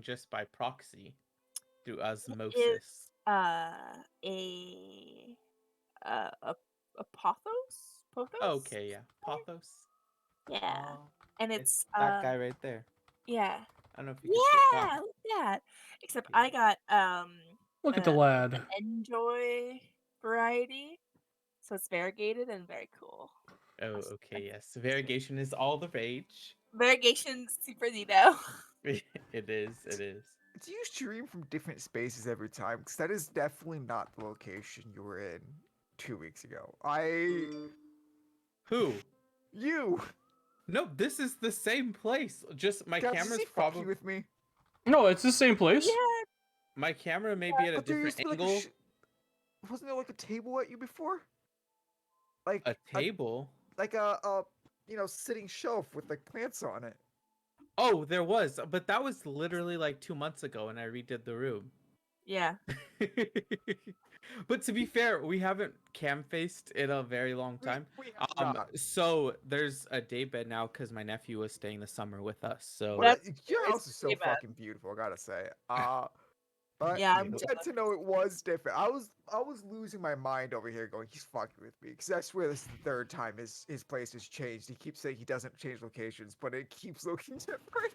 just by proxy through Is osmosis. a a pothos? Pothos? Okay, yeah, Pothos. Yeah. And It's it's that guy right there. yeah. I don't know if you could see it. Wow. Yeah, look at that. Except Yeah. I got Look at the like lad. the enjoy variety. So it's variegated and very cool. Oh, okay, yes. Variegation is all the rage. Variegation super Nino. It is. It is. Do you stream from different spaces every time? Because that is definitely not the location you were in 2 weeks ago. Who? You! No, this is the same place. Just my Did you camera's say fuck you with me? No, it's the same place. Yeah, my camera may be at a But there different used to be like angle. wasn't there like a table at you before? Like A table. like a sitting shelf with like plants on it. Oh, there was, but that was literally like 2 months ago, and I redid the room. yeah. But to be fair, we haven't cam faced in a very long time. We have not. So there's a day bed now because my nephew was staying the summer with us. So Well, That's your it's house is so pretty bad. fucking beautiful, I gotta say. But Yeah, I'm I'm glad to know it was different. I was losing my mind over here, going, he's fucking with me, because I swear this is the third time his place has changed. He keeps saying he doesn't change locations, but it keeps looking different.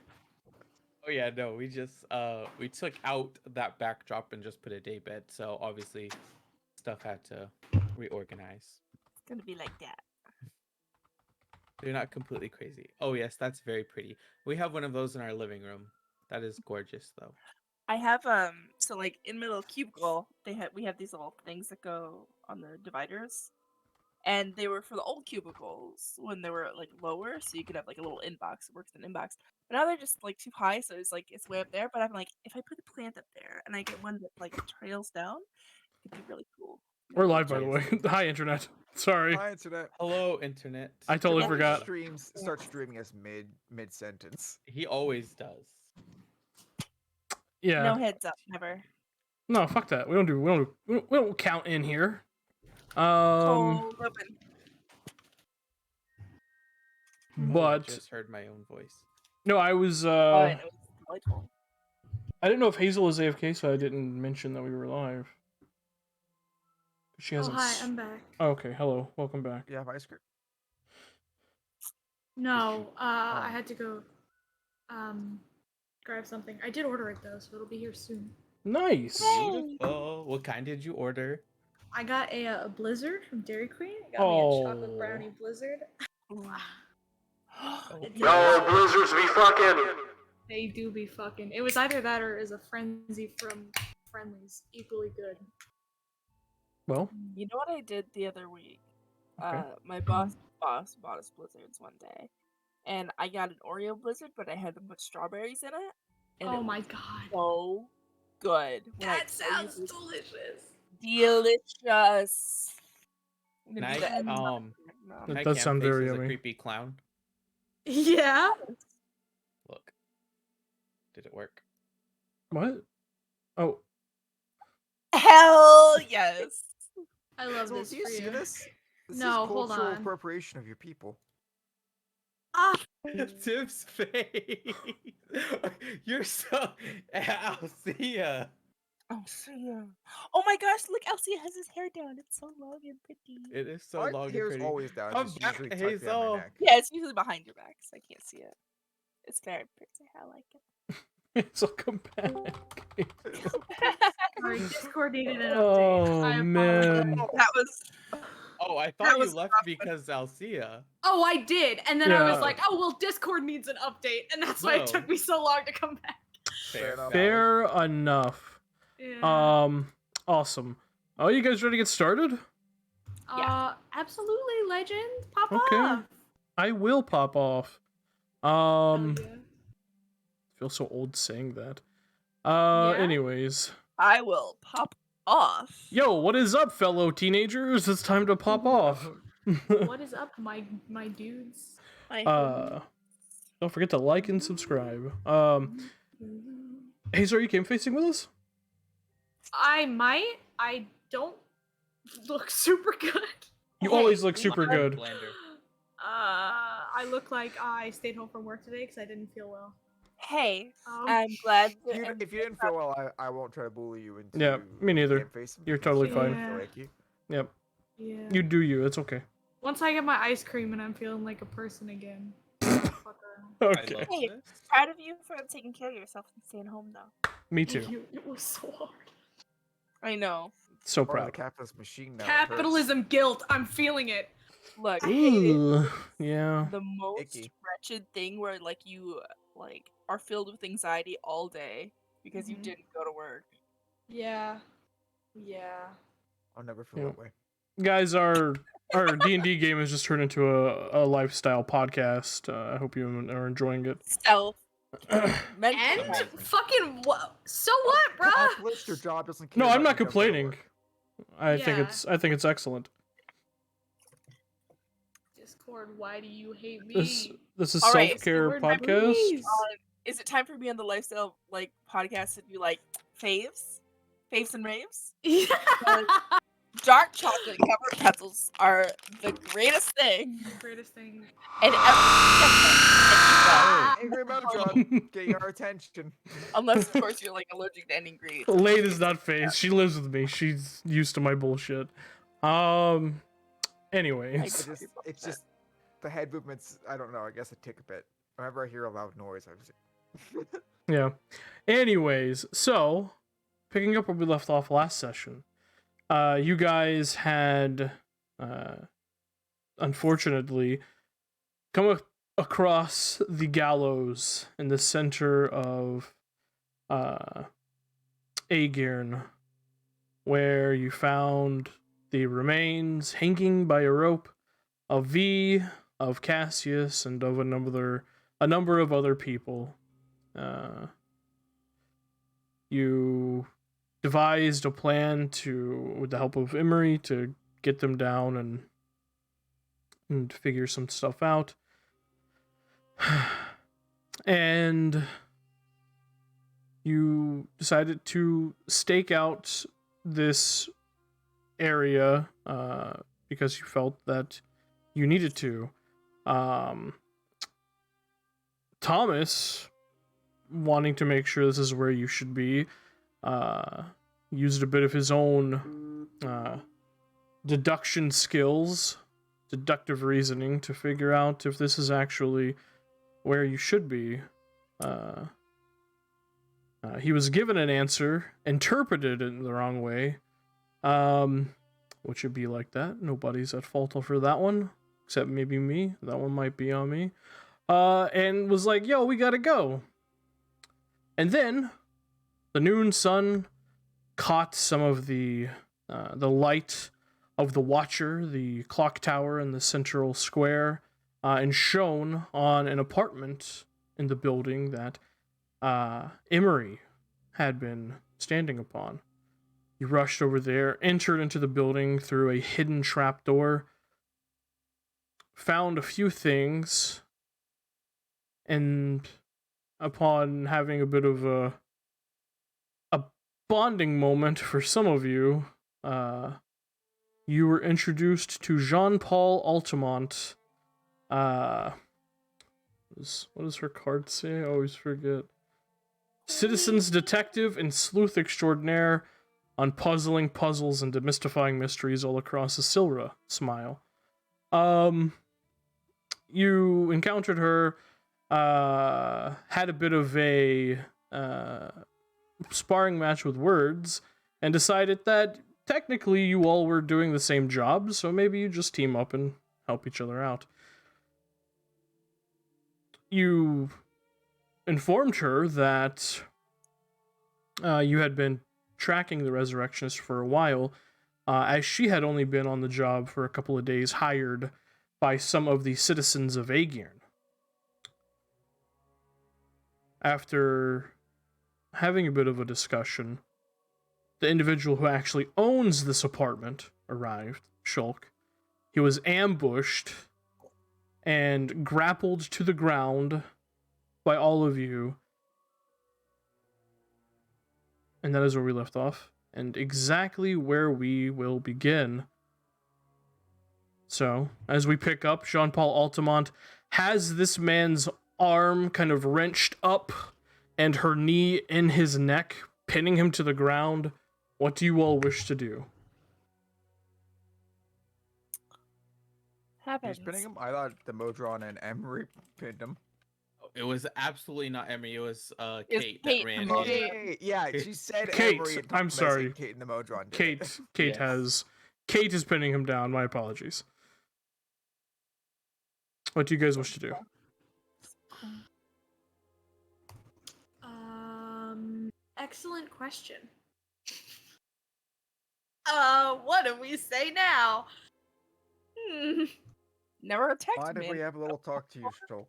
oh yeah, no, we just we took out that backdrop and just put a day bed. So obviously stuff had to reorganize. It's gonna be like that. They're not completely crazy. Oh yes, that's very pretty. We have one of those in our living room. That is gorgeous though. I have so like in middle cubicle we have these little things that go on the dividers. And they were for the old cubicles when they were like lower, so you could have like a little inbox. It works in inbox. But now they're just like too high, so it's like it's way up there. But I'm like, if I put a plant up there and I get one that like trails down, it could be really cool. We're live, by the way. Hi, internet. Sorry, My internet. Hello, internet. I totally Yeah. forgot. Starts streaming us mid sentence. He always does. Yeah. No heads up, never. No, fuck that. We don't count in here. Cold open. I But just heard my own voice. no, I was Oh, it was delightful. I didn't know if Hazel was AFK, so I didn't mention that we were live. She hasn't. Oh, hi, I'm back. Oh, okay, hello, welcome back. Yeah, ice cream. No, I had to go grab something. I did order it though, so it'll be here soon. Nice. Beautiful. What kind did you order? I got a blizzard from Dairy Queen. I got me a chocolate Oh. brownie blizzard. Yo, Blizzards be fucking. They do be fucking. It was either that or it was a frenzy from Friendlies. Equally good. Well, you know what I did the other week? Okay. My boss bought us blizzards one day, and I got an Oreo blizzard, but I had to put strawberries in it. And Oh it my was god. so good. When I That sounds delicious. delicious. I'm gonna do Nice. that every Um, time. That Night does Cam sound Face very is a yummy. creepy clown. Yeah. Look. Did it work? what? Oh, Hell yes. I love So this do you for see you. this? This No, is hold cultural on. appropriation of your people. Ah, Tim's face. You're so. I'll see ya. Oh, see ya. Oh my gosh, look, Elsie has his hair down. It's so long and pretty. It is so My long and hair's pretty. always down. Come It's back, usually tucked behind Hazel. my neck. Yeah, it's usually behind your back, so I can't see it. It's very pretty. I like it. so come back. sorry, Discord needed an update. Oh I apologize. man. That was Oh, I That thought you was left rough. because Alcia. Oh, I did, and then I was Yeah. like, "Oh well, Discord needs an update," and that's why Whoa. it took me so long to come back. Fair enough. Fair enough. Yeah. Awesome. Oh, you guys ready to get started? Absolutely, legend. Pop Okay. off. I will pop off. Hell yeah. Feel so old saying that. Yeah? Anyways. I will pop off. Yo, what is up, fellow teenagers? It's time to pop off. What is up, my dudes? Don't forget to like and subscribe. Hazel, are you game facing with us? I might. I don't look super good. You Hey, always look we super are- good. Blender. I look like I stayed home from work today because I didn't feel well. Hey, Um, I'm glad If that. you, and- if you didn't feel well, I won't try to bully you into. Yeah, me neither. game facing You're because totally I fine. don't feel Yeah. like you. Yep. yeah. You do you. It's okay. Once I get my ice cream and I'm feeling like a person again. Fuck around. I Okay. love Hey, this. proud of you for taking care of yourself and staying home, though. Me Thank too. you. It was so hard. I know. So Part of the proud. capitalist machine now. it hurts. Capitalism guilt. I'm feeling it. Look, I hate it. Ooh, yeah. the most Icky. wretched thing where like you like are filled with anxiety all day because you Mhm. didn't go to work. Yeah. Yeah. I'll never feel Yeah. that way. Guys, our D&D game has just turned into a lifestyle podcast. I hope you are enjoying it. Self And mental health. fucking what? So what, bruh? Capitalist, your job doesn't care. No, I'm about not you don't go to complaining. work. I think Yeah. it's excellent. Discord, why do you hate me? This is All right, self-care Discord, podcast. please. Is it time for me on the lifestyle like podcast to do like faves and raves? Yeah. Dark chocolate covered pretzels are the greatest thing. Greatest thing. And Angry Mojo, get our attention. unless of course you're like allergic to any ingredients. Late is not phased. She lives with me. She's used to my bullshit. Anyways. It's just the head movements. I don't know. I guess I tick a bit. Whenever I hear a loud noise, I just. Yeah. Anyways, so picking up where we left off last session, you guys had, unfortunately, come across the gallows in the center of Aegirn, where you found the remains hanging by a rope of V, of Cassius, and of a number of other people. You devised a plan with the help of Emery, to get them down and figure some stuff out. And you decided to stake out this area because you felt that you needed to. Thomas, wanting to make sure this is where you should be, used a bit of his own deduction skills, deductive reasoning, to figure out if this is actually where you should be. He was given an answer, interpreted in the wrong way, which would be like that. Nobody's at fault for that one, except maybe me. That one might be on me. And was like, yo, we gotta go. And then the noon sun caught some of the light of the Watcher, the clock tower in the central square, and shone on an apartment in the building that Emery had been standing upon. You rushed over there, entered into the building through a hidden trapdoor, found a few things, and upon having a bit of a bonding moment for some of you, you were introduced to Jean-Paul Altamont. What does her card say? I always forget. Citizen's detective and sleuth extraordinaire on puzzling puzzles and demystifying mysteries all across Issylra. Smile. You encountered her, had a bit of a sparring match with words, and decided that technically you all were doing the same job, so maybe you just team up and help each other out. You informed her that you had been tracking the Resurrectionist for a while, as she had only been on the job for a couple of days, hired by some of the citizens of Aegirn. After having a bit of a discussion, the individual who actually owns this apartment arrived, Shulk. He was ambushed and grappled to the ground by all of you. And that is where we left off, and exactly where we will begin. So, as we pick up, Jean-Paul Altamont has this man's arm kind of wrenched up and her knee in his neck, pinning him to the ground. What do you all wish to do? Who's Happens. pinning him? I thought the Modron and Emery pinned him. It was absolutely not Emery. It was It's Kate Kate that ran the in. Modron. Yeah, she said Kate, Emery and I'm Thomas, sorry. and Kate and the Modron did it. Kate is pinning him down. My apologies. What do you guys wish to do? Excellent question. What do we say now? Never attacked Mind if me. we have a little talk to you, Stolk?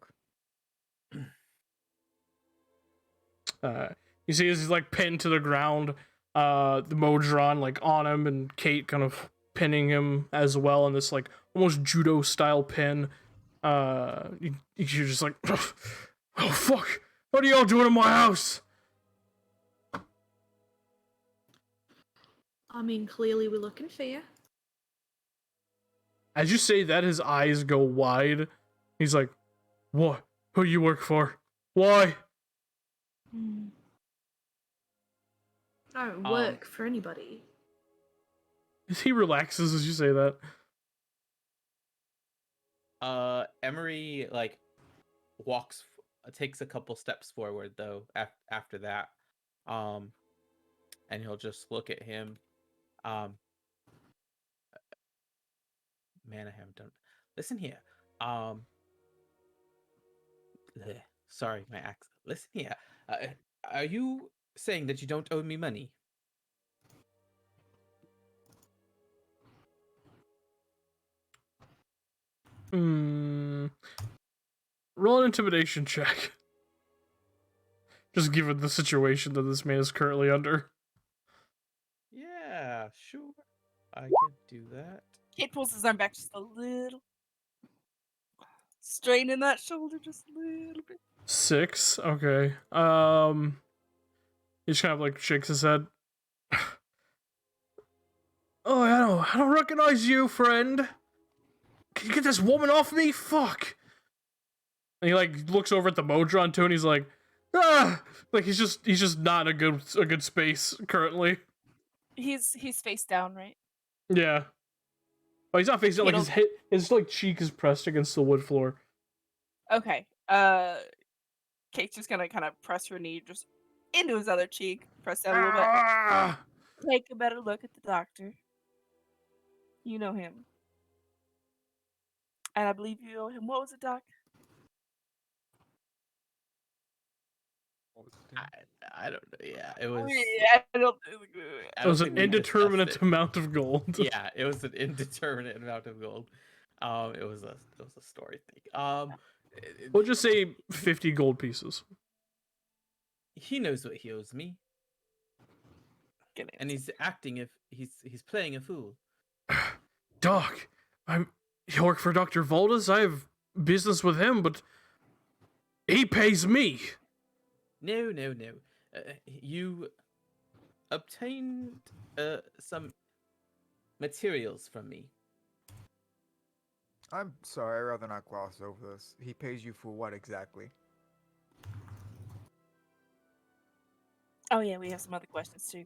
You see, as he's like pinned to the ground, the Modron like on him, and Kate kind of pinning him as well in this like almost judo style pin. You're just like, oh fuck! What are y'all doing in my house? I mean, clearly we're looking for you. As you say that, his eyes go wide. He's like, what? Who you work for? Why? I don't work for anybody. He relaxes as you say that. Emery like takes a couple steps forward though after that, and he'll just look at him. Man, I haven't done. Listen here. Sorry, my accent. Listen here. Are you saying that you don't owe me money? Roll an intimidation check. Just given the situation that this man is currently under. Yeah, sure. I could do that. Kate pulls his arm back just a little. Straightening that shoulder just a little bit. 6. Okay. He just kind of like shakes his head. Oh, I don't recognize you, friend. Can you get this woman off me? Fuck. And he like looks over at the Modron too, and he's like, ah, like he's just not in a good space currently. He's face down, right? Yeah. Oh, he's not face down. Like his like cheek is pressed against the wood floor. Okay. Kate's just gonna kind of press her knee just into his other cheek, press down a little bit. Ah! Take a better look at the doctor. You know him. And I believe you know him. What was it, Doc? I don't know. Yeah, it was. Yeah, I don't It was an think we discussed indeterminate it. amount of gold. Yeah, it was an indeterminate amount of gold. It was a story thing. We'll just say 50 gold pieces. He knows what he owes me, and he's acting if he's playing a fool. Doc, you work for Dr. Voldas? I have business with him, but he pays me. No. You obtained some materials from me. I'm sorry, I'd rather not gloss over this. He pays you for what exactly? Oh yeah, we have some other questions too.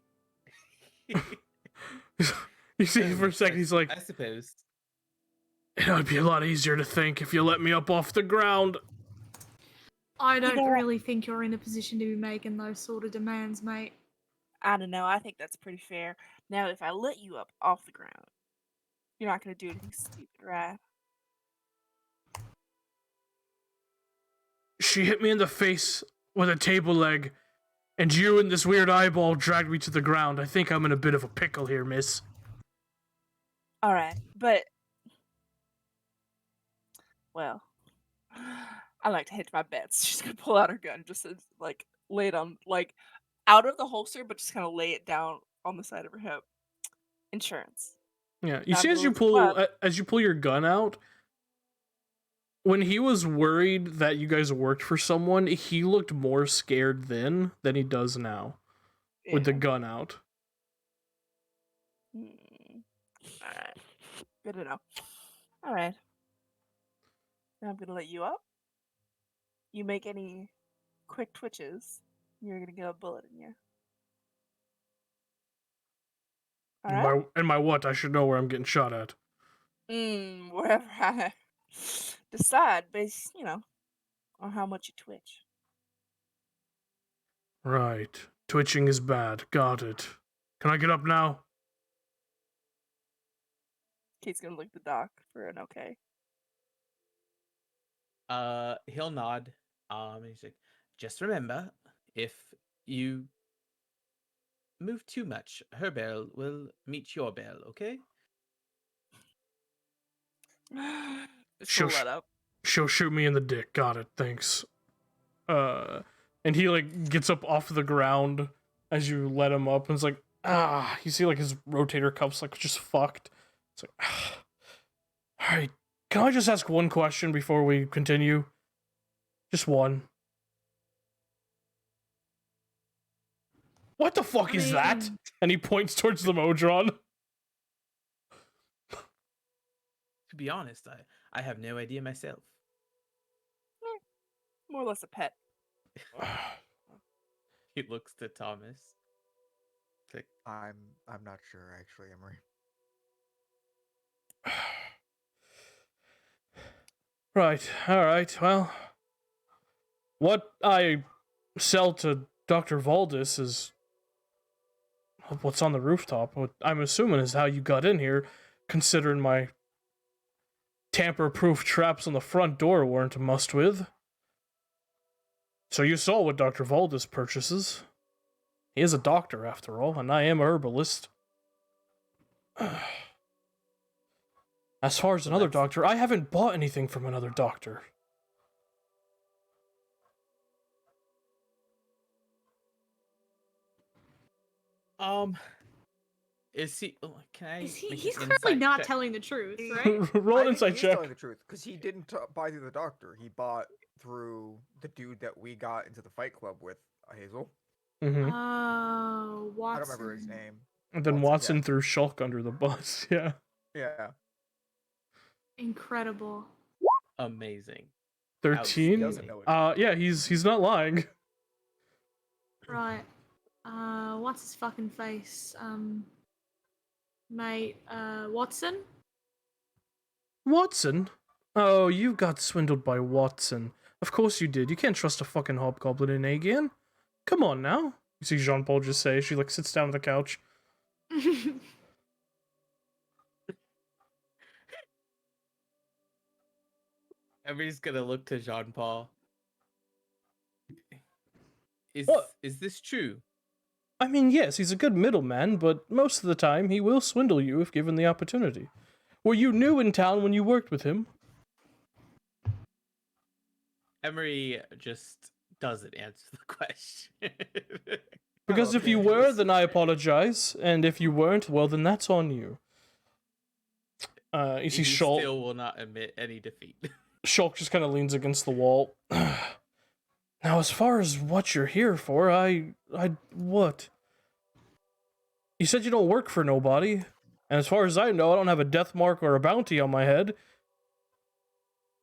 You see, for a second, he's like, I suppose. it would be a lot easier to think if you let me up off the ground. I don't know- really think you're in a position to be making those sort of demands, mate. I don't know. I think that's pretty fair. Now, if I let you up off the ground, you're not gonna do anything stupid, right? She hit me in the face with a table leg, and you and this weird eyeball dragged me to the ground. I think I'm in a bit of a pickle here, miss. All right, but well, I like to hedge my bets. She's gonna pull out her gun, just to, like lay it on, like out of the holster, but just kind of lay it down on the side of her hip. Insurance. Yeah, you Not see, as you pull your gun out, when he was worried that you guys worked for someone, he looked more scared then than he does now with the gun out. All right. Good to know. All right. Now I'm gonna let you up. You make any quick twitches, you're gonna get a bullet in you. In Alright? my what? I should know where I'm getting shot at. Wherever I decide based, on how much you twitch. Right. Twitching is bad. Got it. Can I get up now? Kate's gonna look at the doc for an okay. He'll nod. He's like, just remember, if you move too much, her barrel will meet your barrel, okay? She'll, Let up. she'll shoot me in the dick. Got it. Thanks. And he like gets up off the ground as you let him up, and it's like, you see like his rotator cuffs like just fucked. It's like, all right, can I just ask one question before we continue? Just one. What the fuck is that? And he points towards the Modron. To be honest, I have no idea myself. More or less a pet. He looks to Thomas. It's like, I'm not sure actually, Emery. Right, alright, well. What I sell to Dr. Valdis is what's on the rooftop. What I'm assuming is how you got in here, considering my tamper-proof traps on the front door weren't a must-with. So you saw what Dr. Valdis purchases. He is a doctor, after all, and I am a herbalist. As far as another doctor, I haven't bought anything from another doctor. is he? Oh, can I? Is he? make He's an clearly insight not check? telling the truth, right? Roll I an think insight he's check. telling the truth because he didn't buy through the doctor. He bought through the dude that we got into the fight club with, Hazel. Mm-hmm. Oh, Watson. I don't remember his name. And then Watson, Watson threw Shulk under the bus, yeah. Yeah. Incredible. Amazing. 13? doesn't know it. Yeah, he's not lying. Right. What's his fucking face? Mate, Watson? Watson? Oh, you got swindled by Watson. Of course you did. You can't trust a fucking hobgoblin in Aegean. Come on now. You see Jean-Paul just say, she like sits down on the couch. Everybody's gonna look to Jean Paul. What? Is this true? I mean, yes, he's a good middleman, but most of the time he will swindle you if given the opportunity. Were you new in town when you worked with him? Emery just doesn't answer the question. Because if you were, then I apologize, and if you weren't, well, then that's on you. You see he Shulk. still will not admit any defeat. Shulk just kind of leans against the wall. Now, as far as what you're here for, what? You said you don't work for nobody, and as far as I know, I don't have a death mark or a bounty on my head.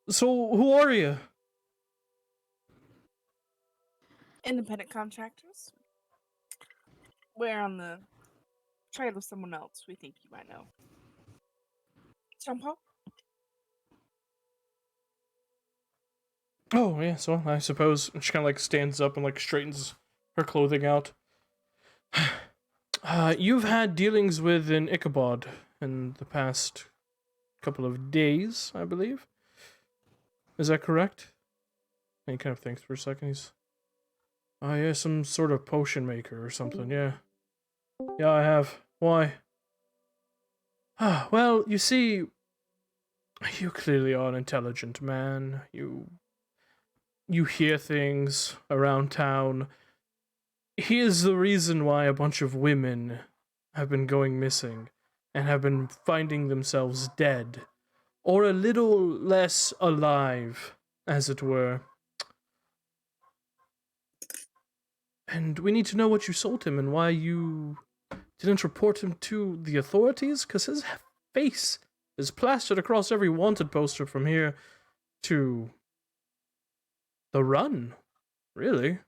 So, who are you? Independent contractors. We're on the trail of someone else we think you might know. Jean Paul? Oh, yeah, so I suppose. And she kind of like stands up and like straightens her clothing out. You've had dealings with an Ichabod in the past couple of days, I believe. Is that correct? And he kind of thinks for a second. He's, yeah, some sort of potion maker or something, yeah. Yeah, I have. Why? Well, you see, you clearly are an intelligent man. You hear things around town. Here's the reason why a bunch of women have been going missing and have been finding themselves dead, or a little less alive, as it were. And we need to know what you sold him and why you didn't report him to the authorities, because his face is plastered across every wanted poster from here to the run, really.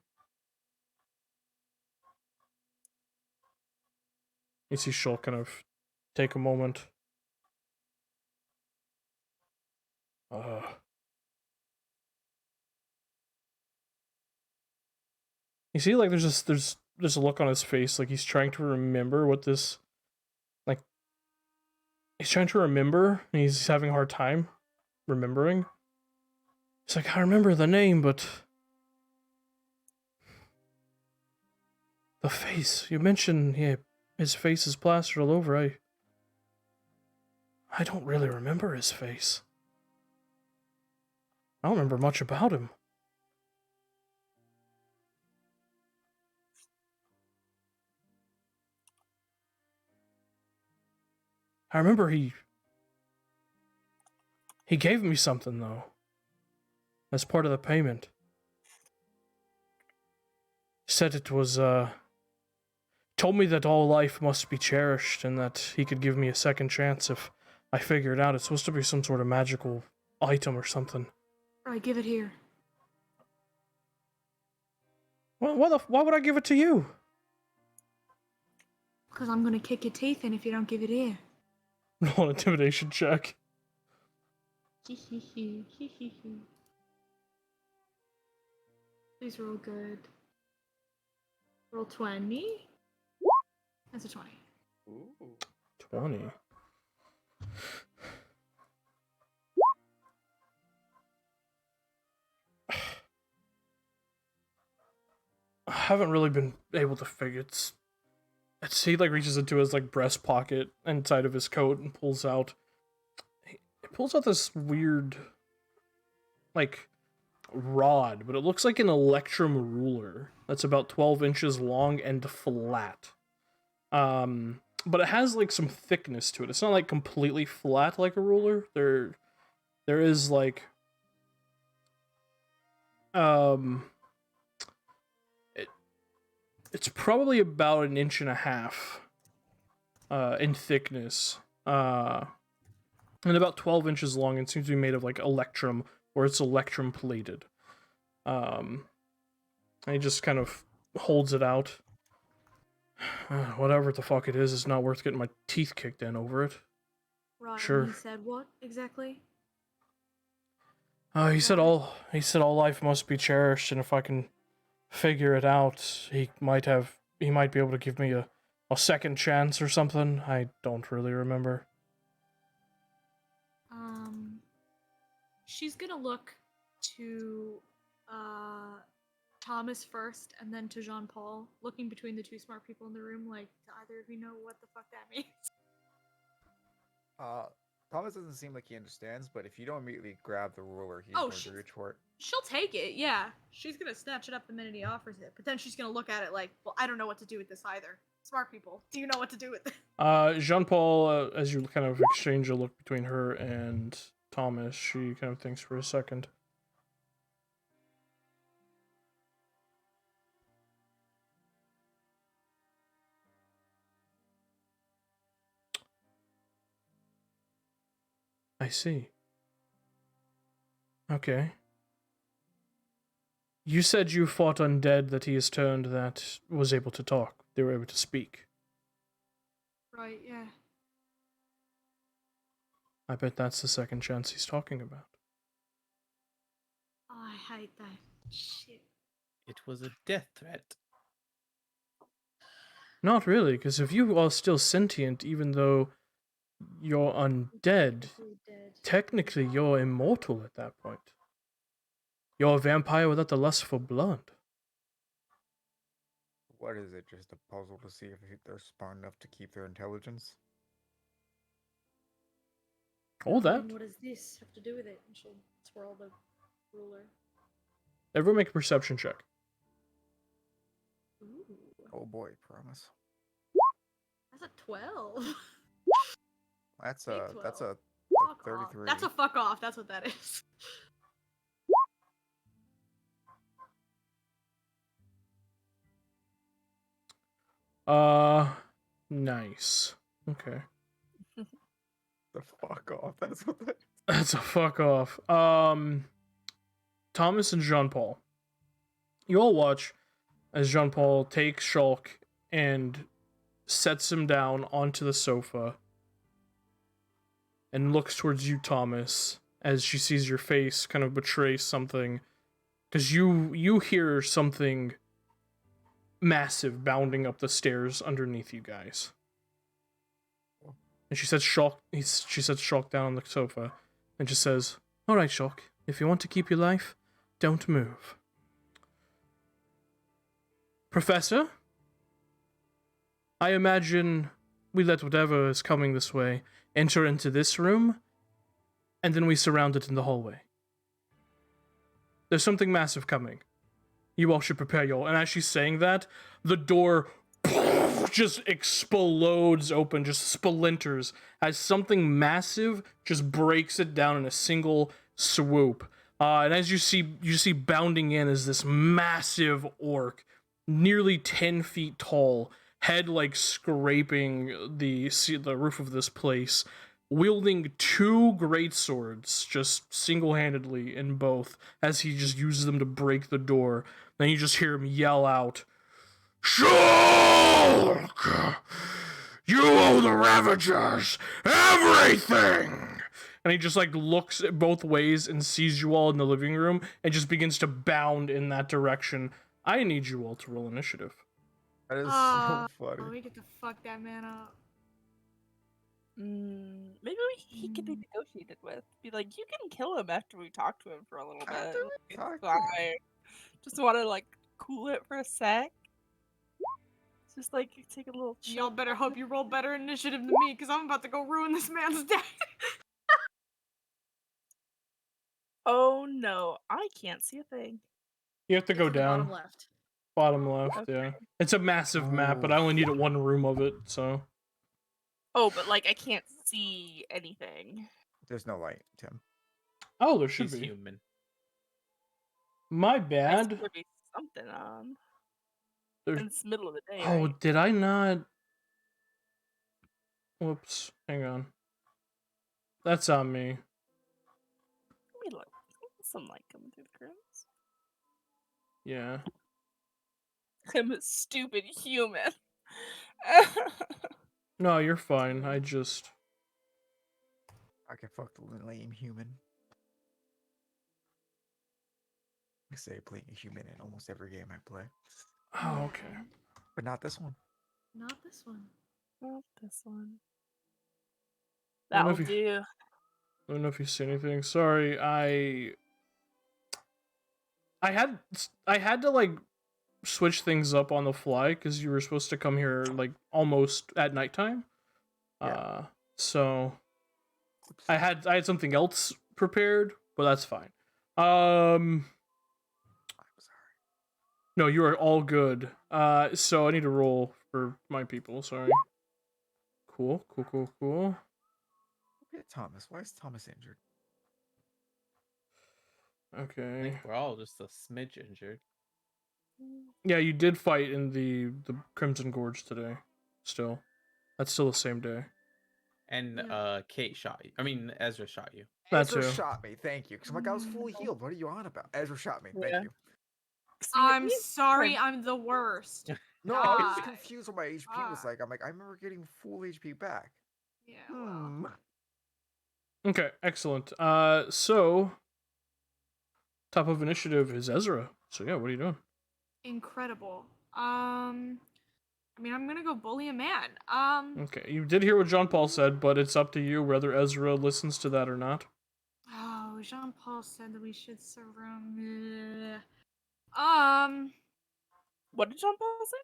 You see Shulk kind of take a moment. You see, like, there's a look on his face, like he's trying to remember what this, like, he's trying to remember, and he's having a hard time remembering. He's like, I remember the name, but the face you mentioned, yeah, his face is plastered all over. I don't really remember his face. I don't remember much about him. I remember he gave me something, though, as part of the payment. He said it was, told me that all life must be cherished and that he could give me a second chance if I figure it out. It's supposed to be some sort of magical item or something. Alright, give it here. Well, why would I give it to you? Because I'm gonna kick your teeth in if you don't give it here. Roll an intimidation check. Please roll good. Roll 20. That's a 20. Ooh. 20. I haven't really been able to figure it's he like reaches into his like breast pocket inside of his coat and pulls out this weird like rod, but it looks like an electrum ruler that's about 12 inches long and flat. But it has like some thickness to it. It's not like completely flat like a ruler. There is like it's probably about 1.5 inches in thickness, and about 12 inches long, and seems to be made of like electrum, or it's electrum plated. And he just kind of holds it out. Whatever the fuck it is not worth getting my teeth kicked in over it. Right, Sure. and he said what exactly? He said all life must be cherished, and if I can figure it out, he might be able to give me a second chance or something. I don't really remember. She's gonna look to Thomas first and then to Jean Paul, looking between the two smart people in the room, like, do either of you know what the fuck that means? Thomas doesn't seem like he understands, but if you don't immediately grab the ruler, he's Oh, going to reach for it. She'll take it, yeah. She's gonna snatch it up the minute he offers it, but then she's gonna look at it like, well, I don't know what to do with this either. Smart people, do you know what to do with it? Jean Paul, as you kind of exchange a look between her and Thomas, she kind of thinks for a second. I see. Okay. You said you fought undead that he has turned that was able to talk. They were able to speak. Right, yeah. I bet that's the second chance he's talking about. Oh, I hate that shit. It was a death threat. Not really, because if you are still sentient, even though you're undead, Dead. technically you're immortal at that point. You're a vampire without the lust for blood. What is it? Just a puzzle to see if they're smart enough to keep their intelligence? All that. And what does this have to do with it? And she'll twirl the ruler. Everyone make a perception check. Ooh, Oh boy, promise. that's a 12. That's Big a 12. Fuck off. 33. That's a fuck off. That's what that is. Nice. Okay. The fuck off. That's what that. That's a fuck off. Thomas and Jean Paul. You all watch as Jean Paul takes Shulk and sets him down onto the sofa and looks towards you, Thomas, as she sees your face kind of betray something, because you hear something massive bounding up the stairs underneath you guys. And she sets Shock down on the sofa and just says, "All right, Shock, if you want to keep your life, don't move." Professor, I imagine we let whatever is coming this way enter into this room, and then we surround it in the hallway. There's something massive coming. You all should prepare your... And as she's saying that, the door just explodes open, just splinters, as something massive just breaks it down in a single swoop. And as you see bounding in is this massive orc, nearly 10 feet tall, head like scraping the roof of this place, wielding 2 great swords, just single-handedly in both, as he just uses them to break the door. Then you just hear him yell out, "Shulk! You owe the Ravagers everything!" And he just like looks at both ways and sees you all in the living room and just begins to bound in that direction. I need you all to roll initiative. That is so Oh, funny. we get to fuck that man up. Maybe he could be negotiated with. Be like, you can kill him after we talk to him for a little bit. After we It's talk to him. fine. Just want to like cool it for a sec. Just like take a little chill. Y'all better hope you roll better initiative than me, because I'm about to go ruin this man's day. Oh no, I can't see a thing. You have to It's go at the down. bottom left. Bottom left, Okay. yeah. It's a massive map, but I only needed 1 room of it, so... Oh, but like I can't see anything. There's no light, Tim. Oh, there should He's be. human. My I see bad. there be something on. There's... And it's middle of the day, Oh, right? did I not... Whoops. Hang on. That's on me. Let me look. Some light coming through the curtains. Yeah. I'm a stupid human. No, you're fine. I just... I can fuck the lame human. I say playing a human in almost every game I play, Oh, okay. but not this one. Not this one. Not this one. I don't know That'll if you- do. I don't know if you see anything. Sorry, I had to like switch things up on the fly because you were supposed to come here like almost at nighttime. Yeah. So I had something else prepared, but that's fine. I'm sorry. No, you are all good. So I need to roll for my people. Sorry. Cool. Look at Thomas. Why is Thomas injured? I Okay. think we're all just a smidge injured. Yeah, you did fight in the Crimson Gorge today. Still, that's still the same day. And Yeah. Kate shot you. I mean, Ezra shot you. That Ezra too. shot me. Thank you. Because I'm like, I was fully healed. What are you on about? Ezra shot me. Thank Yeah. you. See, I'm me- sorry, I'm the worst. No, I was God. confused what my HP was like. I'm like, I remember getting full HP back. Yeah, well. Okay, excellent. So top of initiative is Ezra. So yeah, what are you doing? Incredible. I mean, I'm gonna go bully a man. Okay, you did hear what Jean Paul said, but it's up to you whether Ezra listens to that or not. Oh, Jean Paul said that we should surround. What did John Paul say?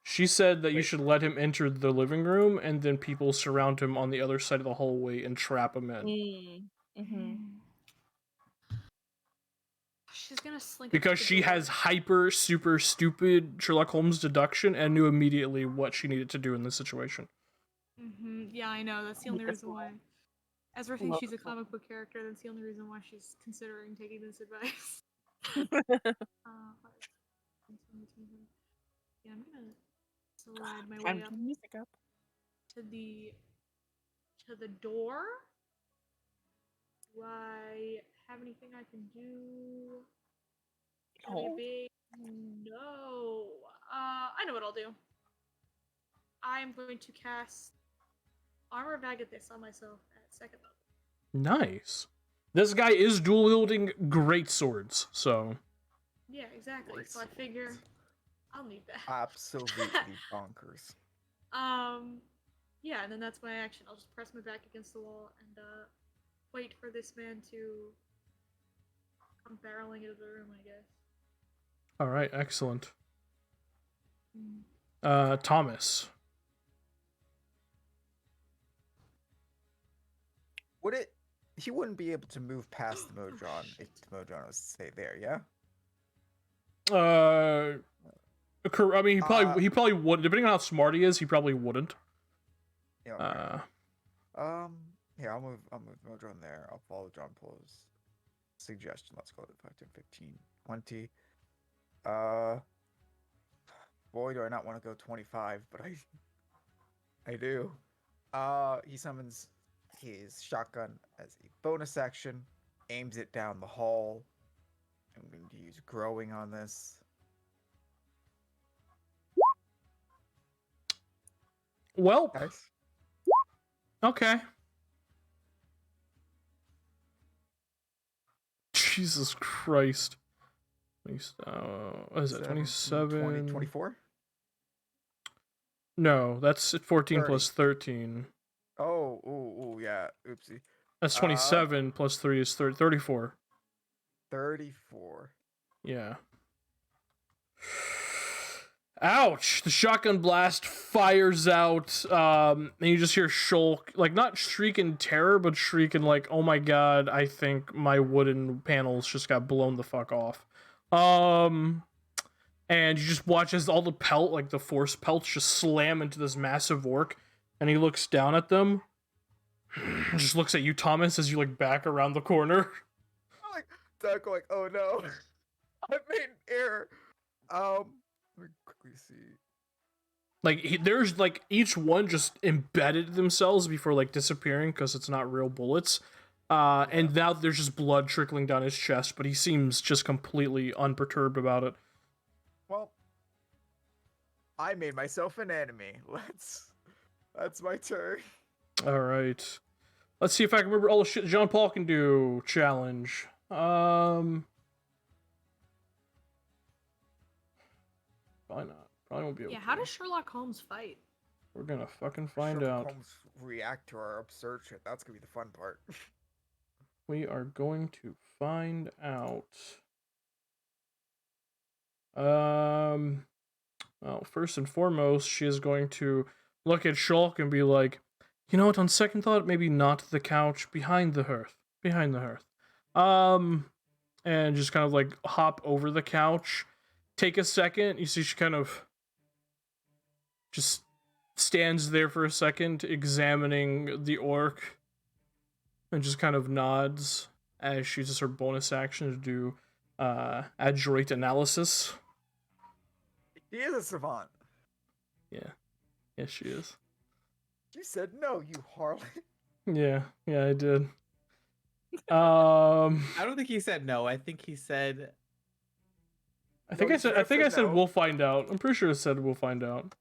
She said that you Wait. should let him enter the living room, and then people surround him on the other side of the hallway and trap him in. Mm-hmm. She's gonna slink. up to Because the she door. has hyper, super stupid Sherlock Holmes deduction and knew immediately what she needed to do in this situation. Yeah, I know. That's the only That's reason why. Ezra thinks she's a comic book character. That's the only reason why she's considering taking this advice. Yeah, I'm gonna slide my Time way to up turn music up. to the door. Do I have anything I can do? Can I be Oh. big? No. I know what I'll do. I'm going to cast Armor Vagathis on myself at 2nd level. Nice. This guy is dual wielding great swords, so. Yeah, exactly. Great So I figure swords. I'll need that. Absolutely bonkers. Yeah, and then that's my action. I'll just press my back against the wall and wait for this man to come barreling into the room, I guess. All right, excellent. Mm. Thomas. Would it? He wouldn't be able to move past the Modron if the Modron was to stay there, yeah? I mean, he probably would. Depending on how smart he is, he probably wouldn't. Yeah. Okay. Yeah, I'll move Modron there. I'll follow John Paul's suggestion. Let's go to 5, 10, 15, 20. Boy, do I not want to go 25, but I do. He summons his shotgun as a bonus action, aims it down the hall. I'm going to use growing on this. Well, Nice. okay. Jesus Christ. What is that, 27? 20, 24? No, that's 14 30. plus 13. Oh, ooh, yeah. Oopsie. That's 27 plus 3 is 34. 34. Yeah. Ouch! The shotgun blast fires out, and you just hear Shulk, like, not shriek in terror, but shriek in, like, oh my god, I think my wooden panels just got blown the fuck off. And you just watch as all the pelt, like, the force pelts just slam into this massive orc, and he looks down at them, just looks at you, Thomas, as you, like, back around the corner. I'm like, Doug going, oh no. I made an error. Let me quickly see. Like, there's, like, each one just embedded themselves before, like, disappearing because it's not real bullets. And now there's just blood trickling down his chest, but he seems just completely unperturbed about it. Well, I made myself an enemy. That's my turn. All right. Let's see if I can remember all the shit Jean Paul can do. Challenge. Probably not. Probably won't be able Yeah, to. how does Sherlock Holmes fight? We're gonna fucking find Sherlock out. Holmes react to our absurd shit. That's gonna be the fun part. We are going to find out. Well, first and foremost, she is going to look at Shulk and be like, you know what, on second thought, maybe not the couch, behind the hearth. Behind the hearth. And just kind of like hop over the couch. Take a second. You see she kind of just stands there for a second, examining the orc. And just kind of nods as she uses her bonus action to do adroit analysis. He is a savant. Yeah. Yes, she is. You said no, you harlot. Yeah, I did. I don't think he said no. I think he said. I think No, I said no. we'll find out. I'm pretty sure it said we'll find out.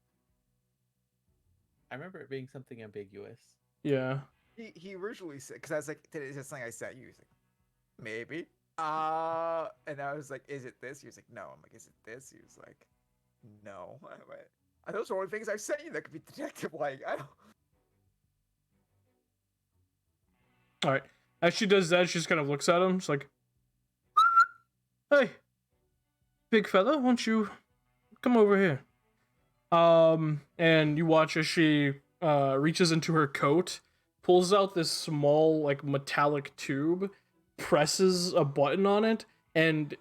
I remember it being something ambiguous. Yeah. He originally said, because I was like, is this something I sent you? He's like, maybe. And I was like, is it this? He was like, no. I'm like, is it this? He was like, no. I went, those are only things I've sent you that could be detective-like. I don't. All right. As she does that, she just kind of looks at him. She's like, "Hey, big fella, why don't you come over here?" And you watch as she reaches into her coat, pulls out this small, like, metallic tube, presses a button on it, and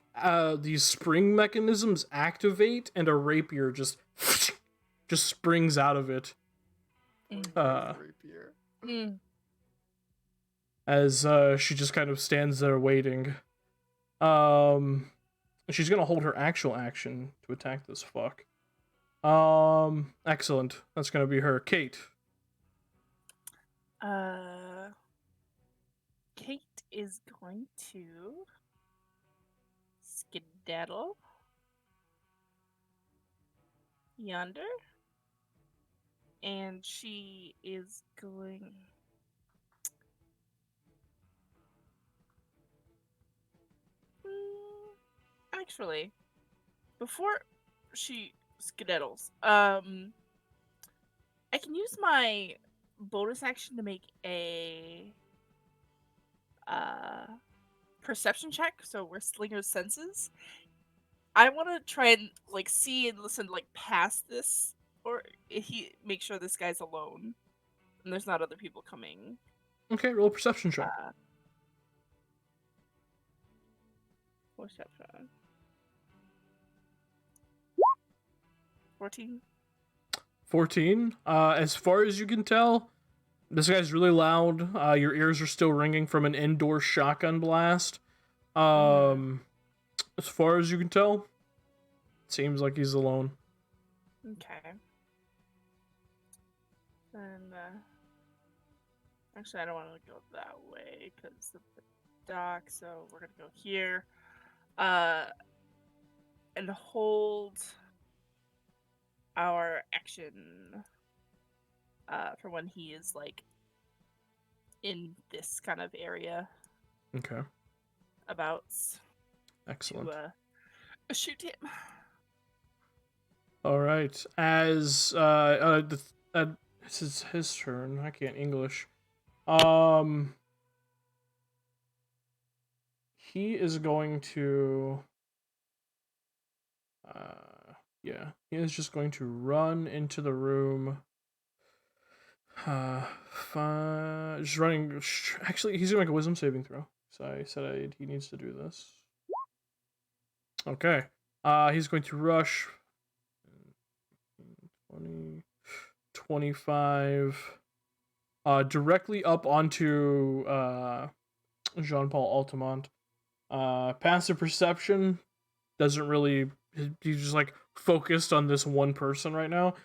these spring mechanisms activate, and a rapier just springs out of it. Rapier. As she just kind of stands there waiting. She's gonna hold her actual action to attack this fuck. Excellent. That's gonna be her. Kate. Kate is going to skedaddle yonder And she is going. Actually, before she skedaddles, I can use my bonus action to make a perception check. So we're Slinger's senses. I want to try and like see and listen like past this, or he make sure this guy's alone and there's not other people coming. Okay, roll a perception check. Perception. 14. 14. As far as you can tell, this guy's really loud. Your ears are still ringing from an indoor shotgun blast. As far as you can tell, seems like he's alone. Okay. And actually, I don't want to go that way because of the dock. So we're gonna go here. And hold our action for when he is like in this kind of area. Okay. About Excellent. to shoot him. All right. As this is his turn. I can't English. He is going to. Yeah, he is just going to run into the room. Just running. Actually, he's gonna make a wisdom saving throw. So I said he needs to do this. Okay. He's going to rush. 20, 25. Directly up onto Jean-Paul Altamont. Passive perception doesn't really. He's just like focused on this one person right now.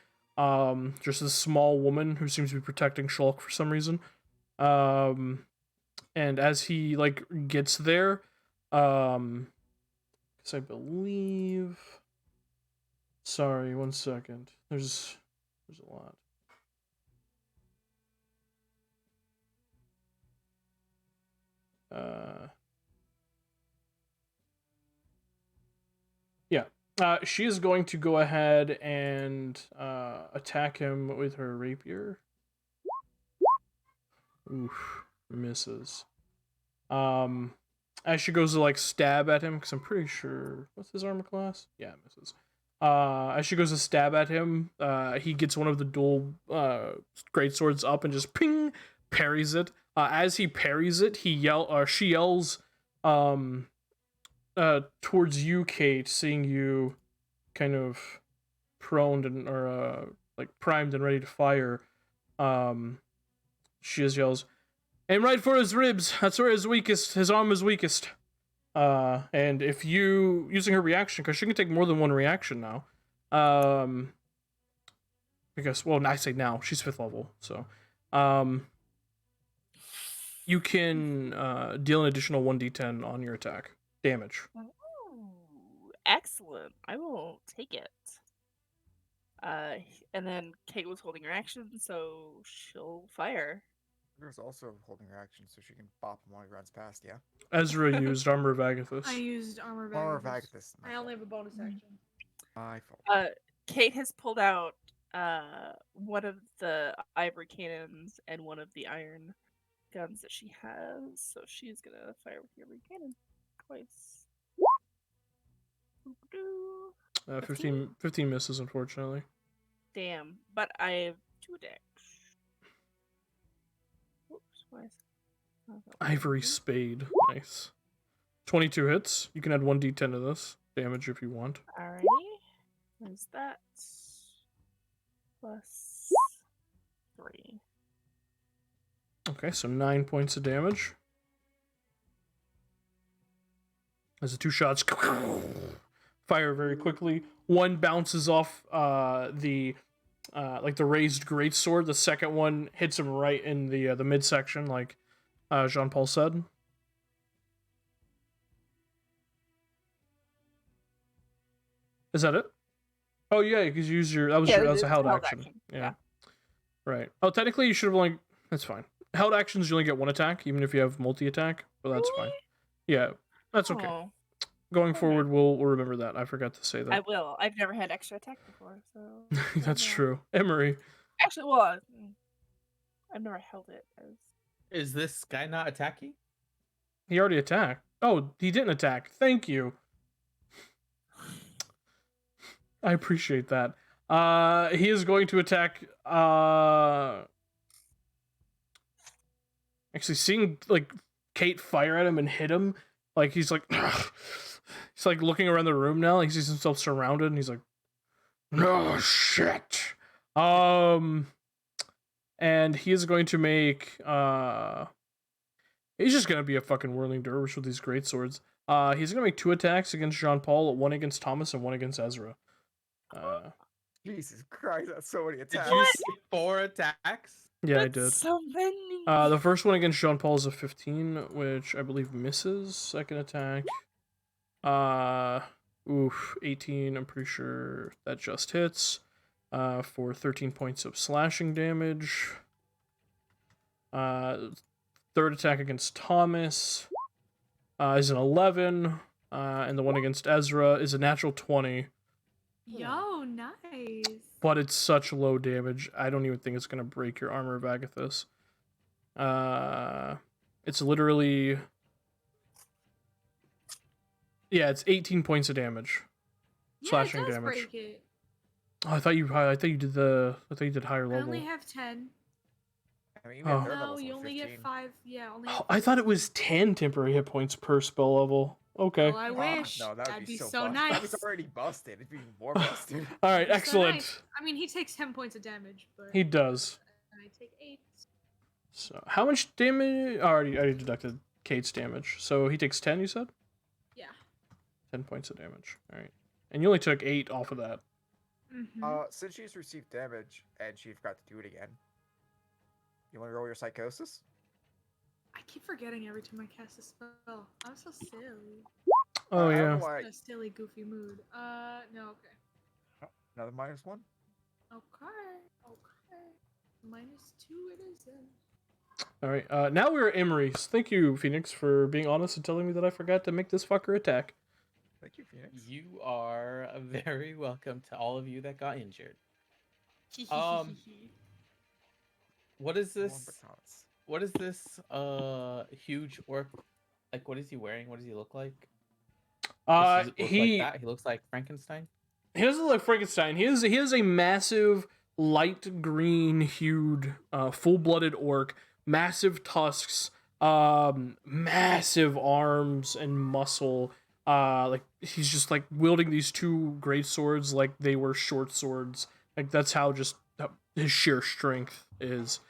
Just this small woman who seems to be protecting Shulk for some reason. And as he like gets there, because I believe. Sorry, 1 second. There's a lot. Yeah. She is going to go ahead and attack him with her rapier. Oof, misses. As she goes to like stab at him, because I'm pretty sure what's his armor class? Yeah, misses. As she goes to stab at him, he gets one of the dual great swords up and just ping parries it. As he parries it, she yells towards you, Kate, seeing you kind of proned and like primed and ready to fire. She just yells, "Aim right for his ribs. That's where his arm is weakest." And if you using her reaction, because she can take more than one reaction now. Because I say now she's 5th level, so you can deal an additional 1d10 on your attack damage. Ooh, excellent. I will take it. And then Kate was holding her action, so she'll fire. There's also holding her action so she can bop him while he runs past, yeah? Ezra used Armor of Agathis. I used Armor of Or Agathis. Agathis. I only have a bonus action. My fault. Kate has pulled out one of the ivory cannons and one of the iron guns that she has, so she's gonna fire with the ivory cannon twice. 15 misses, unfortunately. Damn, but I have 2 attacks. Whoops, why is Ivory spade, nice. 22 hits. You can add 1d10 to this damage if you want. Alrighty, there's that. Plus 3. Okay, so 9 points of damage. As the 2 shots fire very quickly, one bounces off the raised greatsword. The second one hits him right in the midsection, like Jean-Paul said. Is that it? Oh yeah, because you use that was a held action. Yeah. Right. Oh, technically you should have only. That's fine. Held actions you only get one attack, even if you have multi-attack. But that's fine. Really? Yeah, that's okay. Oh, Going okay. forward, we'll remember that. I forgot to say I that. will. I've never had extra attack before, so That's no. true. Emery, Actually, well, I've never held it as. Is this guy not attacking? he already attacked. Oh, he didn't attack. Thank you. I appreciate that. He is going to attack. Actually, seeing like Kate fire at him and hit him, like he's like, he's like looking around the room now. He sees himself surrounded, and he's like, "No shit." And he is going to make. He's just gonna be a fucking whirling dervish with these great swords. He's gonna make 2 attacks against Jean Paul, 1 against Thomas, and 1 against Ezra. Jesus Christ, that's so many Did attacks. you say 4 attacks? Yeah, I That's did. so many. The first one against Jean Paul is a 15, which I believe misses. Second attack. 18. I'm pretty sure that just hits. For 13 points of slashing damage. Third attack against Thomas is an 11. And the one against Ezra is a natural 20. Yo, nice. But it's such low damage, I don't even think it's going to break your armor of Agathis. It's literally... Yeah, it's 18 points of damage. Yeah, Slashing it does damage. break it. Oh, I thought you did higher I level. only have 10. I mean, even Oh. their No, level's you only only 15. get 5. Yeah, only. Oh, I thought it was 10 temporary hit points per spell level. Okay. Oh, I wish. No, that That'd would be so so bust- nice. That was already busted. It'd be even more busted. All right, It'd be so excellent. nice. I mean, he takes 10 points of damage, but He does. I take 8. So, how much damage? Oh, I already deducted Kate's damage. So he takes 10, you said? Yeah. 10 points of damage. All right. And you only took 8 off of that. Mm-hmm. Since she's received damage and she forgot to do it again, you want to roll your psychosis? I keep forgetting every time I cast a spell. I'm so silly. Oh, I don't yeah. know why. In a silly, goofy mood. No, okay. Another -1. Okay. -2 it is then. All right. Now we're at Emery's. Thank you, Phoenix, for being honest and telling me that I forgot to make this fucker attack. Thank you, Phoenix. You are very welcome to all of you that got injured. What is One this? batons. What is this huge orc? Like, what is he wearing? What does he look like? Does he look like that? He looks like Frankenstein. He doesn't look like Frankenstein. He is a massive light green hued full-blooded orc, massive tusks, massive arms and muscle. Like he's just like wielding these 2 great swords like they were short swords. Like that's how just his sheer strength is.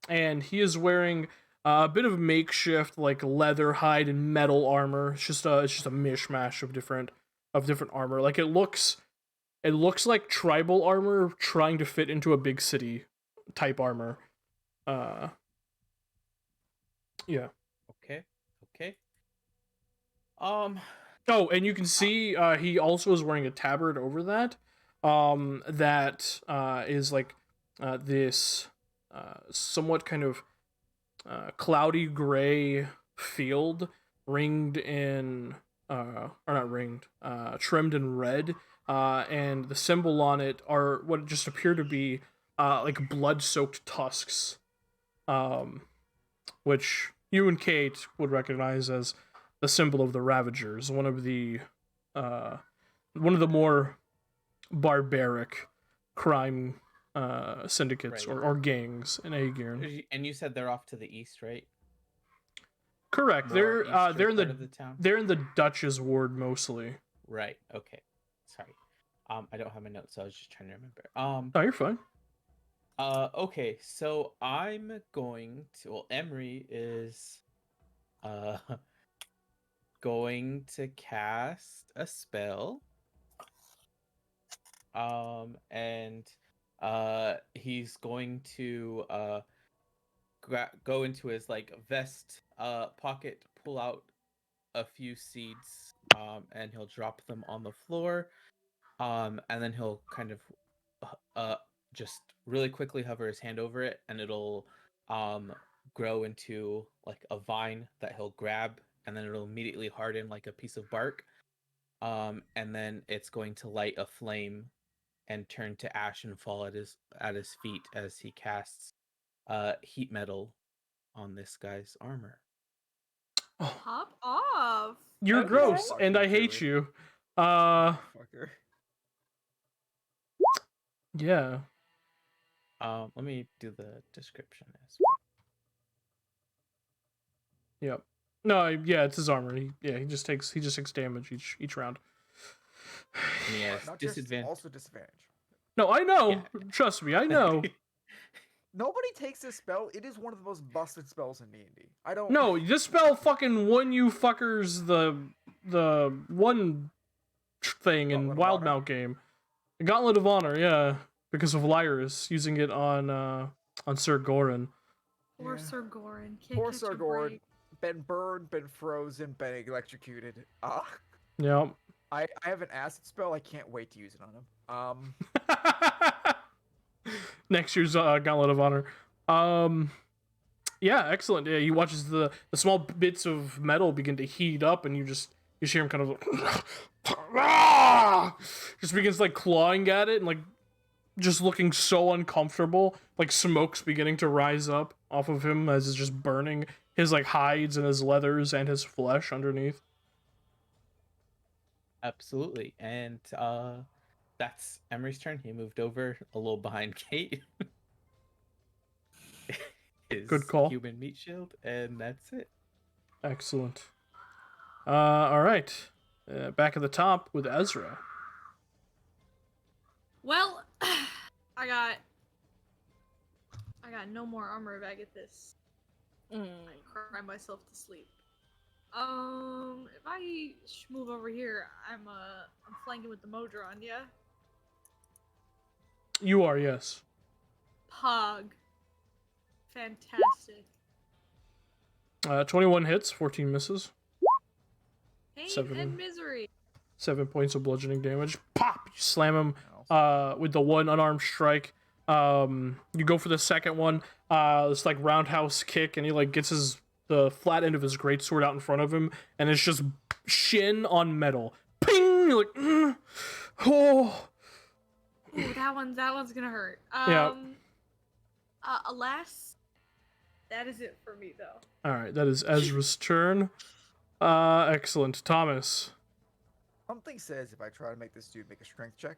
And he is wearing a bit of makeshift like leather, hide, and metal armor. It's just a mishmash of different armor. Like it looks like tribal armor trying to fit into a big city type armor. Yeah. Okay. Oh, and you can see he also is wearing a tabard over that. That is like this somewhat kind of cloudy gray field ringed in or not ringed, trimmed in red, and the symbol on it are what just appear to be like blood-soaked tusks, which you and Kate would recognize as the symbol of the Ravagers, one of the more barbaric crime syndicates Right. or gangs in Aegirn. And you said they're off to the east, right? Correct. More eastern They're in part of the town. they're in the Duchess ward mostly. Right. Okay. Sorry. I don't have my notes, so I was just trying to remember. Oh, you're fine. Okay. So I'm going to. Well, Emery is, going to cast a spell. And he's going to go into his like vest pocket, pull out a few seeds, and he'll drop them on the floor, and then he'll kind of just really quickly hover his hand over it, and it'll grow into like a vine that he'll grab, and then it'll immediately harden like a piece of bark. And then it's going to light a flame and turn to ash and fall at his feet as he casts heat metal on this guy's armor. Oh, Pop off. you're Okay. gross, Fucking and I hate druid. you. Fucker. Yeah. Let me do the description as Yep. No, yeah, it's his armor. He just takes damage each round. well. And he has Not just disadvantage. also disadvantage. No, I know. Yeah. Trust me, I know. Nobody takes this spell. It is one of the most busted spells in D&D. I don't. No, this spell fucking won you fuckers the one thing in Gauntlet of Honor? Wildmount game. The Gauntlet of Honor, yeah. Because of Lyris using it on Sir Goran. Poor Yeah. Sir Goran. Can't Poor catch Sir a Goran. break. Been burned, been frozen, been electrocuted. Yep. I have an acid spell. I can't wait to use it on him. Next year's Gauntlet of Honor. Yeah, excellent. Yeah, he watches the small bits of metal begin to heat up, and you hear him kind of just begins like clawing at it and like just looking so uncomfortable. Like smoke's beginning to rise up off of him as it's just burning his like hides and his leathers and his flesh underneath. Absolutely. And that's Emery's turn. He moved over a little behind Kate. His Good call. human meat shield, and that's it. Excellent. All right. Back at the top with Ezra. Well, I got no more armor if I get this. I cry myself to sleep. If I move over here, I'm flanking with the Modron, yeah? You are, yes. Pog. Fantastic. 21 hits, 14 misses. Pain Seven. and misery. 7 points of bludgeoning damage. Pop! You slam him Else. with the one unarmed strike. You go for the second one. It's like roundhouse kick, and he like gets the flat end of his greatsword out in front of him, and it's just shin on metal. Ping! You're like, oh. Ooh, that one's gonna hurt. Yeah. Alas, that is it for me though. All right, that is Ezra's turn. Excellent, Thomas. Something says if I try to make this dude make a strength check,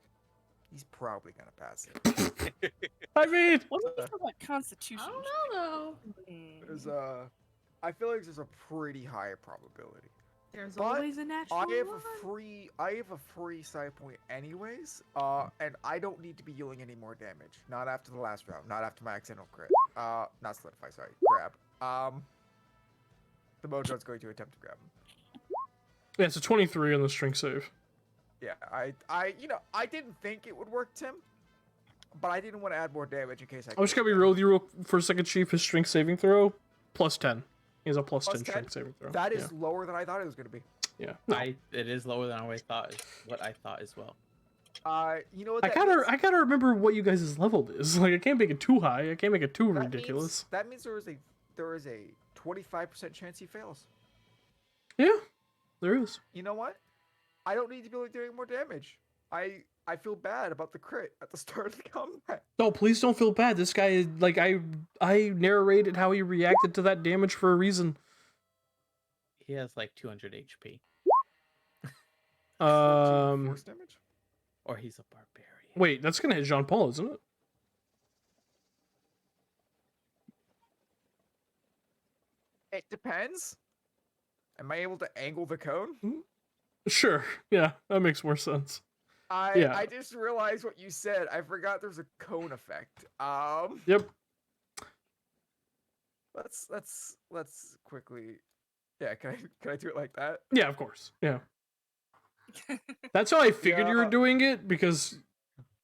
he's probably gonna pass it. I mean, What do we feel about Constitution? I don't know though. There's I feel like there's a pretty high probability. There's But always a natural I have one. I have a free side point anyways. And I don't need to be dealing any more damage. Not after the last round. Not after my accidental crit. Not solidify. Sorry, grab. The Mojo's going to attempt to grab him. yeah, it's a 23 on the strength save. Yeah, I didn't think it would work, Tim, but I didn't want to add more damage in case I. I'm just gonna be real with you for a second, Chief. His strength saving throw, plus 10. He has a plus 10 10? strength saving throw. That is lower than I thought it was going to be. yeah. No. It is lower than I thought. What I thought as well. You know what? I that means? gotta remember what you guys' level is. Like, I can't make it too high. I can't make it too That ridiculous. That means there is a 25% chance he fails. Yeah, there is. You know what? I don't need to be doing more damage. I feel bad about the crit at the start of the combat. No, please don't feel bad. This guy is like I narrated how he reacted to that damage for a reason. He has like 200 HP, Force damage? or he's a barbarian. Wait, that's gonna hit Jean Paul, isn't it? It depends. Am I able to angle the cone? Sure. Yeah, that makes more sense. I just realized what you said. I forgot there's a cone effect. Yep. Let's quickly. Yeah, can I do it like that? Yeah, of course. Yeah. That's how I figured you were Yeah. doing it, because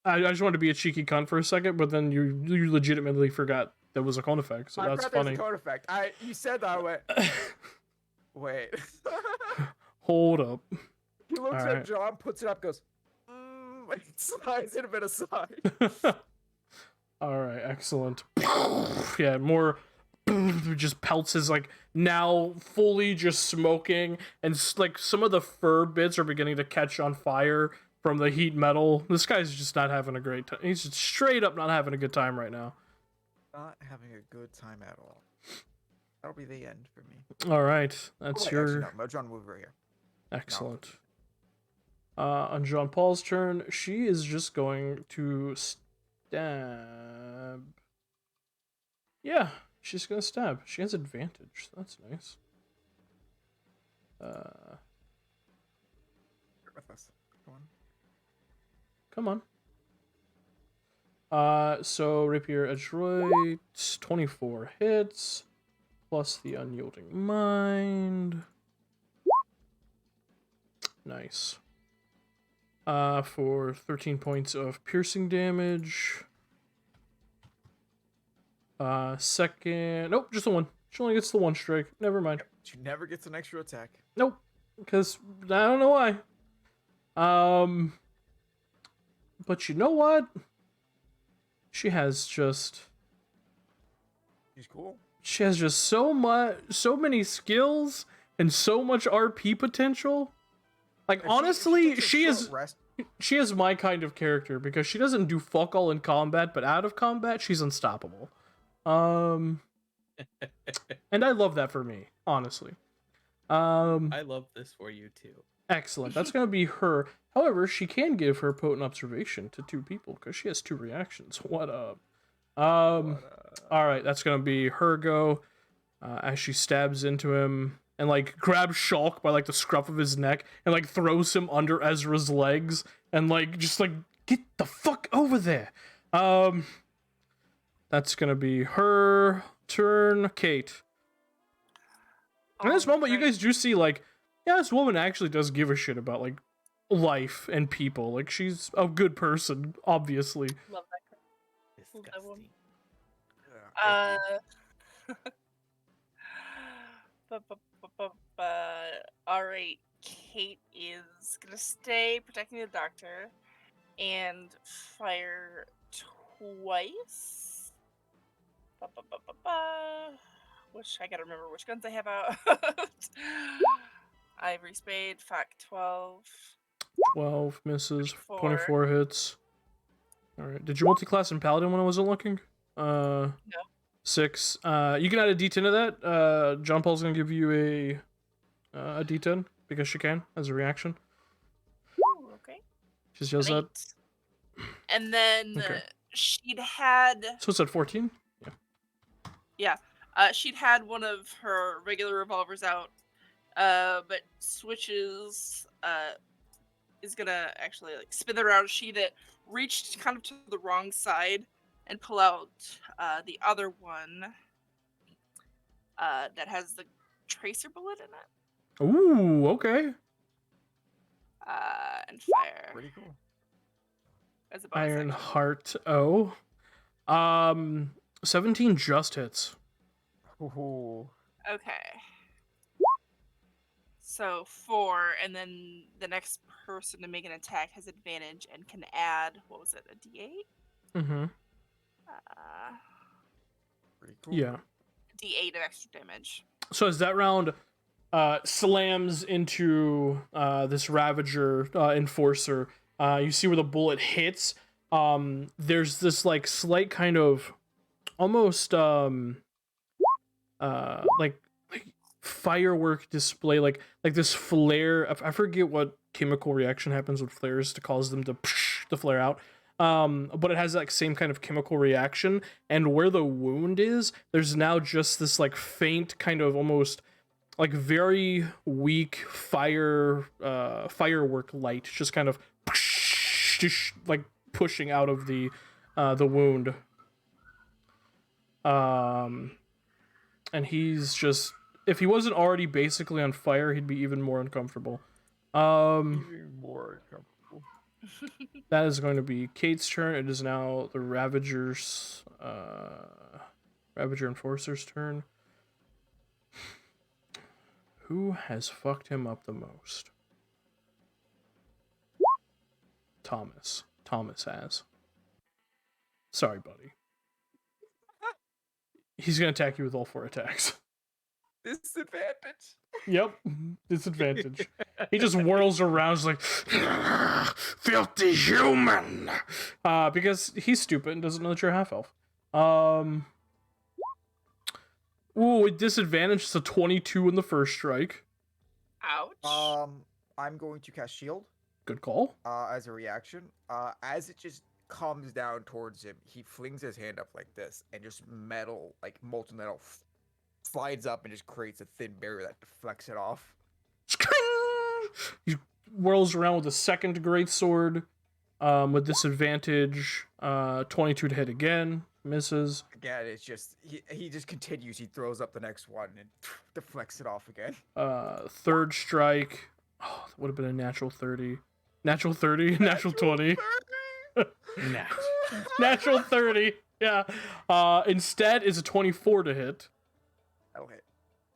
I just wanted to be a cheeky cunt for a second, but then you legitimately forgot there was a cone effect, so I that's forgot there's funny. a cone effect. You said that. I went. Wait. Hold up. He looks Alright. at John, puts it up, goes. Slides it a bit aside. All right, excellent. Yeah, more just pelts his like now fully just smoking, and like some of the fur bits are beginning to catch on fire from the heat metal. This guy's just not having a great time. He's just straight up not having a good time right now. Not having a good time at all. That'll be the end for me. All right, Oh, that's wait, your actually, no. Modron, move over here. excellent. On Jean Paul's turn, she is just going to stab. Yeah, she's gonna stab. She has advantage. That's nice. Here with us. Come on. Come on. So Rapier Adroit, 24 hits, plus the Unyielding Mind. Nice. For 13 points of piercing damage. Second... Nope, just the one. She only gets the one strike. Never mind. She never gets an extra attack. Nope. Because I don't know why. But you know what? She has just... She's cool. She has just so many skills and so much RP potential. Like, If honestly, takes a she short is... rest, She is my kind of character because she doesn't do fuck all in combat, but out of combat, she's unstoppable. And I love that for me, honestly. I love this for you too. Excellent. That's going to be her. However, she can give her potent observation to 2 people because she has 2 reactions. What up? All right, that's going to be her go as she stabs into him and like grabs Shulk by like the scruff of his neck and like throws him under Ezra's legs and like just like get the fuck over there. That's going to be her turn. Kate. In this moment, you guys do see, like, yeah, this woman actually does give a shit about, like, life and people. Like, she's a good person, obviously. Love that. Love that one. Alright, Kate is gonna stay protecting the doctor and fire twice. Which I gotta remember which guns I have out. Ivory Spade, fuck, 12. 12 misses, 24. 24 hits. Alright, did you multi-class in Paladin when I wasn't looking? No. 6. You can add a D10 to that. John Paul's gonna give you a D10 because she can as a reaction. Ooh, okay. She just yells An that. 8. And then Okay. she'd had So it's at 14? she'd had one of her regular revolvers out, but switches is gonna actually like spin around. She that reached kind of to the wrong side and pull out the other one that has the tracer bullet in it. Ooh, okay. And fire pretty cool. as a bonus Iron action. Heart O. 17 just hits. Ooh. Okay. So 4, and then the next person to make an attack has advantage and can add, what was it, a D8? Mm-hmm. Pretty cool. Yeah. D8 of extra damage. So as that round slams into this Ravager enforcer, you see where the bullet hits. There's this like slight kind of almost like firework display, like this flare. I forget what chemical reaction happens with flares to cause them to flare out. But it has that same kind of chemical reaction, and where the wound is, there's now just this like faint kind of almost like very weak firework light, just kind of like pushing out of the wound. And he's just, if he wasn't already basically on fire, he'd be even more uncomfortable. Even more uncomfortable. That is going to be Kate's turn. It is now the Ravagers, Ravager Enforcer's turn. Who has fucked him up the most? Thomas. Thomas has. Sorry, buddy. He's gonna attack you with all 4 attacks. Disadvantage. Yep, disadvantage. He just whirls around, just like, filthy human, because he's stupid and doesn't know that you're a half elf. Ooh, with disadvantage, it's a 22 in the first strike. Ouch. I'm going to cast shield. Good call. As a reaction. As it just comes down towards him, he flings his hand up like this, and just metal, like molten metal, slides up and just creates a thin barrier that deflects it off. He whirls around with a second greatsword, with disadvantage. 22 to hit again, misses. Again, it's just he just continues. He throws up the next one and deflects it off again. Third strike. Oh, that would have been a natural 30. Natural 30, natural 20. Nah. Natural 30. Yeah. Instead is a 24 to hit. That'll hit.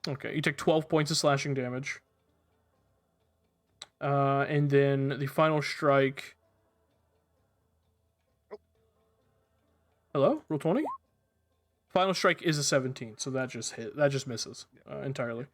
Okay, you take 12 points of slashing damage. And then the final strike. Hello? Roll 20? Final strike is a 17, so that just misses entirely.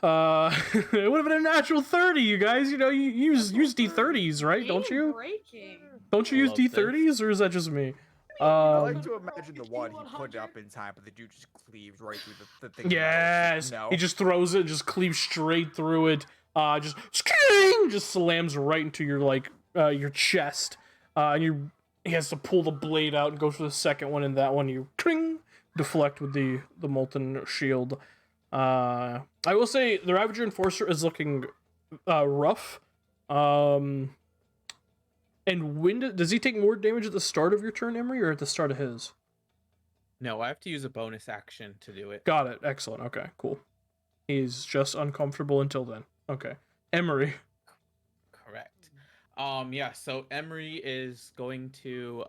It would have been a natural 30, you guys. You know, you use D30s, right? Don't you? Breaking. Don't you use Love this. D30s, or is that just me? I like to imagine the one he put up in time, but the dude just cleaves right through the thing. Yes. No. He just throws it, just cleaves straight through it. Just sking, just slams right into your your chest. And he has to pull the blade out and go for the second one, and that one you deflect with the molten shield. I will say the Ravager Enforcer is looking rough. And when does he take more damage at the start of your turn, Emery, or at the start of his? No, I have to use a bonus action to do it. Got it. Excellent. Okay, cool. He's just uncomfortable until then. Okay. Emery. Correct. Yeah, so Emery is going to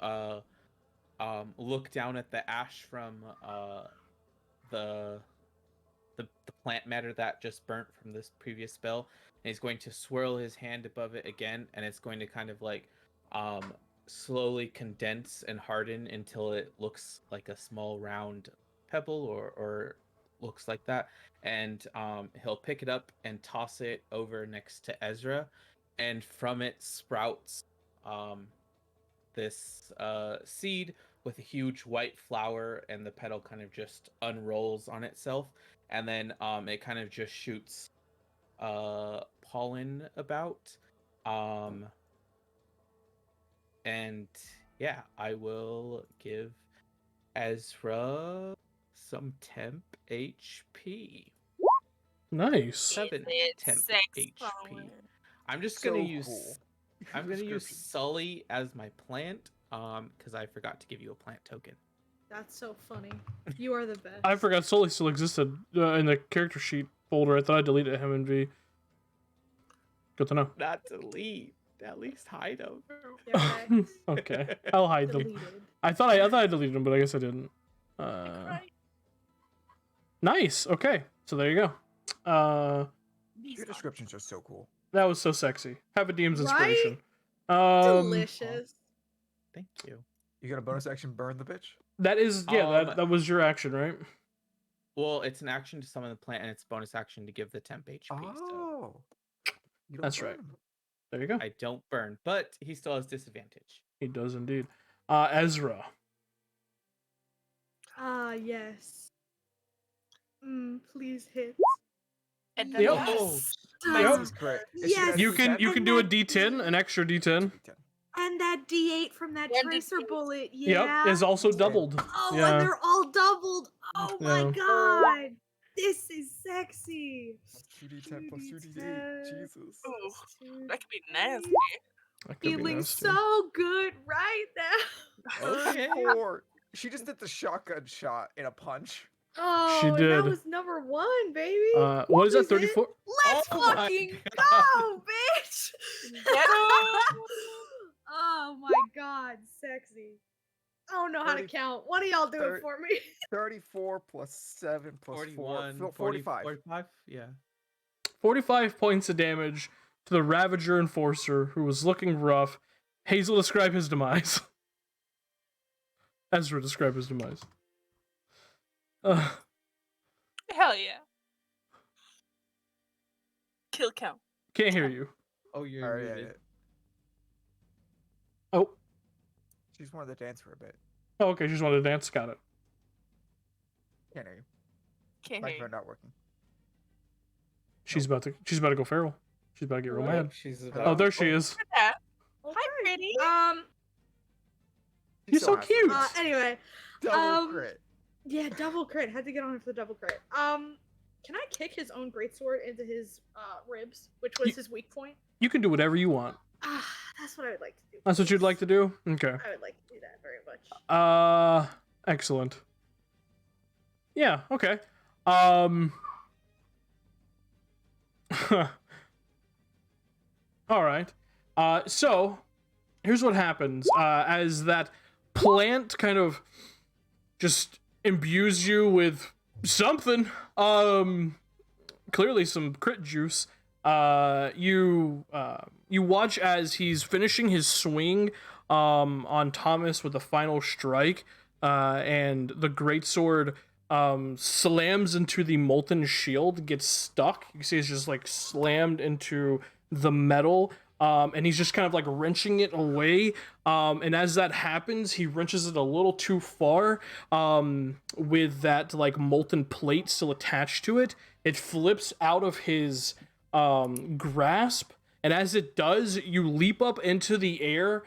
look down at the ash from the plant matter that just burnt from this previous spell, and he's going to swirl his hand above it again, and it's going to kind of like slowly condense and harden until it looks like a small round pebble or looks like that, and he'll pick it up and toss it over next to Ezra, and from it sprouts this seed with a huge white flower, and the petal kind of just unrolls on itself, and then it kind of just shoots pollen about, and yeah, I will give Ezra some temp HP. Nice. 7 It's temp 6 HP. pollen. I'm just So gonna use cool. I'm gonna use Description. Sully as my plant, because I forgot to give you a plant token. That's so funny. You are the best. I forgot Sully still existed in the character sheet folder. I thought I deleted him in V. Good to know. Not delete. At least hide them. They're Okay, I'll hide them. deleted. I thought I deleted them, but I guess I didn't. Right. Nice. Okay, so there you go. Your descriptions are so cool. That was so sexy. Have a DM's Right? inspiration. Delicious. Thank you. You got a bonus action, burn the bitch. That is Um, that was your action, right? Well, it's an action to summon the plant, and it's a bonus action to give the temp HP. So Oh, you don't That's right. burn. There you go. I don't burn, but he still has disadvantage. He does indeed. Ezra. Ah, yes. Please hit. And Yep. yes. Yep. This is great. Yes. You can And do a that D10, an extra D10. And that D8 from that And tracer D8. bullet, yeah. Yep, is also doubled. Oh, Yeah. and they're all doubled. Oh my Yeah. god. This is sexy. 2d10 plus 2d8. Jesus. Ooh, that could be nasty. That could be Feeling nasty. so good right now. Okay. Or she just did the shotgun shot in a punch. Oh, She and did. that was number 1, baby. What is that? Is it? 34? Let's Oh my fucking God. go, bitch. Get 'em! Oh my god, sexy. I don't know how to 30 count. One of y'all do it 30 for me. 34 plus 7 plus 41, 4. 45. 45, yeah. 45 points of damage to the Ravager Enforcer, who was looking rough. Hazel, describe his demise. Ezra, describe his demise. Uh, Hell yeah. Kill count. can't hear you. Oh, you're All right, yeah, muted. Oh, she just wanted to dance for a bit. oh, okay. She just wanted to dance. Got it. Can't hear you. Can't hear you. Microphone not working. She's about to go feral. She's about to get real What? mad. She's Oh, Oh, about. there she is. Look at that. Okay. Hi, pretty. She's You're so happy. cute. Anyway, Double crit. yeah, double crit. Had to get on him for the double crit. Can I kick his own greatsword into his ribs, which was his weak point? You can do whatever you want. Ah, that's what I would like to do. That's what you'd like to do? Okay. I would like to do that very much. Excellent. Yeah, okay. All right. So here's what happens. As that plant kind of just imbues you with something, clearly some crit juice. You watch as he's finishing his swing on Thomas with the final strike, and the greatsword slams into the molten shield, gets stuck. You see it's just like slammed into the metal, and he's just kind of like wrenching it away. And as that happens, he wrenches it a little too far, with that like molten plate still attached to it. It flips out of his grasp, and as it does, you leap up into the air,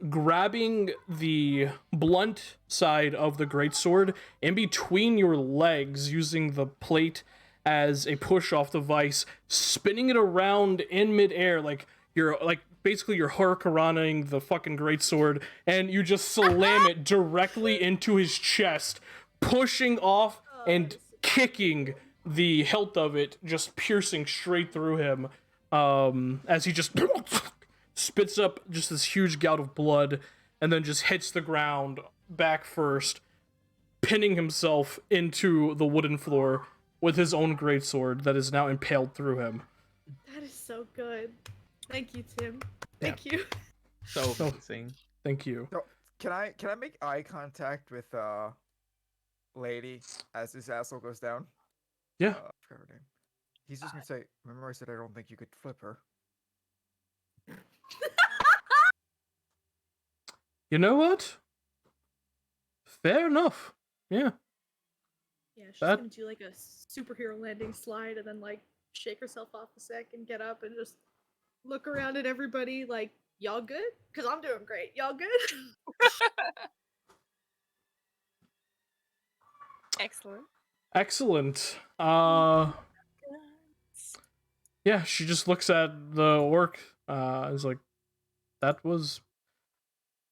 grabbing the blunt side of the greatsword in between your legs, using the plate as a push off the vice, spinning it around in midair like you're basically you're hurricaneing the fucking greatsword, and you just slam it directly into his chest, pushing off and kicking the hilt of it, just piercing straight through him, as he just spits up just this huge gout of blood, and then just hits the ground back first, pinning himself into the wooden floor with his own greatsword that is now impaled through him. That is so good. Thank you, Tim. Thank you. So amazing. Thank you. So, can I make eye contact with lady as his asshole goes down? Yeah. I forgot her name. He's just gonna say, "Remember, I said I don't think you could flip her." You know what? Fair enough. Yeah. Yeah, she's That- gonna do like a superhero landing slide and then like shake herself off a sec and get up and just look around at everybody like, y'all good? Because I'm doing great. Y'all good? Excellent. Excellent. Yeah, she just looks at the orc, is like, that was...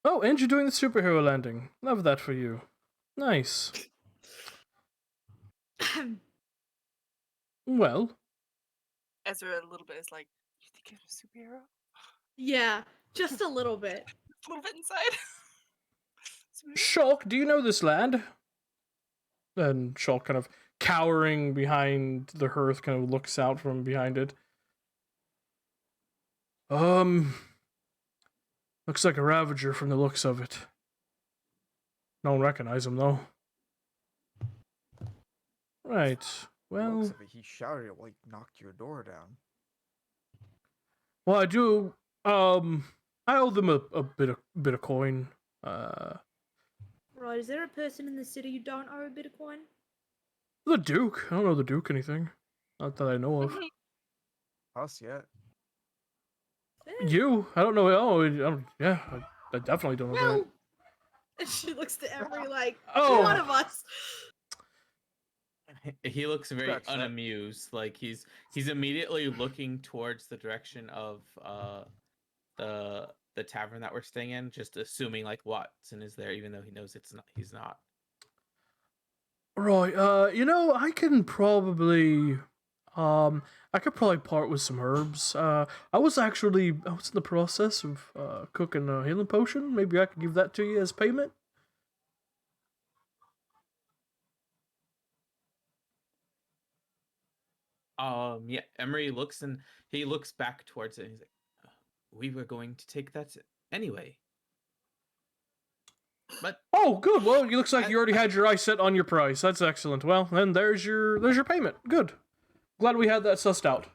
Oh, and you're doing the superhero landing. Love that for you. Nice. Well, Ezra a little bit is like, you think I'm a superhero? Yeah, just a little bit. A little bit inside. Shulk, do you know this land? And Shulk, kind of cowering behind the hearth, kind of looks out from behind it. Looks like a Ravager from the looks of it. Don't recognize him, though. Right. Well, Looks of it, he shouted it while he knocked your door down. well, I do. I owe them a bit of coin. Right, is there a person in the city you don't owe a bit of coin? The Duke. I don't know the Duke anything. Not that I know of. Us yet? You? I don't know. Oh, yeah. I definitely don't know Well, that. and she looks to Emery like, Oh. one of us. He looks very Scratch that. unamused. Like he's immediately looking towards the direction of the tavern that we're staying in, just assuming like Watson is there, even though he knows it's not. He's not. Right. You know, I could probably part with some herbs. I was in the process of cooking a healing potion. Maybe I could give that to you as payment. Yeah. Emery looks and he looks back towards it. And he's like, "We were going to take that anyway." But Oh, good. Well, it looks like I- you already had your eye set on your price. That's excellent. Well, then there's your payment. Good. Glad we had that sussed out.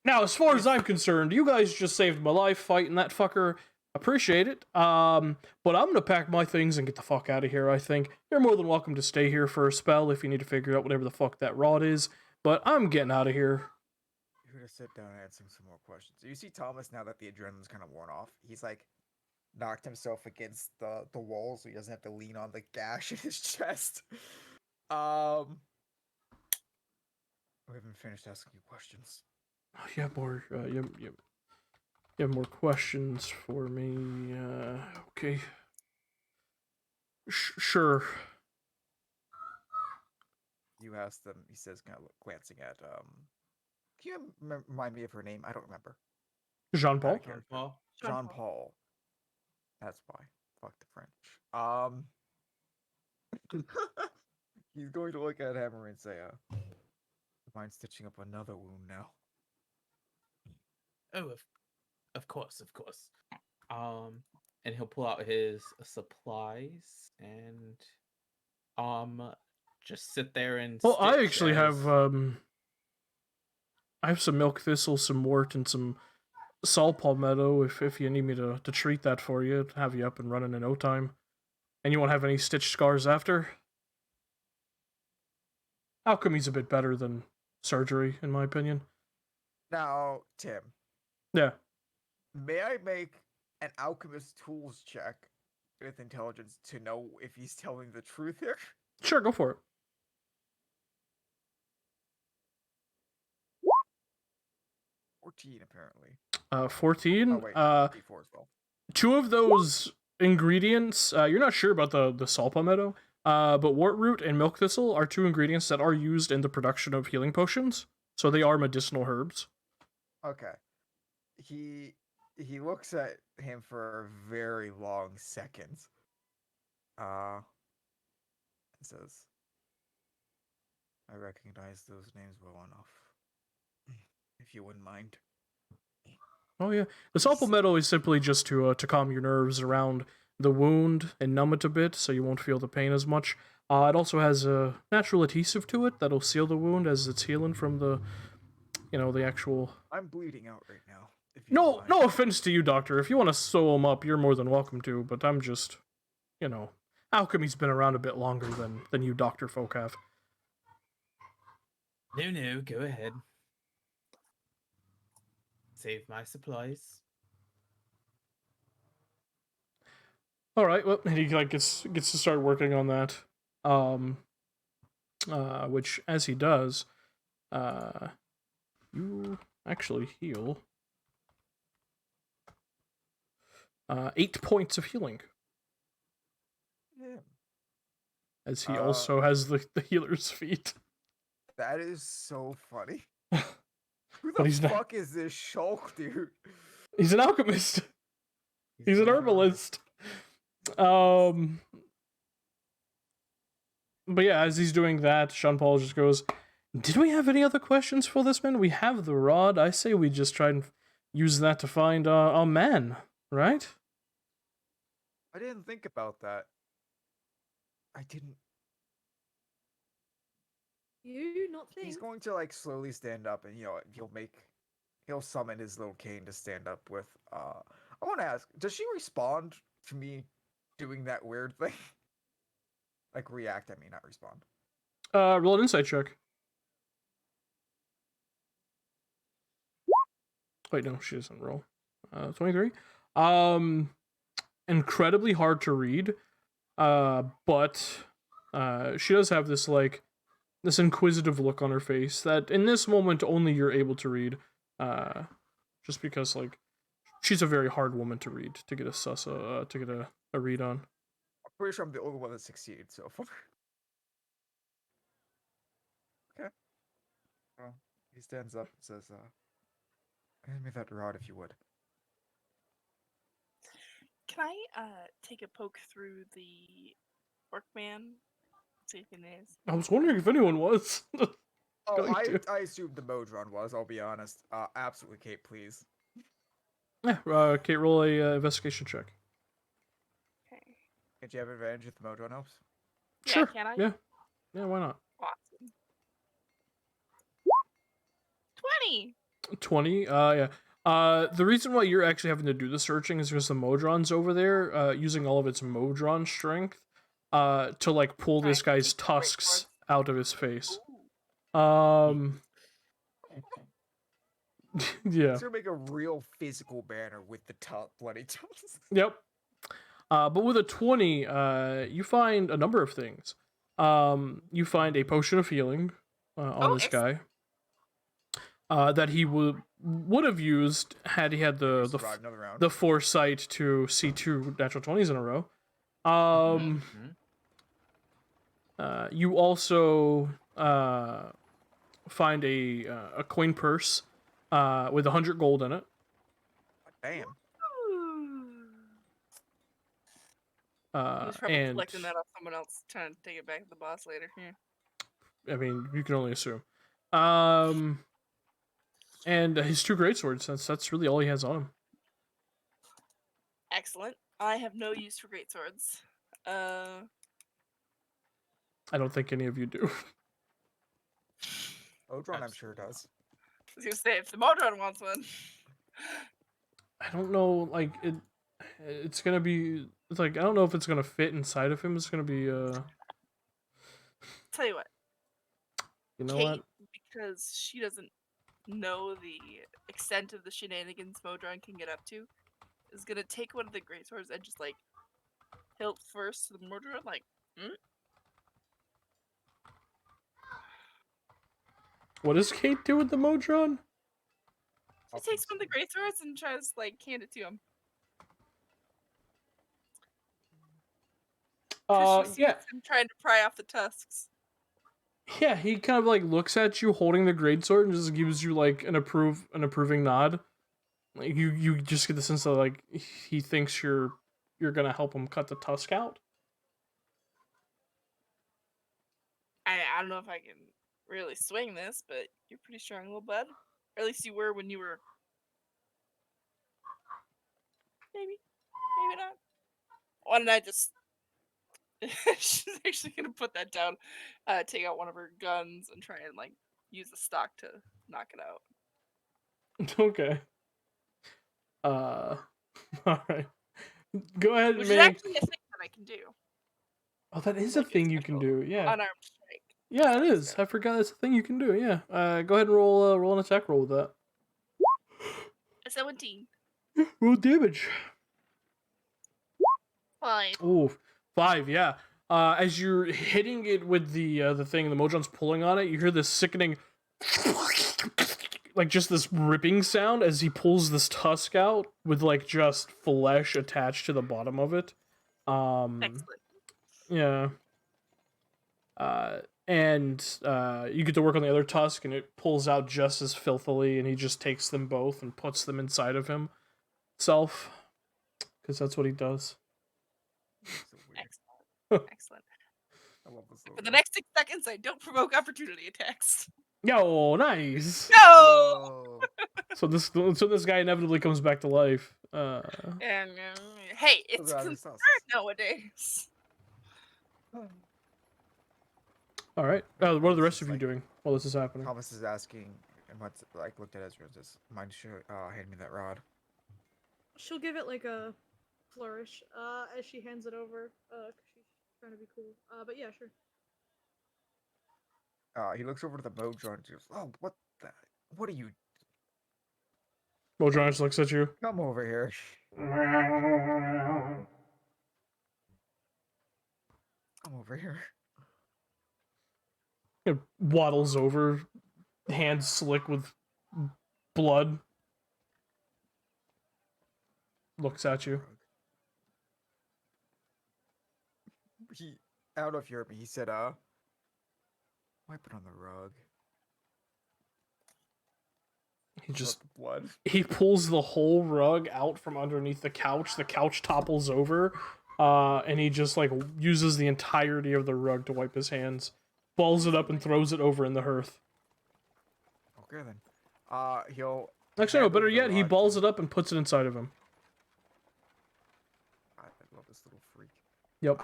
Now, as far as I'm concerned, you guys just saved my life fighting that fucker. Appreciate it. But I'm gonna pack my things and get the fuck out of here, I think. You're more than welcome to stay here for a spell if you need to figure out whatever the fuck that rod is. But I'm getting out of here. You're gonna sit down and answer some more questions. You see Thomas now that the adrenaline's kind of worn off. He's like knocked himself against the wall so he doesn't have to lean on the gash in his chest. We haven't finished asking you questions. You have more. You have more questions for me. Okay. Sure. You asked them. He says, kind of glancing at Can you remind me of her name? I don't remember. Jean Paul. Character. well, Jean Paul. That's why. Fuck the French. He's going to look at Hammer and say, mind stitching up another wound now? oh, of course. And he'll pull out his supplies and just sit there and. Well, I stitch actually as- have I have some milk thistle, some wart, and some saw palmetto. If you need me to treat that for you, have you up and running in no time. And you won't have any stitch scars after. Alchemy's a bit better than surgery, in my opinion. Now, Tim, Yeah. may I make an alchemist tools check with intelligence to know if he's telling the truth here? Sure, go for it. 14, apparently. 14. Oh, wait. D4 as well. Two of those ingredients, you're not sure about the saw palmetto, but wart root and milk thistle are two ingredients that are used in the production of healing potions. So they are medicinal herbs. Okay. He looks at him for a very long second. And says, I recognize those names well enough. If you wouldn't mind. Oh yeah, the saw palmetto is simply just to calm your nerves around the wound and numb it a bit, so you won't feel the pain as much. It also has a natural adhesive to it that'll seal the wound as it's healing from the actual. I'm bleeding out right now. If you don't No, mind. no offense to you, doctor. If you want to sew them up, you're more than welcome to. But I'm just, alchemy's been around a bit longer than you doctor folk have. No, go ahead. Save my supplies. All right, well, he gets to start working on that. Which as he does, you actually heal 8 points of healing, Yeah. as he also has the healer's feat. That is so funny. Who But the he's not- fuck is this Shulk, dude? He's an alchemist. He's an herbalist. But yeah, as he's doing that, Sean Paul just goes, did we have any other questions for this man? We have the rod. I say we just try and use that to find our man, right? I didn't think about that. I didn't. You not think? He's going to like slowly stand up, and he'll summon his little cane to stand up with. I want to ask, does she respond to me doing that weird thing? Like react? I mean, not respond. Roll an insight check. Wait, no, she doesn't roll. 23. Incredibly hard to read. But she does have this inquisitive look on her face that in this moment only you're able to read. Just because she's a very hard woman to read to get a read on. I'm pretty sure I'm the only one that succeeded so far. Okay. Well, he stands up and says, hand me that rod if you would. Can I take a poke through the workman? See if it is. I was wondering if anyone was. Oh, Going to. I assumed the Modron was, I'll be honest. Absolutely, Kate, please. Yeah, Kate, roll a investigation check. Okay. Did you have advantage with the Modron elves? Yeah, Sure. can I? Yeah. Yeah, why not? Awesome. 20. 20. Yeah. The reason why you're actually having to do the searching is because the Modron's over there, using all of its Modron strength, to like pull Trying this to guy's keep the great tusks swords. out of his face. Ooh. Yeah. He's gonna make a real physical banner with the bloody tusks. Yep. But with a 20, you find a number of things. You find a potion of healing on Oh, this guy that he would have used had he had You survived another round. the foresight to see 2 natural 20s in a row. Mhm. You also find a coin purse with 100 gold in it. Damn. He's probably And collecting that off someone else, trying to take it back to the boss later. Yeah. I mean, you can only assume. And his 2 greatswords. That's really all he has on him. Excellent. I have no use for greatswords. I don't think any of you do. Modron, I'm sure does. I was gonna say if the Modron wants one. I don't know. Like it's gonna be. It's like I don't know if it's gonna fit inside of him. It's gonna be. Tell you what, You know Kate, what? because she doesn't know the extent of the shenanigans Modron can get up to, is gonna take one of the greatswords and just like hilt first to the Modron, like, What does Kate do with the Modron? She takes one of the greatswords and tries to like hand it to him. She sees Yeah. him trying to pry off the tusks. Yeah, he kind of like looks at you holding the greatsword and just gives you like an approving nod. Like you just get the sense that like he thinks you're gonna help him cut the tusk out. I don't know if I can really swing this, but you're pretty strong, little bud. Or at least you were when you were. Maybe not. Why don't I just? She's actually gonna put that down, take out one of her guns, and try and like use the stock to knock it out. Okay. All right. Go ahead and Which make. is actually a thing that I can do. Oh, that is a Like, thing you can do. Yeah. Unarmed strike. Yeah, it So- is. I forgot that's a thing you can do. Yeah. Go ahead and roll an attack roll with that. A 17. Roll damage. 5. Ooh, 5. Yeah. As you're hitting it with the thing, the Modron's pulling on it. You hear this sickening, like just this ripping sound as he pulls this tusk out with like just flesh attached to the bottom of it. Excellent. Yeah. And you get to work on the other tusk, and it pulls out just as filthily, and he just takes them both and puts them inside of himself, because that's what he does. So weird. Excellent. I love this. For the next 6 seconds, I don't provoke opportunity attacks. Yo, nice. No! So this guy inevitably comes back to life. And hey, it's rather concerned sus. nowadays. All right. What are the rest It's of you like- doing while this is happening? Thomas is asking, and what's like looked at Ezra and says, "Mind hand me that rod." She'll give it like a flourish as she hands it over because she's trying to be cool. But yeah, sure. He looks over to the Modron and goes, "Oh, what the? What are you? Modron just looks at you. Come over here." Come over here. It waddles over, hands slick with blood. Looks at you. I don't know if you heard me. He said, wipe it on the rug." He just Look, blood. he pulls the whole rug out from underneath the couch. The couch topples over, and he just like uses the entirety of the rug to wipe his hands, balls it up and throws it over in the hearth. Okay then. He'll. Actually, no, hand better over the yet, he rod balls to- it up and puts it inside of him. I love this little freak. Yep.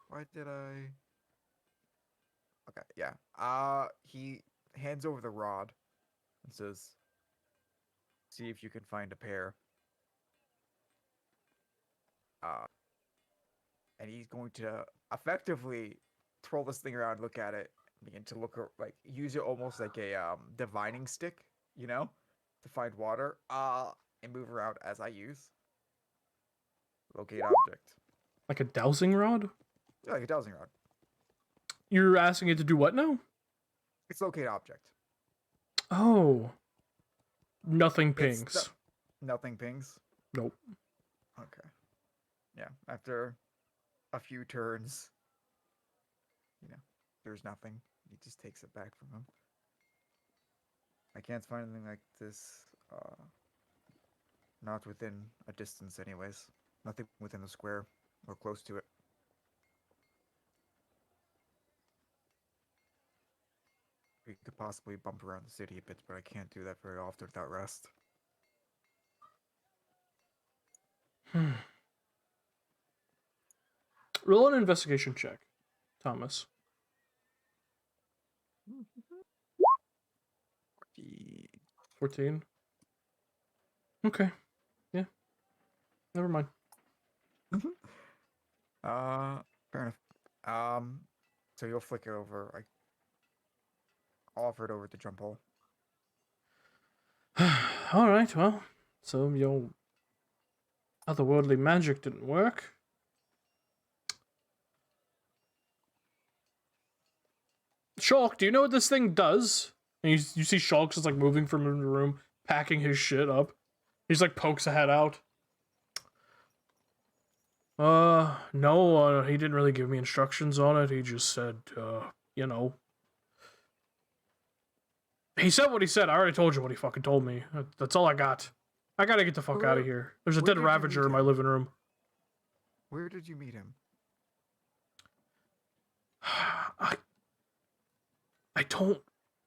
Why did I? Okay, yeah. He hands over the rod and says, "See if you can find a pair." Uh, and he's going to effectively twirl this thing around, look at it, begin to like use it almost like a divining stick, you know, to find water. And move around as I use locate object. Like a dowsing rod? Yeah, like a dowsing rod. You're asking it to do what now? It's locate object. Oh. Nothing It's pings. nothing pings. Nope. Okay. Yeah. After a few turns, there's nothing. He just takes it back from him. I can't find anything like this. Not within a distance, anyways. Nothing within the square or close to it. We could possibly bump around the city a bit, but I can't do that very often without rest. Roll an investigation check, Thomas. 14. Okay. Yeah. Never mind. Fair enough. So you'll flick it over. I'll offer it over to Jump Hole. Alright, well. So your otherworldly magic didn't work. Shulk, do you know what this thing does? And you see Shulk's just like moving from room to room, packing his shit up. He's like pokes a head out. No, he didn't really give me instructions on it. He just said, you know. He said what he said. I already told you what he fucking told me. That's all I got. I gotta get the fuck out of here. There's a where dead did you Ravager meet in my him? living room. Where did you meet him?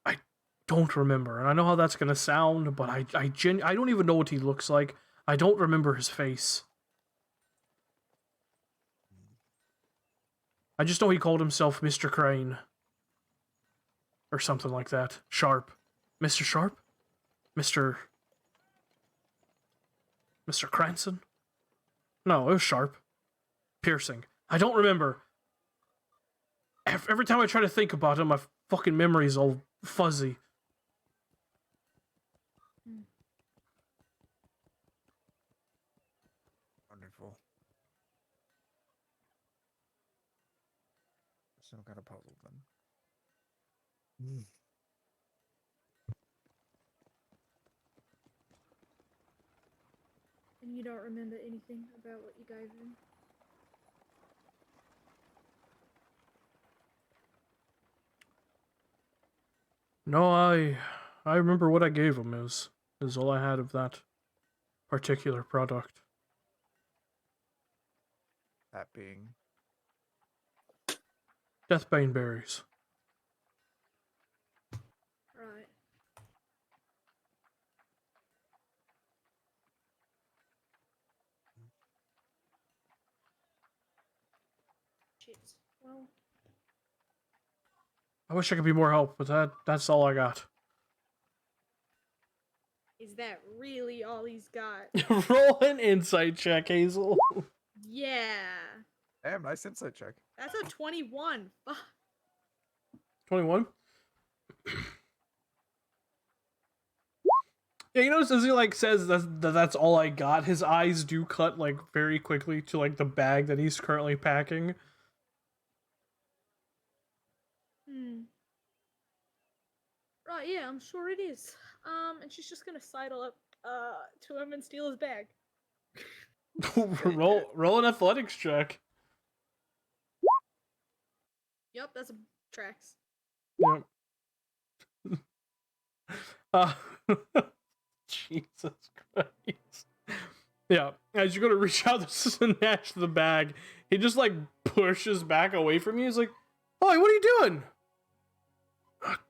I don't remember. And I know how that's gonna sound, but I don't even know what he looks like. I don't remember his face. I just know he called himself Mr. Crane. Or something like that. Sharp. Mr. Sharp? Mr. Cranston? No, it was Sharp. Piercing. I don't remember. Every time I try to think about him, my fucking memory's all fuzzy. Wonderful. Some kind of puzzle then. And you don't remember anything about what you gave him? No, I remember what I gave him is all I had of that particular product. That being Deathbane berries. Right. Shit. Well, I wish I could be more help, but that's all I got. is that really all he's got? Roll an insight check, Hazel. Yeah. damn nice insight check. That's a 21. Fuck. 21. Yeah, you notice as he like says that's all I got, his eyes do cut like very quickly to like the bag that he's currently packing. Right, yeah, I'm sure it is. And she's just gonna sidle up to him and steal his bag. roll an athletics check. Yep, that's a tracks. Yep. Jesus Christ. Yeah, as you're gonna reach out to snatch the bag, he just like pushes back away from you. He's like, "Oh, what are you doing?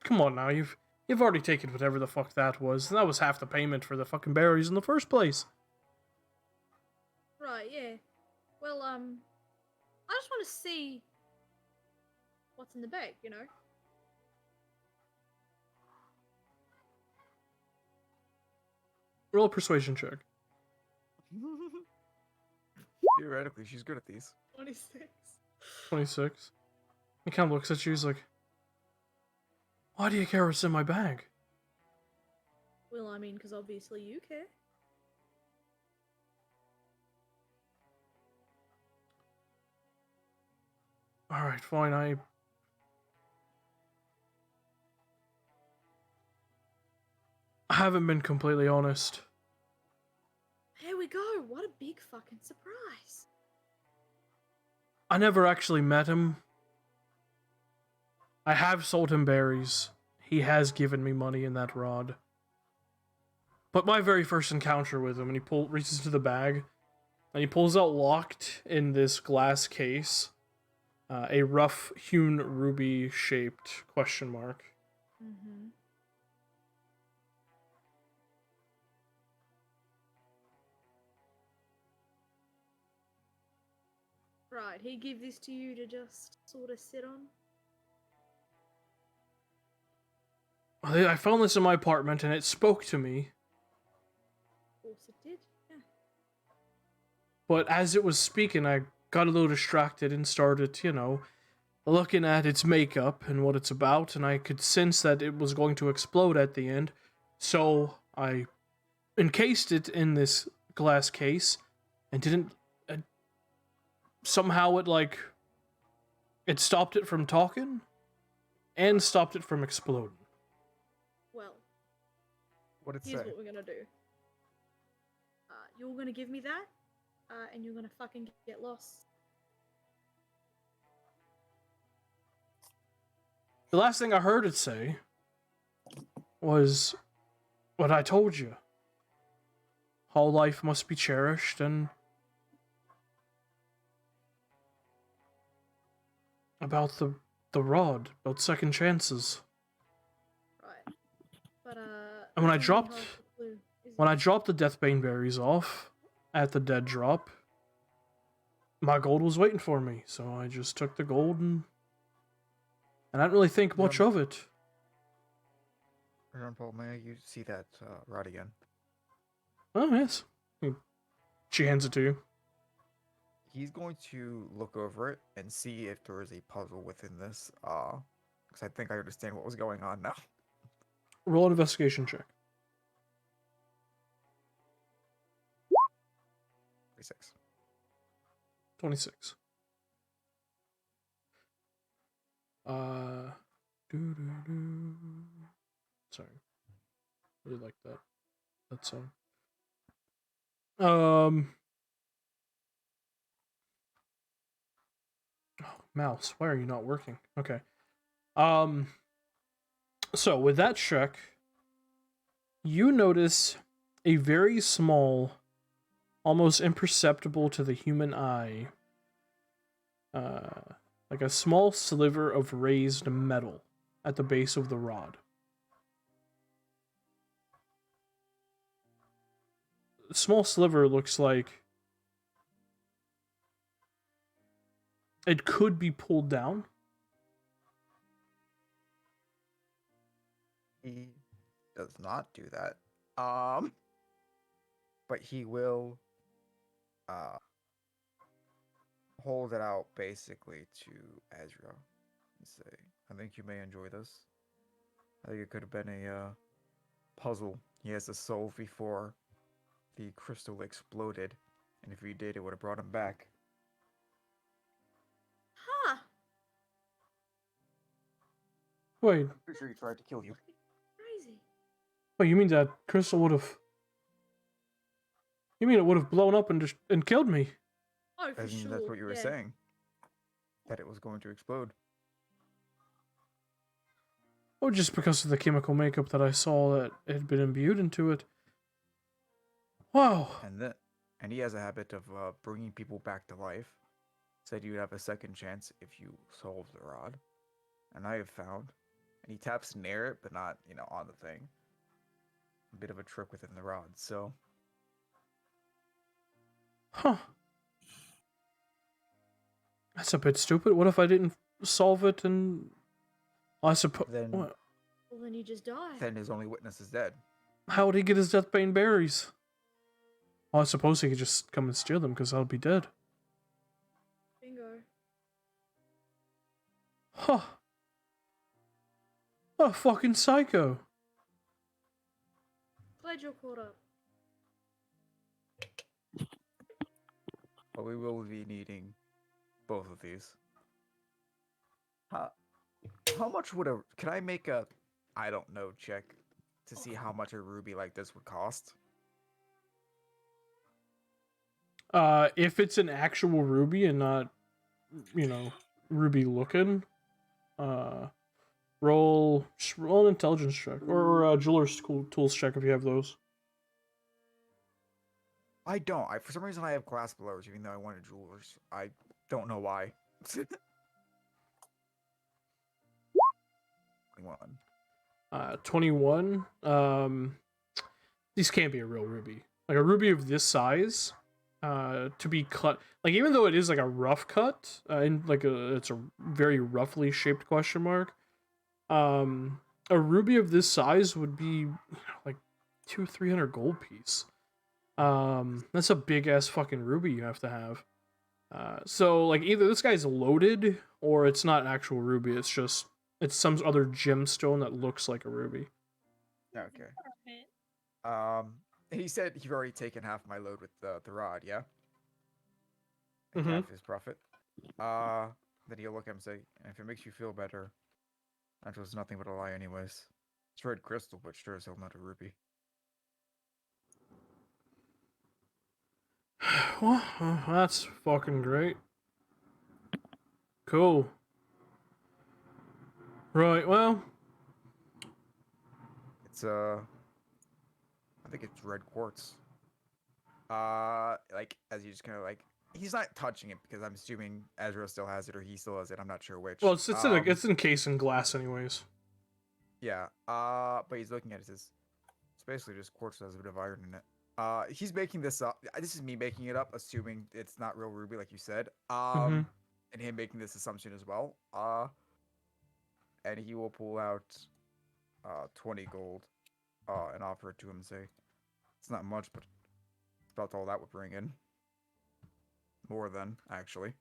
Come on now, you've already taken whatever the fuck that was. That was half the payment for the fucking berries in the first place." Right, yeah. Well, I just want to see what's in the bag, you know? Roll a persuasion check. Theoretically, she's good at these. 26. 26. He kind of looks at you. He's like, "Why do you care what's in my bag?" Well, I mean, because obviously you care. All right, fine. I haven't been completely honest. There we go. What a big fucking surprise. I never actually met him. I have sold him berries. He has given me money in that rod. But my very first encounter with him, and reaches into the bag, and he pulls out locked in this glass case, a rough-hewn ruby-shaped question mark. Mm-hmm. Right, he give this to you to just sort of sit on? I found this in my apartment, and it spoke to me. Of course it did, yeah. But as it was speaking, I got a little distracted and started, looking at its makeup and what it's about, and I could sense that it was going to explode at the end. So I encased it in this glass case and didn't. Somehow it stopped it from talking and stopped it from exploding. Well, What'd it here's say? what we're gonna do. You're gonna give me that, and you're gonna fucking get lost. The last thing I heard it say was what I told you. All life must be cherished, and about the rod, about second chances. Right. But, And when I it's only dropped- half the clue, isn't When I it? dropped the deathbane berries off at the dead drop, my gold was waiting for me, so I just took the gold and I didn't really think much of it. Jean Paul, may you see that rod again? Oh, yes. She hands it to you. He's going to look over it and see if there is a puzzle within this. Because I think I understand what was going on now. Roll an investigation check. 36. 26. Doo-doo-doo. Sorry. Really like that song. Oh, mouse, why are you not working? Okay. So with that check, you notice a very small, almost imperceptible to the human eye, like a small sliver of raised metal at the base of the rod. The small sliver looks like it could be pulled down. He does not do that. But he will hold it out basically to Ezra and say, I think you may enjoy this. I think it could have been a puzzle he has to solve before the crystal exploded. And if he did, it would have brought him back. Huh. Wait, Pretty sure he tried to kill you. Crazy. you mean that crystal would have... You mean it would have blown up and killed me? Oh, for And sure. that's what you were yeah. saying. That it was going to explode. Or just because of the chemical makeup that I saw that had been imbued into it? Wow. And he has a habit of bringing people back to life. Said you'd have a second chance if you solve the rod. And I have found. And he taps near it, but not, on the thing. A bit of a trick within the rod, so. Huh. That's a bit stupid. What if I didn't solve it and... I suppose... Then, What? Well, then you just die. then his only witness is dead. How would he get his deathbane berries? Well, I suppose he could just come and steal them, because I'll be dead. Bingo. Huh. What a fucking psycho. Glad you're caught up. But we will be needing both of these. How much would a... Can I make a... I don't know, check to see how much a ruby like this would cost? If it's an actual ruby and not, you know, ruby looking, roll an intelligence check or a jeweler's tools check if you have those. I don't. For some reason I have class blowers, even though I wanted jewelers. I don't know why. 21. 21. These can't be a real ruby. Like a ruby of this size, to be cut, like even though it is like a rough cut, and like it's a very roughly shaped question mark. A ruby of this size would be like 200-300 gold piece. That's a big ass fucking ruby you have to have. So like either this guy's loaded or it's not an actual ruby. It's some other gemstone that looks like a ruby. Okay. He said he'd already taken half my load with the rod, yeah? Like half his profit. Then he'll look at him and say, if it makes you feel better, that was nothing but a lie anyways. It's red crystal, but sure as hell not a ruby. Well, that's fucking great. Cool. Right, well. It's I think it's red quartz. Like as you just kind of like, he's not touching it because I'm assuming Ezra still has it or he still has it. I'm not sure which. Well, it's encased in glass anyways. Yeah. But he's looking at it. Says it's basically just quartz that has a bit of iron in it. He's making this up. This is me making it up, assuming it's not real ruby, like you said. And him making this assumption as well. And he will pull out 20 gold and offer it to him and say, it's not much, but it's about all that would bring in. More than, actually.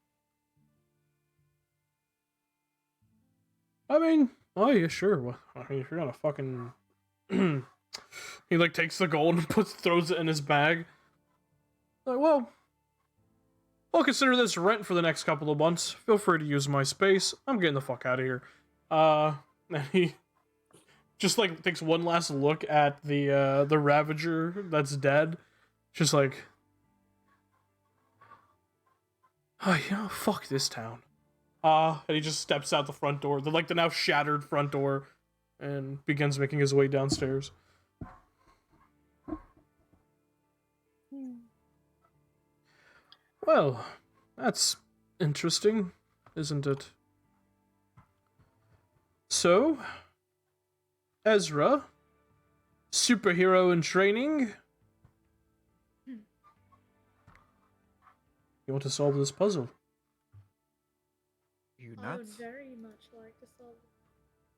I mean, oh yeah, sure. Well, I mean, if you're gonna fucking... He like takes the gold and throws it in his bag. Like, well, I'll consider this rent for the next couple of months. Feel free to use my space. I'm getting the fuck out of here. And he just like takes one last look at the Ravager that's dead. Just like, oh yeah, fuck this town. And he just steps out the front door, the now shattered front door, and begins making his way downstairs. Well, that's interesting, isn't it? So, Ezra, superhero in training. You want to solve this puzzle? You I would nuts? very much like to solve the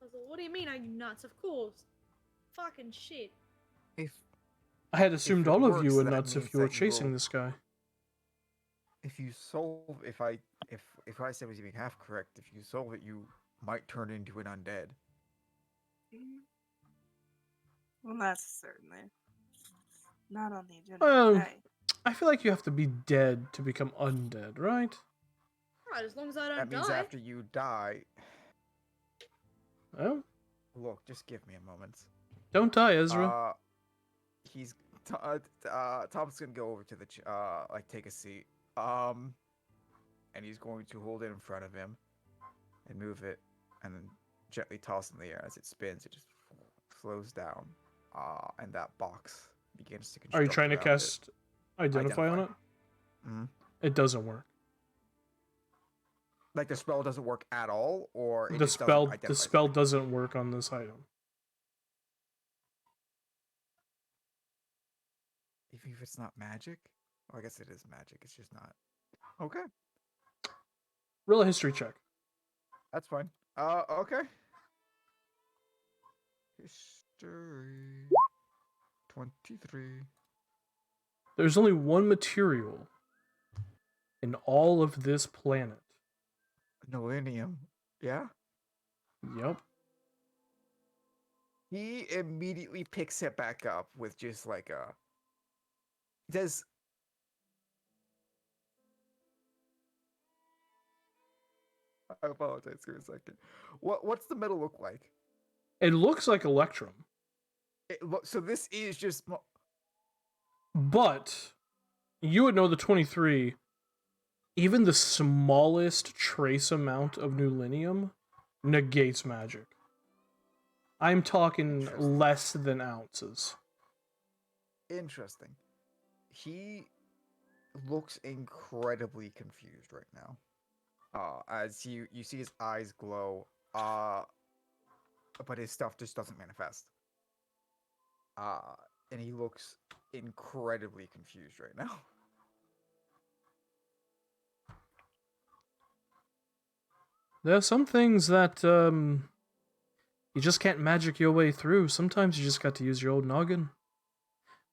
puzzle. What do you mean, are you nuts? Of course. Fucking shit. If I had assumed it all of you works, were that nuts means if you were that you chasing will- this guy. if you solve, if I said was even half correct, if you solve it, you might turn into an undead. Well, that's certainly not on the agenda Well, today. I feel like you have to be dead to become undead, right? Right, as long as I don't That means die. after you die. Well, Look, just give me a moment. don't die, Ezra. Tom's gonna go over to the like take a seat. And he's going to hold it in front of him and move it and then gently toss in the air. As it spins, it just slows down. And that box begins to construct Are you trying to around cast identify on it? Mhm. It doesn't work. Like the spell doesn't work at all, or it The just doesn't spell identify the spell something? doesn't work on this item. Even if it's not magic? I guess it is magic. It's just not. Okay, Roll a history check. that's fine. Okay. History 23. There's only one material in all of this planet. Millennium. Yeah. Yep. He immediately picks it back up with just like a. Does. I apologize for a second. What's the metal look like? It looks like Electrum, So this is just. but you would know the 23, even the smallest trace amount of Newlinium negates magic. I'm talking Interesting. less than ounces. Interesting. He looks incredibly confused right now. As you see his eyes glow, but his stuff just doesn't manifest. And he looks incredibly confused right now. There are some things that you just can't magic your way through. Sometimes you just got to use your old noggin,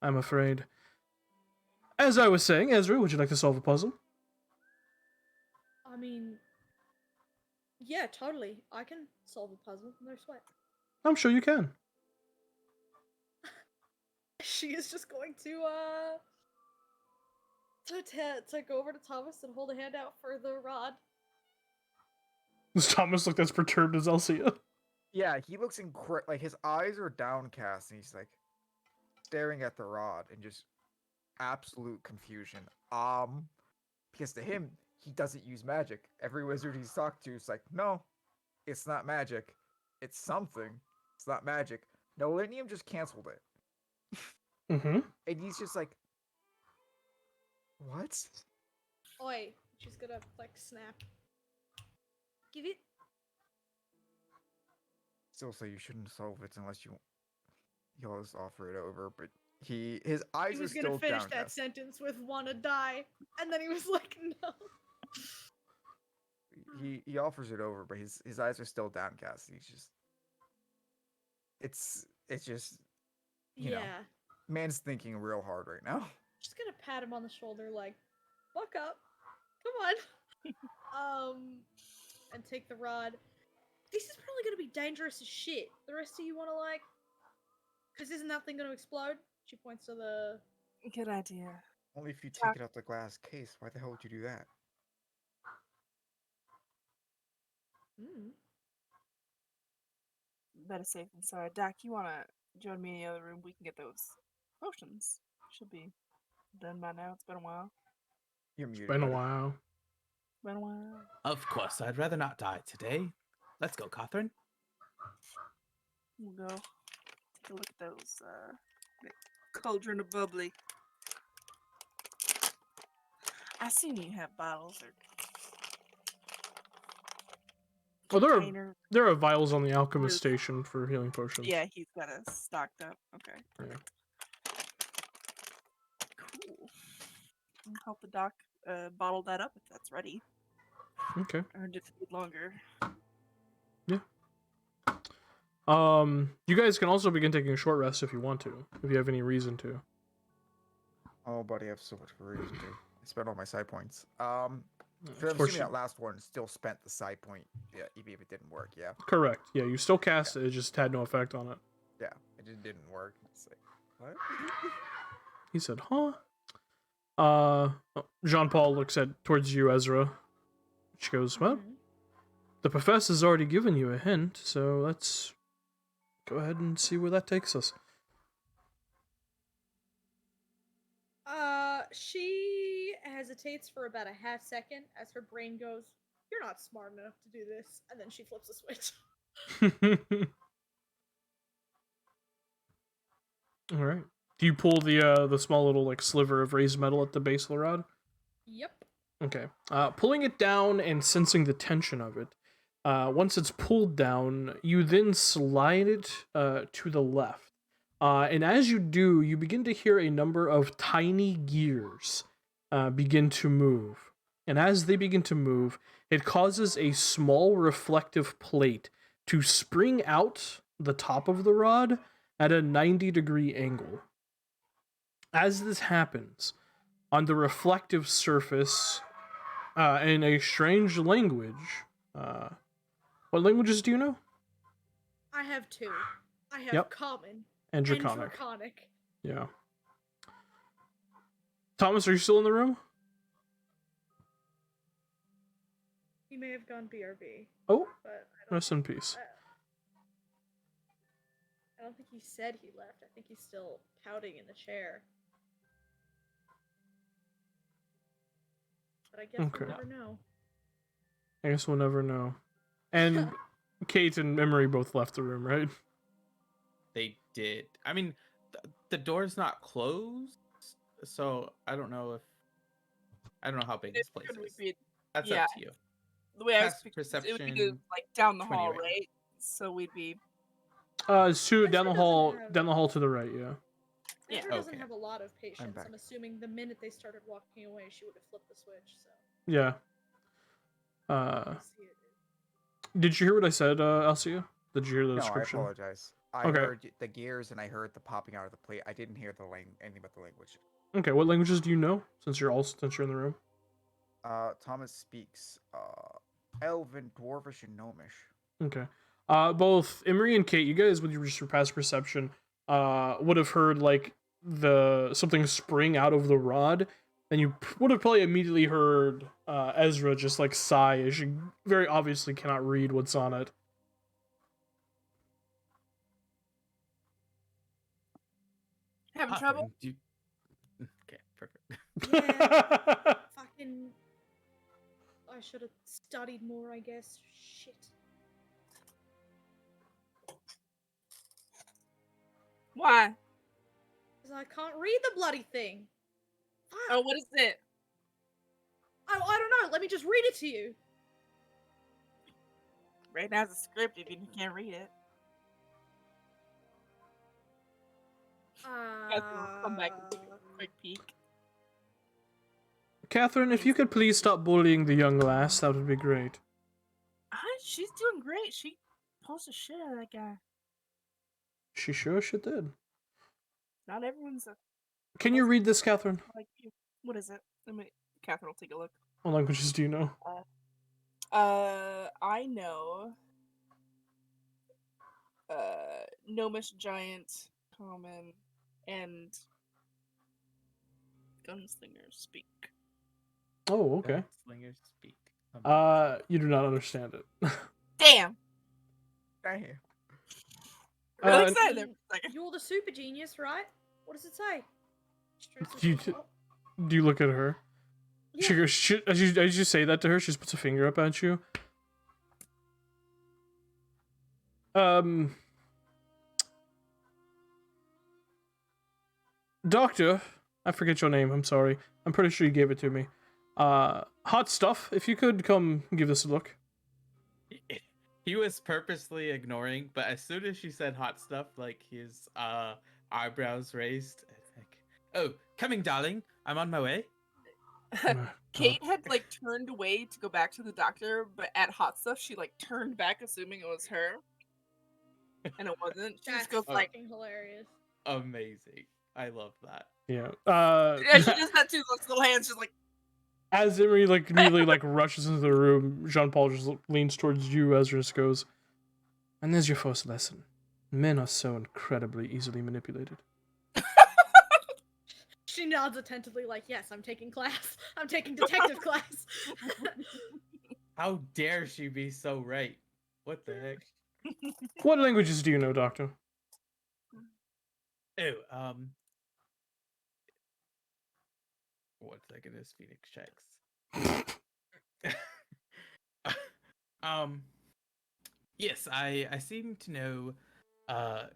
I'm afraid. As I was saying, Ezra, would you like to solve a puzzle? I mean, yeah, totally. I can solve a puzzle. No sweat. I'm sure you can. She is just going to go over to Thomas and hold a hand out for the rod. Does Thomas look as perturbed as Elsia? Yeah, he looks like his eyes are downcast, and he's like staring at the rod in just absolute confusion. Because to him, he doesn't use magic. Every wizard he's talked to is like, no, it's not magic. It's something. It's not magic. Millennium just canceled it. Mm-hmm. And he's just like, what? Oi, she's gonna like snap. Give it. Still say you shouldn't solve it unless you always offer it over, but his eyes He are was still gonna finish that downcast. sentence with "wanna die," and then he was like, "No." He offers it over, but his eyes are still downcast. He's just it's just you know, Yeah. man's thinking real hard right now. Just gonna pat him on the shoulder, like, "Buck up, come on." And take the rod. This is probably gonna be dangerous as shit. The rest of you wanna like, cause isn't that thing gonna explode? She points to the. Good idea. Only if you take it out the glass case. Why the hell would you do that? Better safe than sorry. Doc, you wanna join me in the other room? We can get those potions. Should be done by now. It's been a while. You're muted. Been a buddy. while. Been a while. Of course, I'd rather not die today. Let's go, Catherine. We'll go take a look at those. That cauldron of bubbly. I seen you have bottles or. Oh, container. there are vials on the alchemist Rude. station for healing potions. Yeah, he's got it stocked up. Okay. Yeah. Cool. I'll help the doc bottle that up if that's ready. Okay. Or if it need longer. You guys can also begin taking a short rest if you want to, if you have any reason to. Oh, buddy, I have so much reason to. I spent all my side points. So I'm Of course assuming you- that last one still spent the side point. Yeah, even if it didn't work. Yeah. Correct. Yeah, you still cast it. It just had no effect on it. Yeah, it just didn't work. It's like, what? He said, "Huh." Jean-Paul looks towards you, Ezra. She goes, "Well, the professor's already given you a hint, so let's go ahead and see where that takes us." She hesitates for about a half second as her brain goes, "You're not smart enough to do this," and then she flips a switch. All right. Do you pull the small little like sliver of raised metal at the base of the rod? Yep. Okay. Pulling it down and sensing the tension of it. Once it's pulled down, you then slide it to the left. And as you do, you begin to hear a number of tiny gears begin to move. And as they begin to move, it causes a small reflective plate to spring out the top of the rod at a 90-degree angle. As this happens, on the reflective surface, in a strange language, what languages do you know? I have two. I have Yep. Common And and Draconic. Draconic. Yeah. Thomas, are you still in the room? He may have gone BRB, Oh, but I don't. rest in peace. I don't think he said he left. I think he's still pouting in the chair. But I guess Okay. we'll never know. I guess we'll never know. And Kate and Emery both left the room, right? They did. I mean, the door's not closed, so I don't know how big this place is. That's yeah. up to you. The way I was Cast picturing it would be perception like down the 20 hall, right now. right? So we'd be It's two down the Ezra hall, doesn't have- down the hall to the right. Yeah. Yeah. Ezra doesn't Okay. have a lot of patience. back. I'm assuming the minute they started walking away, she would have flipped the switch. So Yeah. we'll see it. Did you hear what I said, Alcia? Did you hear the No, I description? apologize. I Okay. heard the gears and I heard the popping out of the plate. I didn't hear the anything about the language. Okay. What languages do you know? Since you're in the room. Thomas speaks Elven, Dwarvish, and Gnomish. Okay. Both Emery and Kate, you guys with your past perception, would have heard like something spring out of the rod, and you would have probably immediately heard Ezra just like sigh as she very obviously cannot read what's on it. having trouble. Okay, perfect. Yeah. Fucking. I should have studied more, I guess. Shit. Why? Because I can't read the bloody thing. Fuck. Oh, what is it? I don't know. Let me just read it to you. Right now it's a script if you can't read it. Guys, we'll come back and take a quick peek. Catherine, if you could please stop bullying the young lass, that would be great. She's doing great. She pulls the shit out of that guy. She sure did. Not everyone's Can you read this, Catherine? like you. What is it? Catherine will take a look. What languages do you know? I know. Gnomish, Giant, Common, and Gunslingers speak. Oh, okay. Slingers speak. You do not understand it. Damn! Damn. Really Uh, excited there for a second. You're the super genius, right? What does it say? Do you do you look at her? Yeah. She goes, as you say that to her, she just puts a finger up at you. Doctor, I forget your name, I'm sorry. I'm pretty sure you gave it to me. Hot stuff, if you could come give this a look. He was purposely ignoring, but as soon as she said hot stuff, like his eyebrows raised. Like, oh, coming, darling. I'm on my way. Kate had like turned away to go back to the doctor, but at hot stuff she like turned back, assuming it was her, and it wasn't. She That's just goes like, fucking hilarious. Amazing. I love that. Yeah. yeah, she does that too. Looks little hands, just like. As Emery like immediately like rushes into the room, Jean-Paul just leans towards you. Ezra just goes, and there's your first lesson. Men are so incredibly easily manipulated. She nods attentively, like, yes, I'm taking class. I'm taking detective class. How dare she be so right? What the heck? What languages do you know, Doctor? Oh, 1 second is Phoenix checks. Yes, I seem to know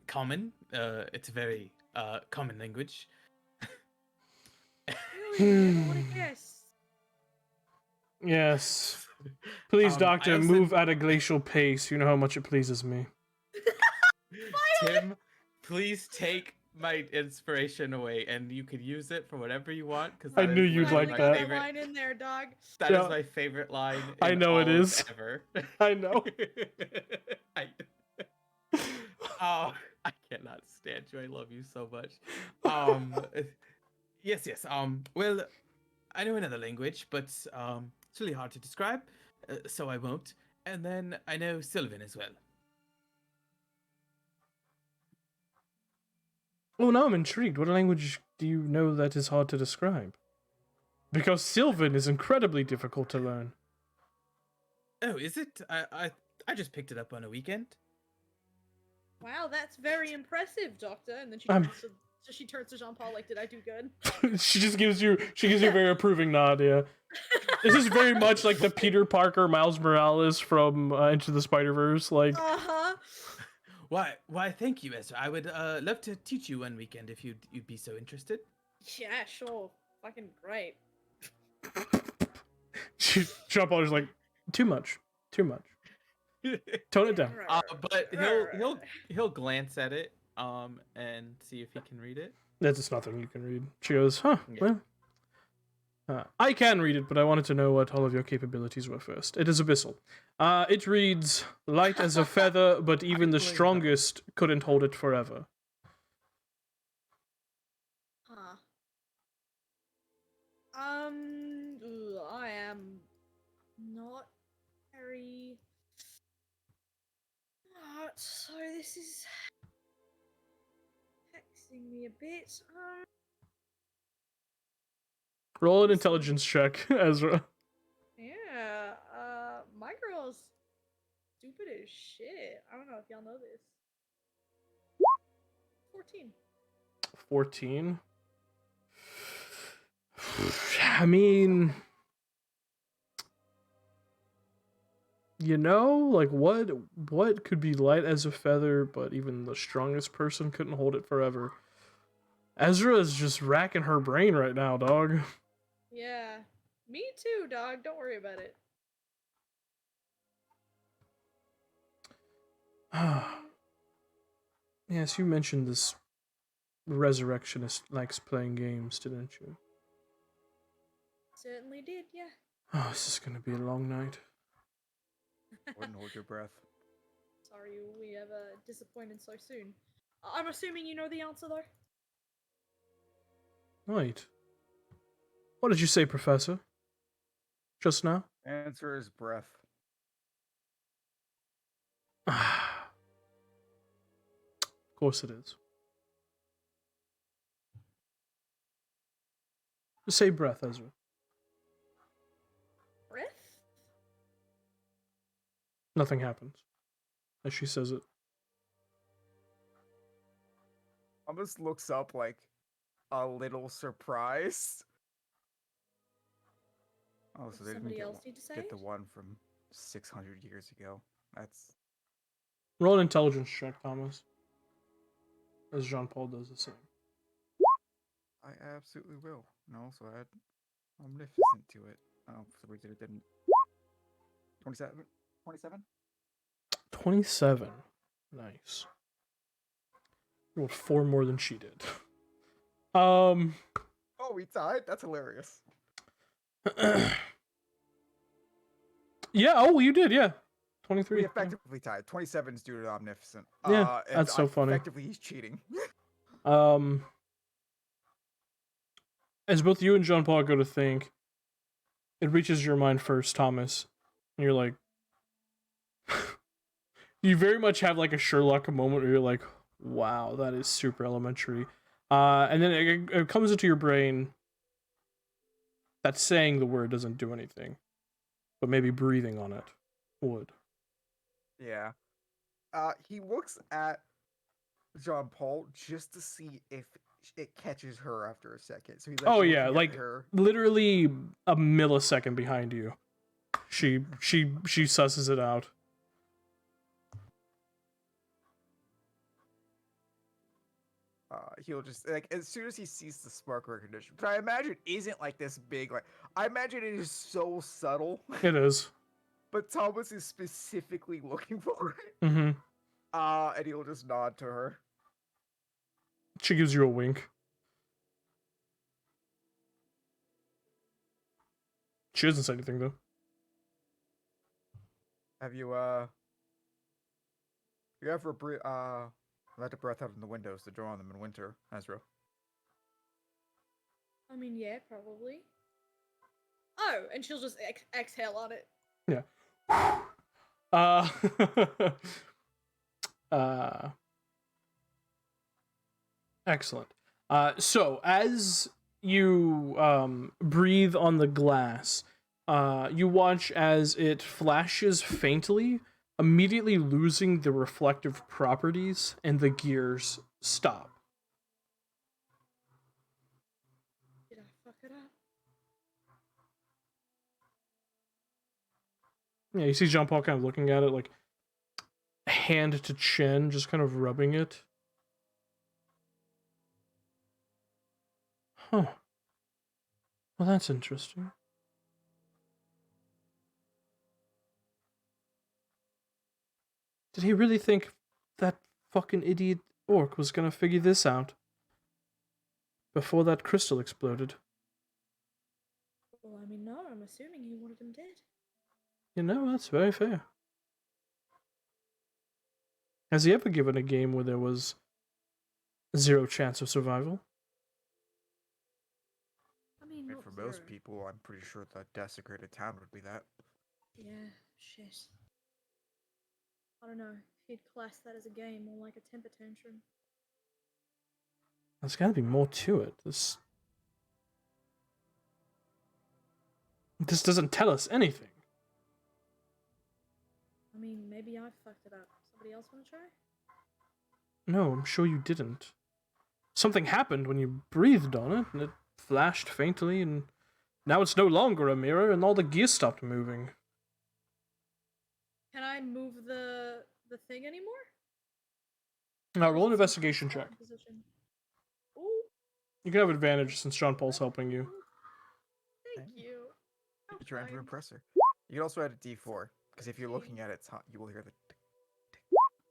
common. It's a very common language. Really? I never would have guessed. Yes. Please, I Doctor, also- move at a glacial pace. You know how much it pleases me. Tim, please take my inspiration away, and you could use it for whatever you want. Because I knew you'd Finally like got that. a line in there, dog. That Yeah. is my favorite line. I in know it all of is. Ever. I know. Oh, I cannot stand you. I love you so much. Yes. Well, I know another language, but it's really hard to describe, so I won't. And then I know Sylvan as well. Oh, now I'm intrigued. What language do you know that is hard to describe? Because Sylvan is incredibly difficult to learn. Oh, is it? I just picked it up on a weekend. Wow, that's very impressive, Doctor. And then I'm- she turns to Jean Paul like, "Did I do good?" she gives you a very approving nod. Yeah, this is very much like the Peter Parker Miles Morales from Into the Spider-Verse. Like, Why? Thank you, Ezra. I would love to teach you one weekend if you'd be so interested. Yeah, sure. Fucking great. Jean Paul is like, too much. Tone it down. But he'll glance at it and see if he can read it. That's just nothing you can read. She goes, huh, Yeah. well. I can read it, but I wanted to know what all of your capabilities were first. It is abyssal. It reads, light as a feather, but even the strongest couldn't hold it forever. Huh. I am not very. So this is vexing me a bit. Roll an intelligence check, Ezra. Yeah. My girl's stupid as shit. I don't know if y'all know this. 14. 14. I mean, you know, like what could be light as a feather, but even the strongest person couldn't hold it forever. Ezra is just racking her brain right now, dog. Yeah. Me too, dog. Don't worry about it. Yes, you mentioned this resurrectionist likes playing games, didn't you? Certainly did, yeah. Oh, this is gonna be a long night. Wouldn't hold your breath. Sorry we have disappointed so soon. I'm assuming you know the answer, though? Right. What did you say, Professor? Just now? Answer is breath. Of course it is. Just say breath, Ezra. Breath? Nothing happens as she says it. Almost looks up like a little surprised. Oh, so they didn't Somebody else need to say get the it? one from 600 years ago. That's Roll an intelligence check, Thomas. As Jean Paul does the same. I absolutely will. And also add omnificent to it. Oh, for some reason it didn't. 27? 27? 27. Nice. You rolled 4 more than she did. Oh, we tied? That's hilarious. Yeah, oh, you did, yeah. 23. We effectively tied. 27 is due to omnificent. Yeah, And that's so funny. Effectively, he's cheating. As both you and Jean Paul go to think, it reaches your mind first, Thomas. And you're like, you very much have like a Sherlock moment where you're like, wow, that is super elementary. And then it comes into your brain that saying the word doesn't do anything, but maybe breathing on it would. Yeah. He looks at Jean Paul just to see if it catches her after a second. So he's like, Oh yeah, looking at like her. literally a millisecond behind you. She susses it out. He'll just like as soon as he sees the spark recognition, which I imagine isn't like this big. Like I imagine it is so subtle, It is. but Thomas is specifically looking for it. Mm-hmm. And he'll just nod to her. She gives you a wink. She doesn't say anything though. Have you ever let the breath out in the windows to draw on them in winter, Ezra? I mean, yeah, probably. Oh, and she'll just exhale on it. Yeah. Uh, uh, excellent. So as you breathe on the glass, you watch as it flashes faintly, immediately losing the reflective properties, and the gears stop. Did I fuck it up? Yeah, you see Jean Paul kind of looking at it, like hand to chin, just kind of rubbing it. Huh. Well, that's interesting. Did he really think that fucking idiot orc was gonna figure this out before that crystal exploded? Well, I mean, no, I'm assuming he wanted him dead. You know, that's very fair. Has he ever given a game where there was 0 chance of survival? I mean, And not for zero. most people, I'm pretty sure the desecrated town would be that. Yeah, shit. I don't know if he'd class that as a game or like a temper tantrum. There's gotta be more to it. This doesn't tell us anything. I mean, maybe I fucked it up. Somebody else want to try? No, I'm sure you didn't. Something happened when you breathed on it, and it flashed faintly, and now it's no longer a mirror, and all the gears stopped moving. Can I move the thing anymore? Now Or roll an is it investigation check. in position? Ooh, You can have advantage since John Paul's helping you. thank you. How You're trying to kind. impress her. You can also add a D4, because if you're looking at it, you will hear the tick, tick,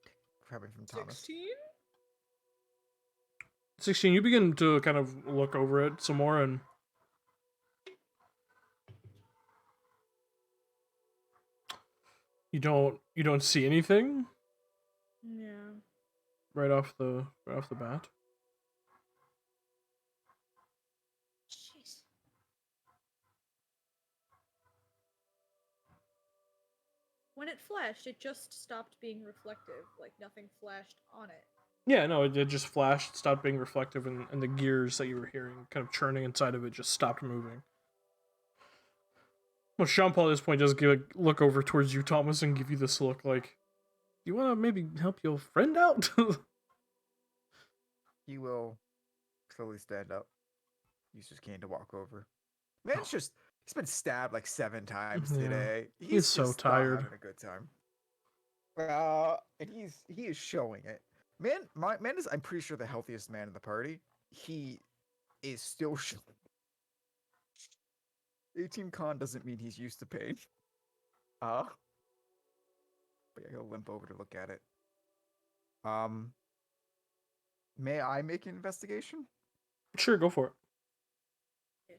tick coming from Thomas. 16? 16, you begin to kind of look over it some more, and you don't see anything Yeah. right off the bat. Jeez. When it flashed, it just stopped being reflective. Like nothing flashed on it. Yeah, no, it just flashed, stopped being reflective, and the gears that you were hearing kind of churning inside of it just stopped moving. Well, Jean Paul at this point does look over towards you, Thomas, and give you this look like, you want to maybe help your friend out? He will slowly stand up. Use his cane to walk over. Man's just, he's been stabbed like 7 times Yeah. today. He's so just tired. not having a good time. And he is showing it. Man is, I'm pretty sure, the healthiest man in the party. He is still showing. 18 con doesn't mean he's used to pain. But yeah, he'll limp over to look at it. May I make an investigation? Sure, go for it. Bitch.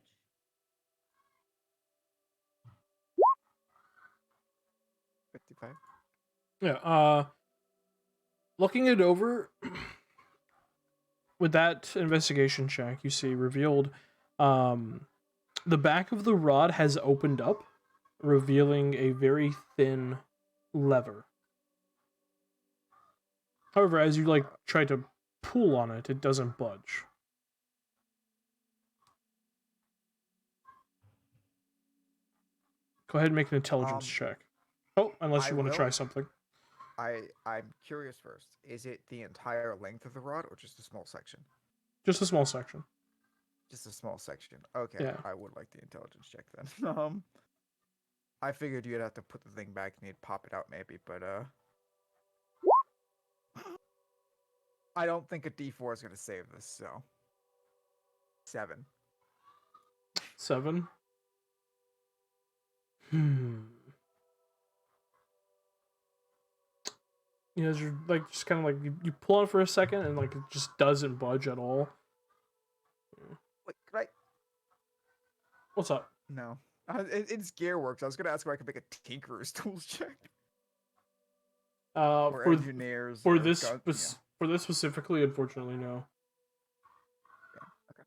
55. Yeah, looking it over, with that investigation check, you see revealed, the back of the rod has opened up, revealing a very thin lever. However, as you try to pull on it, it doesn't budge. Go ahead and make an intelligence check. Oh, unless I you want to will. try something. I'm curious first. Is it the entire length of the rod or just a small section? Just a small section. Just a small section. Okay, Yeah. I would like the intelligence check then. I figured you'd have to put the thing back and you'd pop it out maybe, but I don't think a D4 is gonna save this, so 7. 7. You guys are like just kind of like you pull on for a second and like it just doesn't budge at all. Wait, could I? What's up? No. It's gear works. I was gonna ask if I could make a tinkerer's tools check or For engineers for or this gun- for this specifically, unfortunately, no. Okay.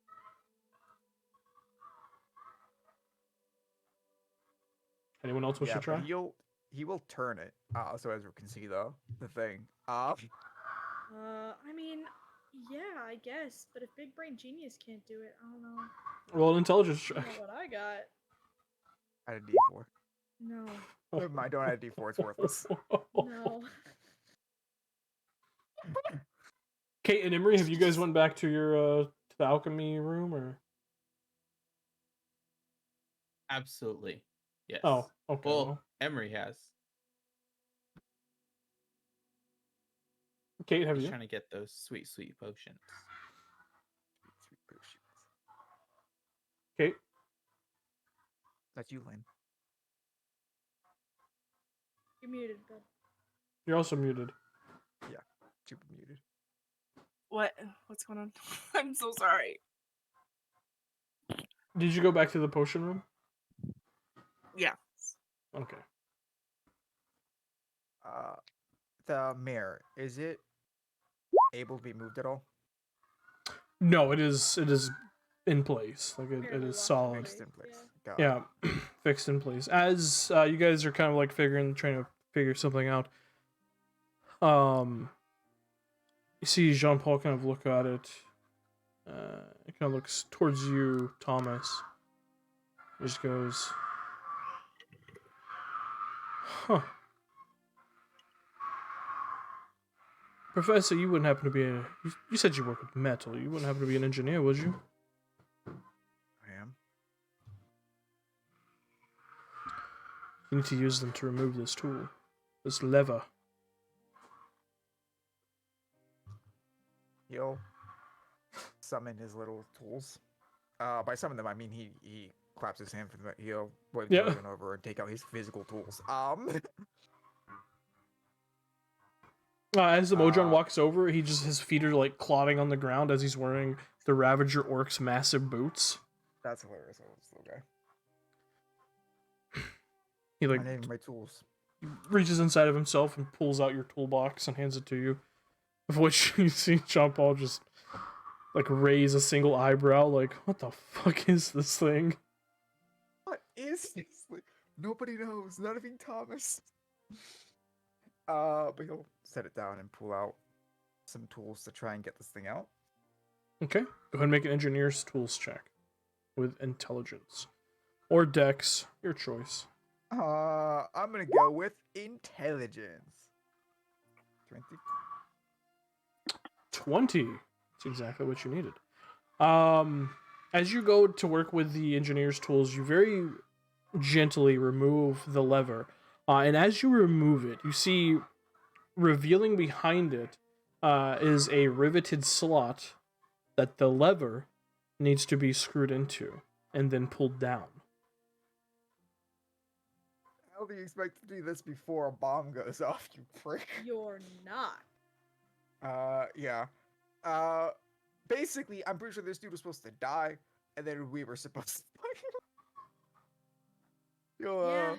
Anyone else wish Yeah, to try? but he will turn it. So Ezra can see the thing. I mean, yeah, I guess. But if Big Brain Genius can't do it, I don't know. Roll an intelligence I don't check. know what I got. I had a D4. No. Never mind, don't add a D4. It's worthless. No. Kate and Emery, have you guys went back to your to the alchemy room or? Absolutely. Yes. Oh, okay. Well, Well, Emery has. Kate, have He's you? trying to get those sweet, sweet potions. Sweet potions. Kate, That's you, Lynn. You're muted, bud. you're also muted. Super muted. What? What's going on? I'm so sorry. Did you go back to the potion room? Yeah. Okay. The mirror, is it able to be moved at all? No, it is in place. Like it Apparently is locked solid. in Fixed in place. Yeah. Got it. Yeah, fixed in place. As you guys are kind of like trying to figure something out. You see Jean Paul kind of look at it. It kind of looks towards you, Thomas. He just goes, "Huh, Professor, you wouldn't happen to be you said you work with metal. You wouldn't happen to be an engineer, would you?" I am. You need to use them to remove this tool. This lever. He'll summon his little tools. By summon them, I mean he claps his hand for them. He'll wave Yeah. the motion over and take out his physical tools. As the Mojang walks over, his feet are like clotting on the ground as he's wearing the Ravager Orc's massive boots. That's hilarious. I love this little guy. He like My name, my tools. reaches inside of himself and pulls out your toolbox and hands it to you. Of which you see Jean Paul just like raise a single eyebrow, like, what the fuck is this thing? What is this? Like, nobody knows. Not even Thomas. But he'll set it down and pull out some tools to try and get this thing out. Okay, go ahead and make an engineer's tools check with intelligence or dex, your choice. I'm gonna go with intelligence. 20. 20. That's exactly what you needed. As you go to work with the engineer's tools, you very gently remove the lever. And as you remove it, you see revealing behind it is a riveted slot that the lever needs to be screwed into and then pulled down. How do you expect to do this before a bomb goes off, you prick? You're not. Yeah. Basically, I'm pretty sure this dude was supposed to die, and then we were supposed to Yeah.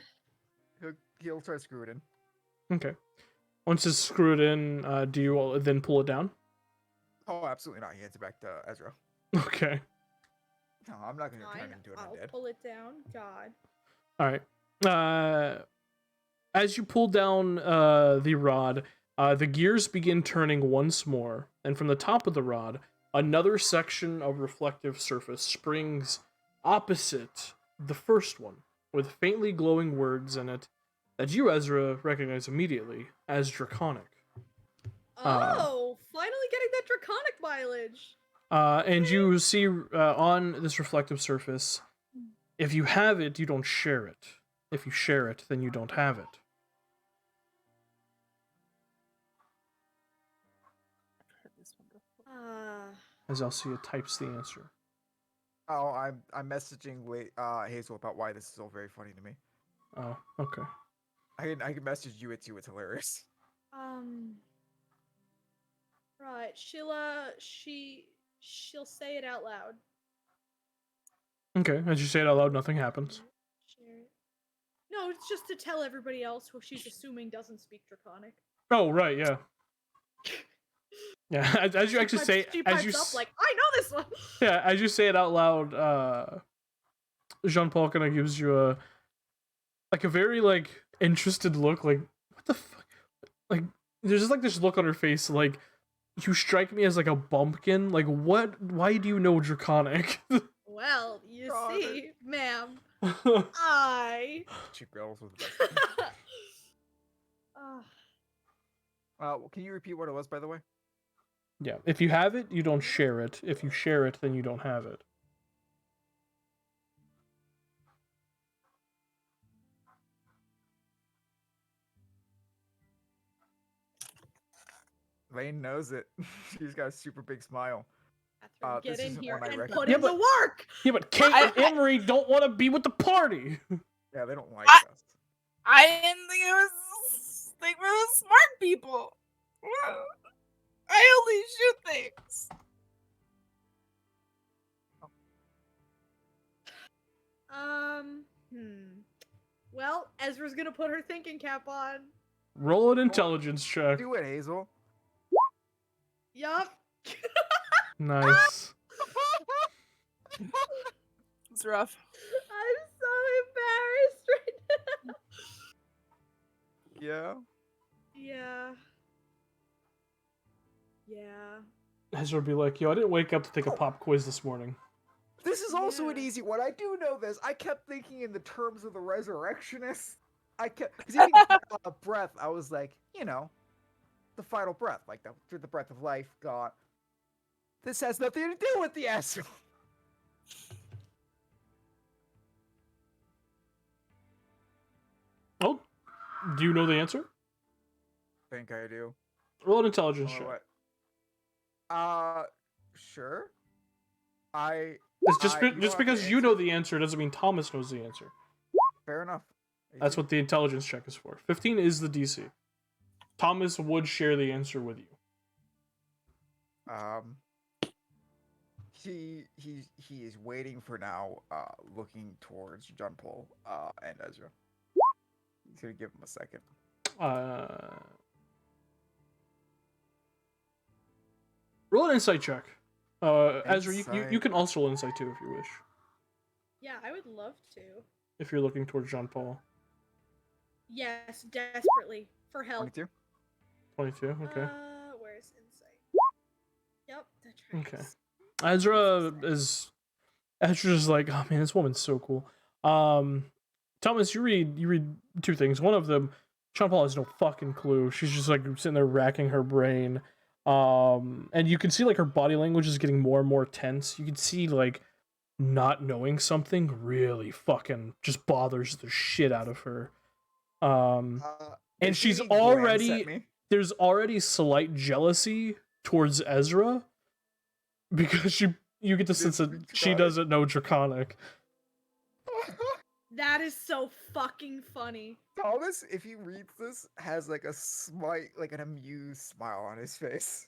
he'll try to screw it in. Okay. Once it's screwed in, do you then pull it down? Oh, absolutely not. He hands it back to Ezra. Okay. No, I'm not gonna turn Fine. him into an I'll undead. pull it down. God. All right. As you pull down the rod, the gears begin turning once more, and from the top of the rod, another section of reflective surface springs opposite the first one, with faintly glowing words in it that you, Ezra, recognize immediately as draconic. Oh, finally getting that draconic mileage. And you see on this reflective surface, if you have it, you don't share it. If you share it, then you don't have it. As Elsia types the answer. Oh, I'm messaging Hazel about why this is all very funny to me. Oh, okay. I can message you it too. It's hilarious. Right. She'll say it out loud. Okay, as you say it out loud, nothing happens. Share it. No, it's just to tell everybody else who she's assuming doesn't speak Draconic. Oh, right, yeah. Yeah, as you actually say, She as pipes you up like, I know this one. yeah, as you say it out loud, Jean-Paul kind of gives you a very like interested look, like what the fuck, like there's just like this look on her face, like you strike me as like a bumpkin, like what? Why do you know Draconic? Well, you Got see, ma'am, Yeah, I. Cheap girls with the best. Ah, Can you repeat what it was, by the way? if you have it, you don't share it. If you share it, then you don't have it. Lane knows it. She's got a super big smile. Catherine, This get in isn't here one I and recognize. put Yeah, in the work. Yeah, but Kate and Emery don't want to be with the party. Yeah, they don't like I- us. I didn't think it was think we were smart people. I only shoot things. Well, Ezra's gonna put her thinking cap on. Roll an intelligence check. Do it, Hazel. Yup. Nice. It's rough. I'm so embarrassed right now. Yeah. Yeah. Yeah. Ezra would be like, yo, I didn't wake up to take a pop quiz this morning. This is also an Yeah. easy one. I do know this. I kept thinking in the terms of the resurrectionists. Because even breath, I was like, the final breath, like through the breath of life, God. This has nothing to do with the astral. Oh, do you know the answer? I think I do. Roll an intelligence Oh, check. what? Sure. It's just you don't just have because to you answer. know the answer doesn't mean Thomas knows the answer. Fair enough. That's what the intelligence check is for. 15 is the DC. Thomas would share the answer with you. He is waiting for now, looking towards John Paul, and Ezra. He's gonna give him a second. Roll an insight check. Ezra, you Insight. can also roll insight too if you wish. Yeah, I would love to. If you're looking towards Jean Paul. Yes, desperately for help. 22. 22, okay. Where's insight? Yep, that's right. Okay. Ezra's like, oh man, this woman's so cool. Thomas, you read two things. One of them, Jean Paul has no fucking clue. She's just like sitting there racking her brain. And you can see like her body language is getting more and more tense. You can see like not knowing something really fucking just bothers the shit out of her. And Does she she's glance at already me? there's already slight jealousy towards Ezra because you get the sense that she doesn't know Draconic. That is so fucking funny. Thomas, if he reads this, has like a slight, like an amused smile on his face.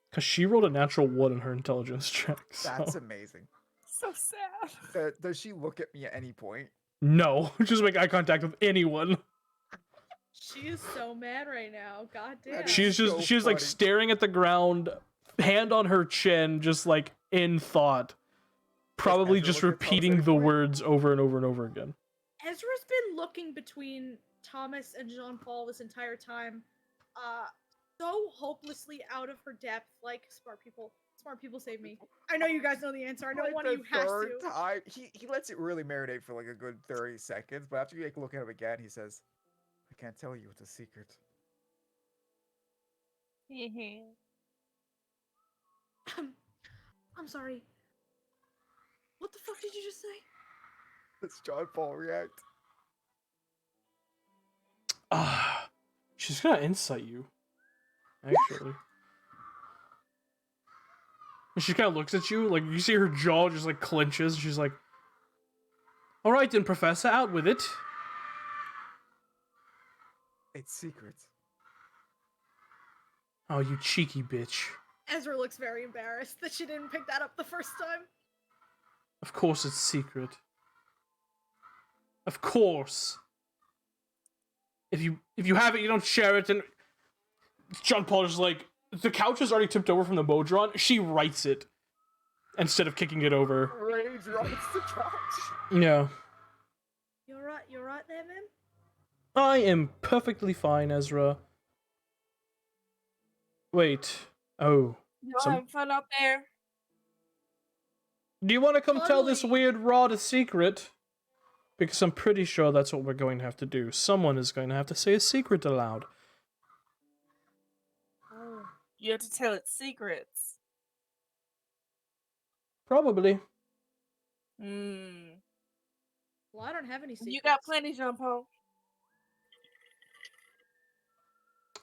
Because she rolled a natural 1 in her intelligence check. So. That's amazing. So sad. Does she look at me at any point? No, just make eye contact with anyone. She is so mad right now. God damn. That She's so like funny. staring at the ground, hand on her chin, just like in thought. Probably Ezra just look at Thomas at repeating any the point? words over and over and over again. Ezra's been looking between Thomas and Jean Paul this entire time, so hopelessly out of her depth. Like, smart people save me. I know you guys know the answer. I know Like one of the you has third to. time, he lets it really marinate for like a good 30 seconds, but after you like look at him again, he says, "I can't tell you, it's a secret." I'm sorry. What the fuck did you just say? That's John Paul react. She's gonna insight you. Actually. And she kind of looks at you, like you see her jaw just like clenches. She's like, "All right then, Professor, out with it." It's secrets. Oh, you cheeky bitch. Ezra looks very embarrassed that she didn't pick that up the first time. Of course it's secret. Of course. If you have it, you don't share it, and John Paul is like, the couch is already tipped over from the Modron. She writes it instead of kicking it over. Rage writes the couch. Yeah. You're right there, man? I am perfectly fine, Ezra. Wait. Oh. Y'all Some- having fun out there? Do you want to come tell this Totally. weird rod a secret? Because I'm pretty sure that's what we're going to have to do. Someone is going to have to say a secret aloud. Oh. You have to tell it secrets. Probably. Hmm. Well, I don't have any secrets. You got plenty, Jean Paul.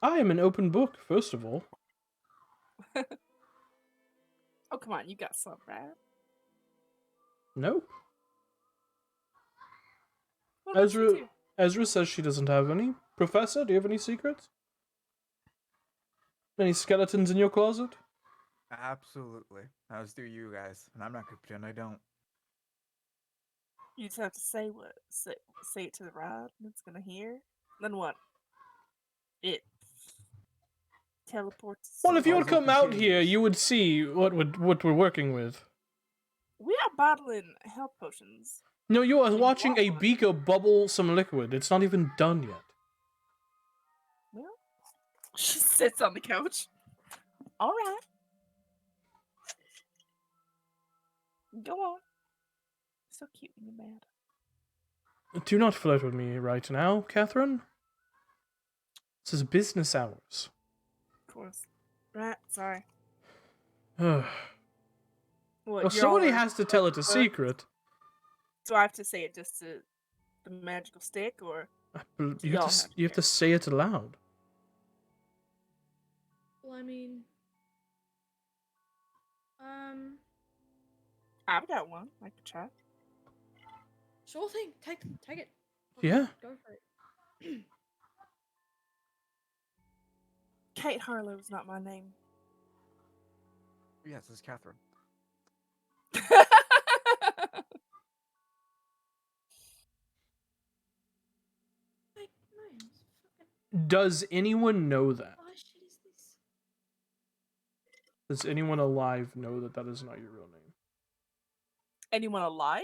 I am an open book, first of all. Oh, come on. You got some, right? Nope. What about you two? Ezra says she doesn't have any. Professor, do you have any secrets? Any skeletons in your closet? Absolutely. As do you guys, and I'm not gonna pretend I don't. You just have to say it to the rod, and it's gonna hear. Then what? It teleports. Well, if you would Puzzle come out here, continues. you would see what we're working with. We are bottling health potions. No, you are You watching want a one? beaker bubble some liquid. It's not even done yet. Well, she sits on the couch. All right. Go on. So cute when you're mad. Do not flirt with me right now, Catherine. This is business hours. Of course. Right. Sorry. Well, What? You're somebody all has to tell it a secret. Do I have to say it just to the magical stick, or You y'all have to, have to you have to say it aloud. Well, I mean, I've got one. I could try. sure thing. Take it. Yeah. Go for it. Kate Harlow is not my name. Yes, it's Catherine. Like, no, it's fucking. Does anyone know that? What shit is this? Does anyone alive know that that is not your real name? Anyone alive?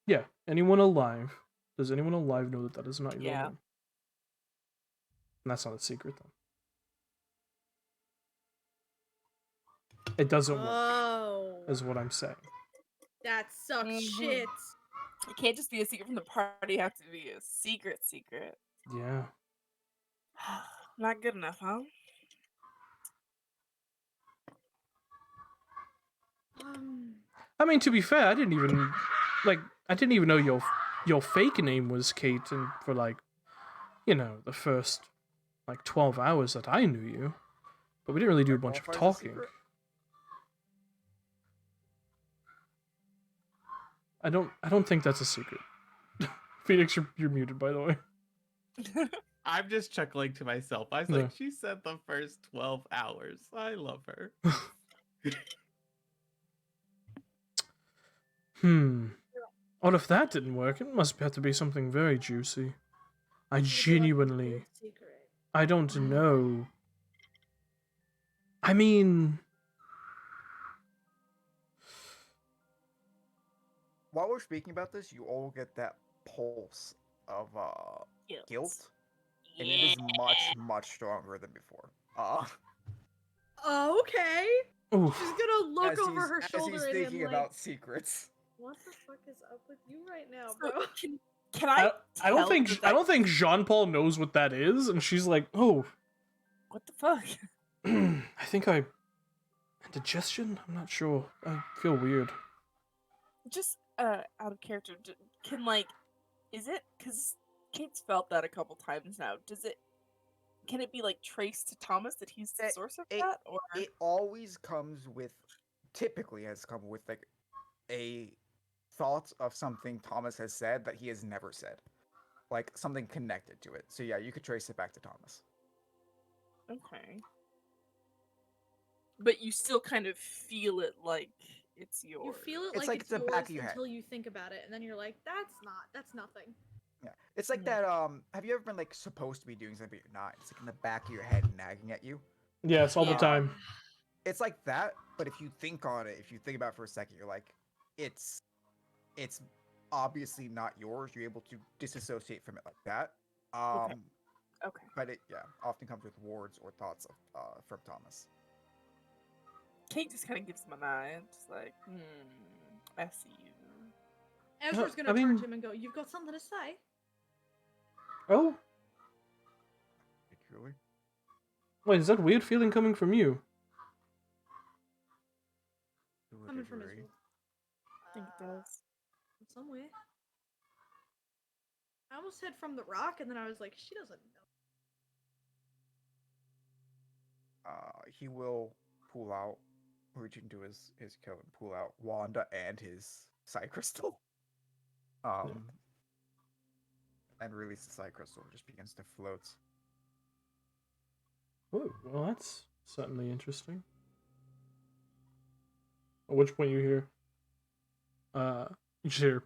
Yeah, anyone alive. Does anyone alive know that that is not your real Yeah. name? And that's not a secret, then. It doesn't work, Oh, is what I'm saying. that sucks Mhm. shit. It can't just be a secret from the party. It have to be a secret. Yeah. Not good enough, huh? I mean, to be fair, I didn't even know your fake name was Kate, and for the first 12 hours that I knew you, but we didn't really do a bunch of Qualifies as a talking. secret? I don't think that's a secret. Phoenix, you're muted, by the way. I'm just chuckling to myself. I was Yeah. like, she said the first 12 hours. I love her. Well, if that didn't work, it must have to be something very juicy. I Would you like a genuinely, weird secret? I don't know. I mean, While we're speaking about this, you all get that pulse of guilt, and it is much stronger than before. Oh, okay. oof. She's gonna look as over he's, her as shoulder he's at him thinking like, about secrets. what the fuck is up with you right now, So, bro? can I? I don't tell think that I don't think Jean Paul knows what that is, and she's like, oh, What the fuck? I think I indigestion. I'm not sure. I feel weird. Just out of character, can is it? Because Kate's felt that a couple times now. Can it be traced to Thomas that he's the source of that, or It always comes with, typically has come with a thought of something Thomas has said that he has never said. like something connected to it. So yeah, you could trace it back to Thomas. Okay. But you still kind of feel it like it's yours. You feel it It's like like it's the yours back of your head. until you think about it, and then you're like, that's nothing. Yeah, it's like Mm. that. Have you ever been like supposed to be doing something but you're not? It's like in the back of your head nagging at you. Yes, all the Yeah. time. It's like that, but if you think on it, if you think about it for a second, you're like, it's obviously not yours. You're able to disassociate from it like that. Okay. Okay. But it often comes with words or thoughts of from Thomas. Kate just kind of gives him an eye. It's like, I see you. Ezra's gonna I turn mean- to him and go, "You've got something to say?" Oh, Truly. wait, is that weird feeling coming from you? To a Coming from degree. Ezra. I think it does. Somewhere. I almost said from the rock, and then I was like, she doesn't know. He will pull out, reach into his coat and pull out Wanda and his psi crystal. And release the psi crystal. It just begins to float. Oh, well, that's certainly interesting. At which point you hear, you just hear,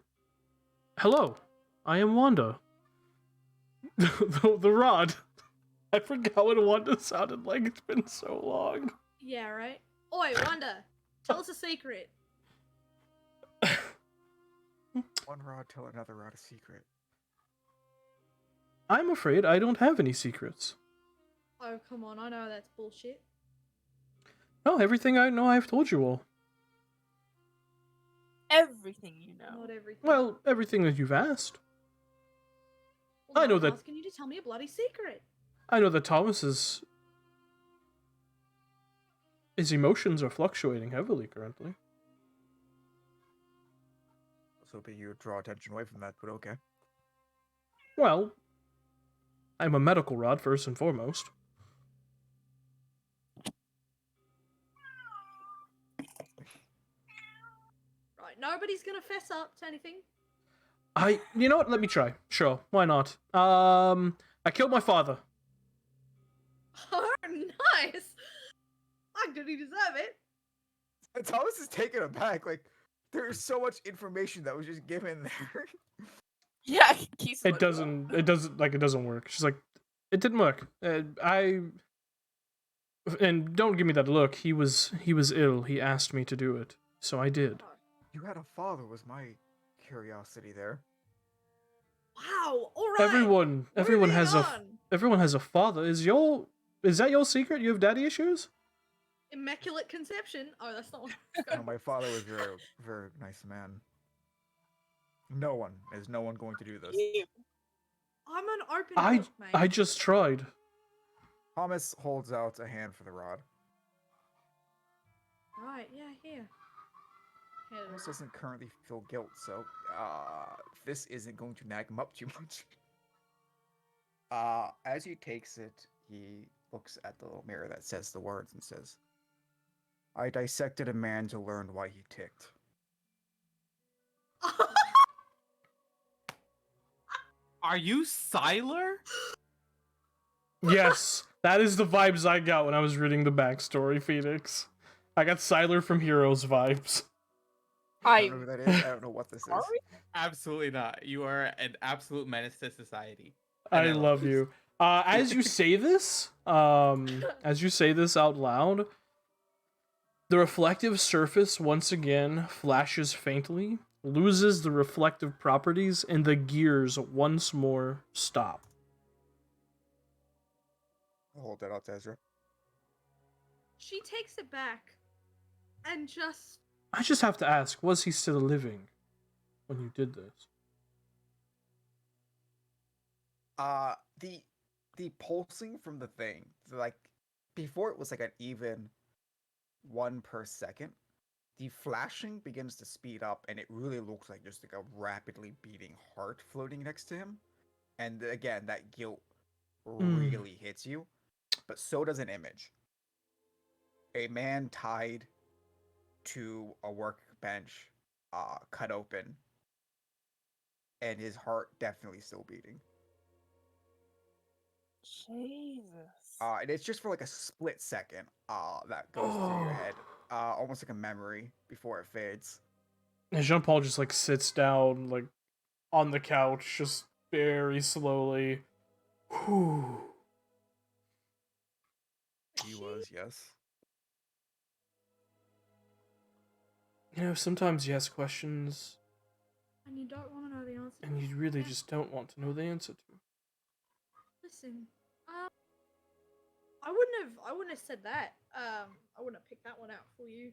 "Hello, I am Wanda." the rod. I forgot what Wanda sounded like. It's been so long. Yeah, right? Oi, Wanda! Tell us a secret. One rod tell another rod a secret. I'm afraid I don't have any secrets. Oh, come on, I know that's bullshit. No, everything I know I've told you all. Everything you know. Not everything. Well, everything that you've asked. Well, I know I'm that- asking you to tell me a bloody secret. I know that Thomas's his emotions are fluctuating heavily currently. I was hoping you would draw attention away from that, but okay. Well, I'm a medical rod first and foremost. Right, nobody's gonna fess up to anything. You know what? Let me try. Sure, why not? I killed my father. Oh, nice! I didn't deserve it. And Thomas is taken aback. Like, there's so much information that was just given there. Yeah, Keith's It like, doesn't. It doesn't work. She's like, it didn't work. And don't give me that look. He was ill. He asked me to do it, so I did. You had a father was my curiosity there. Wow, alright! Everyone moving has on. everyone has a father. Is that your secret? You have daddy issues? Immaculate conception. Oh, that's not what No, my father was very, very nice man. No one going to do this. I'm an open I book, mate. I just tried. Thomas holds out a hand for the rod. Right, yeah, here. Here. Thomas doesn't currently feel guilt, so this isn't going to nag him up too much. As he takes it, he looks at the little mirror that says the words and says, "I dissected a man to learn why he ticked." Are you Sylar? Yes, that is the vibes I got when I was reading the backstory, Phoenix. I got Sylar from Heroes vibes. I don't know who that is. I don't know what this is. Sorry? Absolutely not. You are an absolute menace to society. I And love you. As you say this, out loud, the reflective surface once again flashes faintly, loses the reflective properties, and the gears once more stop. I'll hold that out to Ezra. She takes it back and just I just have to ask, was he still living when you did this? The pulsing from the thing, like before it was like an even 1 per second. The flashing begins to speed up, and it really looks like just like a rapidly beating heart floating next to him. And again, that guilt really hits you, but so does an image. A man tied to a workbench, cut open, and his heart definitely still beating. Jesus. And it's just for like a split second. That goes through your head. Almost like a memory before it fades. And Jean Paul just like sits down like on the couch, just very slowly. Whew. He was, yes. You know, sometimes you ask questions And you don't want to know the answer. and you really Yeah. just don't want to know the answer to. Listen, I wouldn't have said that. I wouldn't have picked that one out for you.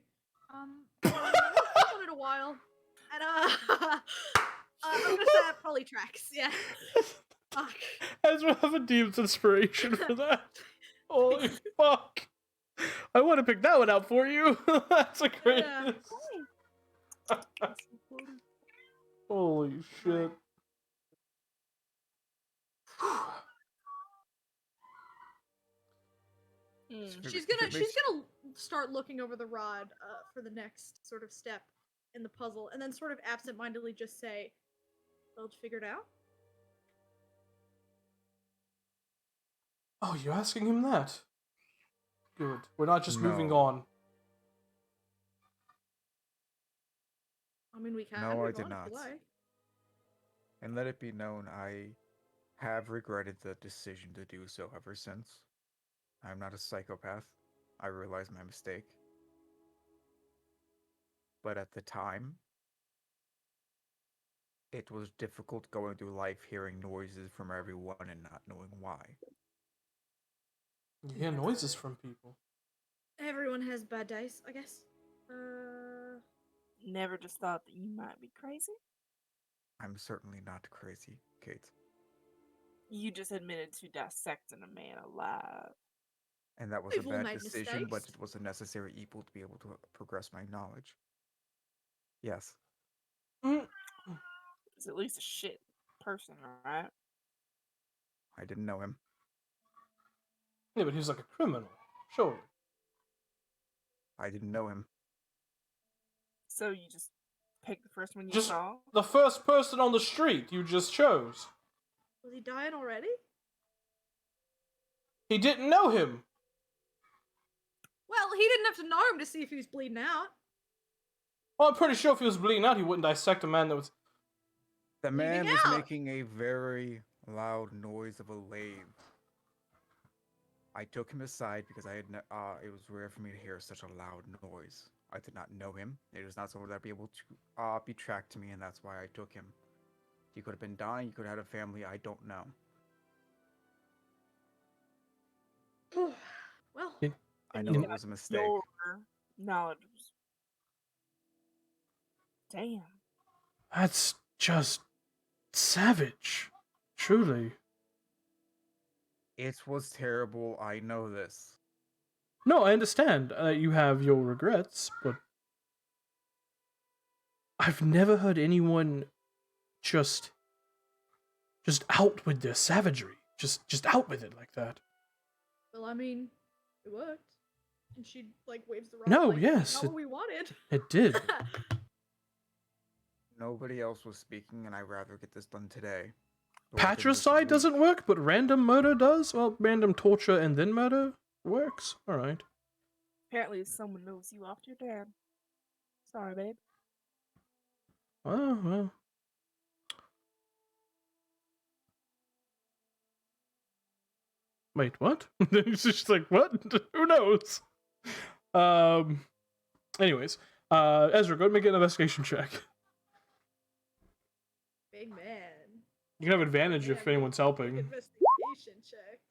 I've thought on it a while, and I'm gonna say that probably tracks. Yeah. Fuck. Ezra have a deep inspiration for that. Holy fuck! I want to pick that one out for you. That's a great. Yeah. Holy shit! She's gonna start looking over the rod for the next sort of step in the puzzle, and then sort of absentmindedly just say, "Well, did you figure it out?" Oh, you're asking him that? Good. We're not just moving No. on. I mean, we can. No, I move did on not. If you like. And let it be known, I have regretted the decision to do so ever since. I'm not a psychopath. I realize my mistake. But at the time, it was difficult going through life hearing noises from everyone and not knowing why. You hear noises from people. Everyone has bad days, I guess. Never just thought that you might be crazy? I'm certainly not crazy, Kate. You just admitted to dissecting a man alive. And that was We've a all bad made decision, but mistakes. it was a necessary evil to be able to progress my knowledge. Yes. Mm. He's at least a shit person, right? I didn't know him. Yeah, but he's like a criminal. Surely. I didn't know him. So you just picked the first one you Just saw? the first person on the street you just chose. Was he dying already? He didn't know him. Well, he didn't have to know him to see if he was bleeding out. Well, I'm pretty sure if he was bleeding out, he wouldn't dissect a man that was. The Bleeding man was out. making a very loud noise of a lathe. I took him aside because it was rare for me to hear such a loud noise. I did not know him. It was not someone that would be able to be tracked to me, and that's why I took him. He could have been dying. He could have had a family. I don't know. Well, It- I And know you it got was a mistake. your knowledge was... Damn. That's just savage. Truly. It was terrible. I know this. No, I understand that you have your regrets, but I've never heard anyone just out with their savagery. Just out with it like that. well, I mean, it worked. And she like waves the rod. No, like, yes, not what we wanted. It did. Nobody else was speaking, and I'd rather get this done today. or within Patricide this doesn't week. work, but random murder does? Well, random torture and then murder works. Alright. Apparently someone knows you off your dad. Sorry, babe. Oh, well. Wait, what? It's just like, what? Who knows? Anyways, Ezra, go and make an investigation check. Big man. You can have advantage if Yeah, anyone's big helping. investigation checks.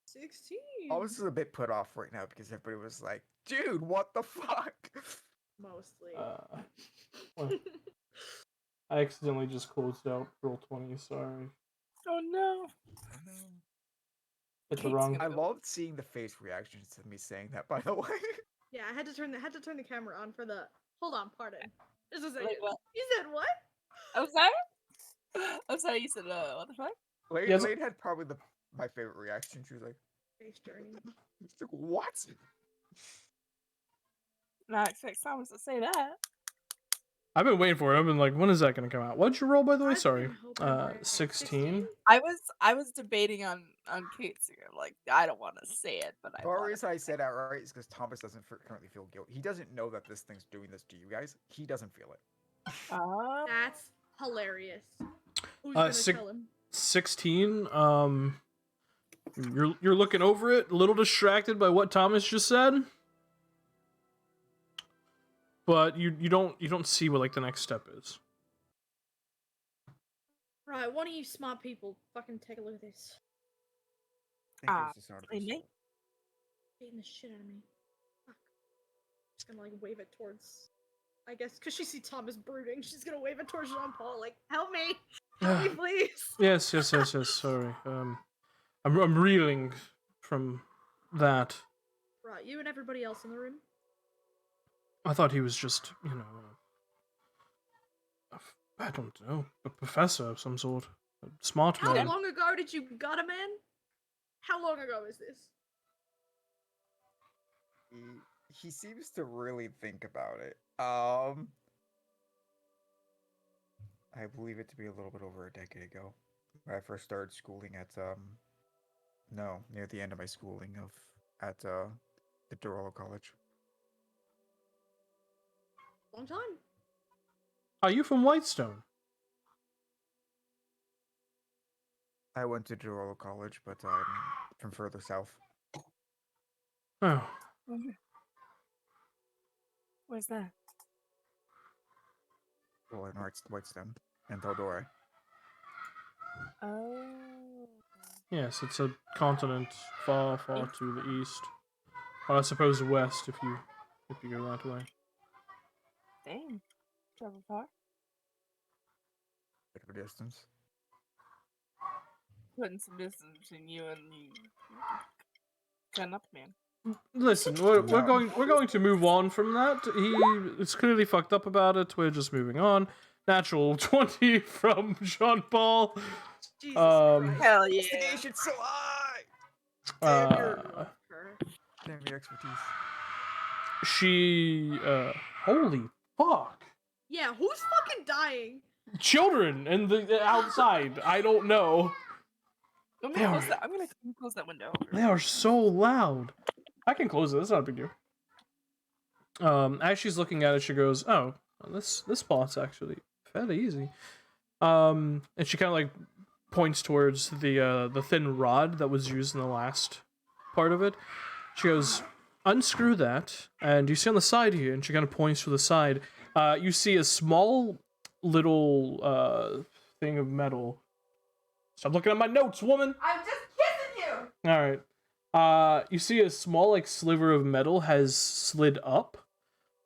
16. I was a bit put off right now because everybody was like, dude, what the fuck? Mostly. Well, I accidentally just closed out Roll20, sorry. Oh no. Hit the Kate's wrong. gonna- I loved seeing the face reactions to me saying that, by the way. Yeah, I had to turn the camera on for the. Hold on, pardon. Just a second. Wait, what? You said what? I'm sorry? I'm sorry, you said, what the fuck? Lane, Yes. Lane had probably my favorite reaction. She was like, Face journey. what? Not expect Thomas to say that. I've been waiting for it. I've been like, when is that going to come out? What'd you roll, by the way? I've Sorry. been hoping for it. 16. I was debating on Kate's here. Like, I don't want to say it, but I The only want reason I said outright is because Thomas doesn't currently feel guilt. He doesn't know that this thing's doing this to you guys. He doesn't feel it. That's hilarious. Who's Uh, gonna six- tell him? 16. You're looking over it, a little distracted by what Thomas just said. But you don't see what like the next step is. Right, one of you smart people, fucking take a look at this. I think it was the sound of Amy? assault. Beating the shit out of me. Fuck. Just gonna like wave it towards. I guess because she sees Thomas brooding, she's gonna wave it towards Jean Paul, like, help me, help me, please. Yes. Sorry. I'm reeling from that. Right, you and everybody else in the room. I thought he was just, I don't know, a professor of some sort, a smart How man. long ago did you gut a man? How long ago is this? He seems to really think about it. I believe it to be a little bit over a decade ago, when I first started schooling at near the end of my schooling at the Dorolo College. Long time. Are you from Whitestone? I went to Dorolo College, but I'm from further south. Oh, Where's that? Well, in Whitestone and tal'dorei. Oh. yes, it's a continent far to the east. Or I suppose west if you go that way. Dang. Travel far. Bit of a distance. Putting some distance between you and Gun up, man. Listen, we're No. going to move on from that. He is clearly fucked up about it. We're just moving on. Natural 20 from Jean Paul. Jesus Um, Christ. Hell yeah. Investigation so high! Uh, Damn your expertise. she holy fuck. Yeah, who's fucking dying? Children and the outside. I don't know. I'm They gonna are- close that. I'm gonna close that window. They are so loud. I can close it. That's not a big deal. As she's looking at it, she goes, "Oh, well, this spot's actually fairly easy." And she kind of like points towards the thin rod that was used in the last part of it. She goes, "Unscrew that, and you see on the side here." And she kind of points to the side. You see a small little thing of metal. Stop looking at my notes, woman. I'm just kissing you. All right. You see a small like sliver of metal has slid up,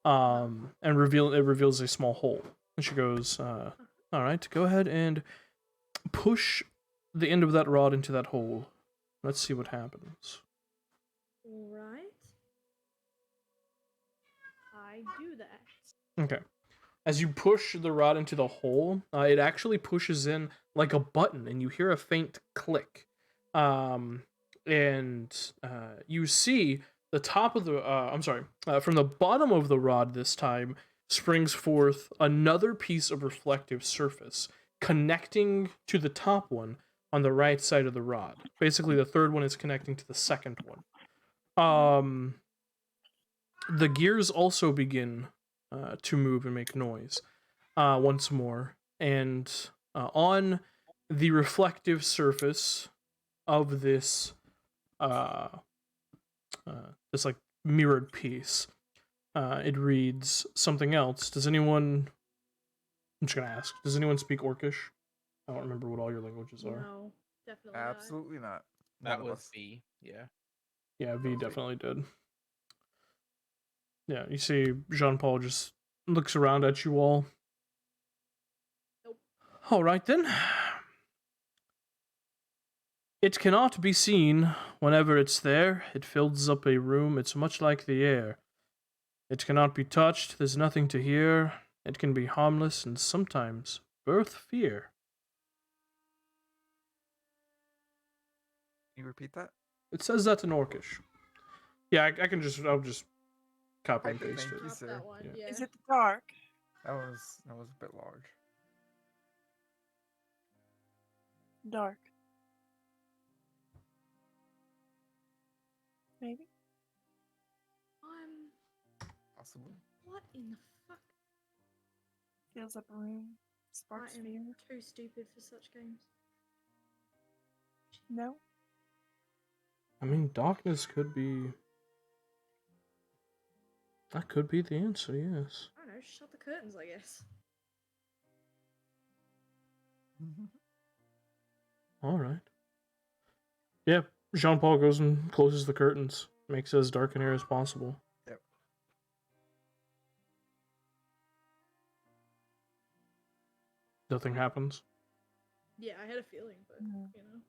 and reveals a small hole. And she goes, "All right, go ahead and push the end of that rod into that hole. Let's see what happens." Alright. I do that. Okay. As you push the rod into the hole, it actually pushes in like a button, and you hear a faint click. And you see the top of the from the bottom of the rod this time springs forth another piece of reflective surface connecting to the top one on the right side of the rod. Basically, the third one is connecting to the second one. The gears also begin to move and make noise once more, and on the reflective surface of this this like mirrored piece, it reads something else. Does anyone? I'm just gonna ask. Does anyone speak Orcish? I don't remember what all your languages are. No, definitely not. Absolutely not. That None of was us. B. Yeah. Yeah, V Okay. definitely did. Yeah, you see Jean Paul just looks around at you all. Nope. All right then. It cannot be seen whenever it's there. It fills up a room. It's much like the air. It cannot be touched. There's nothing to hear. It can be harmless and sometimes birth fear. Can you repeat that? It says that in Orcish. Yeah, I'll just copy and Type it, paste thank it. you, Not sir. that one. Yeah. Yeah. Is it the dark? That was a bit large. Dark. Maybe. Possibly. What in the fuck? Fills up a room. Sparks I am fear. too stupid for such games. No. I mean, darkness could be. That could be the answer, yes. I don't know, shut the curtains, I guess. Alright. Yeah, Jean Paul goes and closes the curtains, makes it as dark in here as possible. Yep. Nothing happens. Yeah, I had a feeling, but Mhm. you know.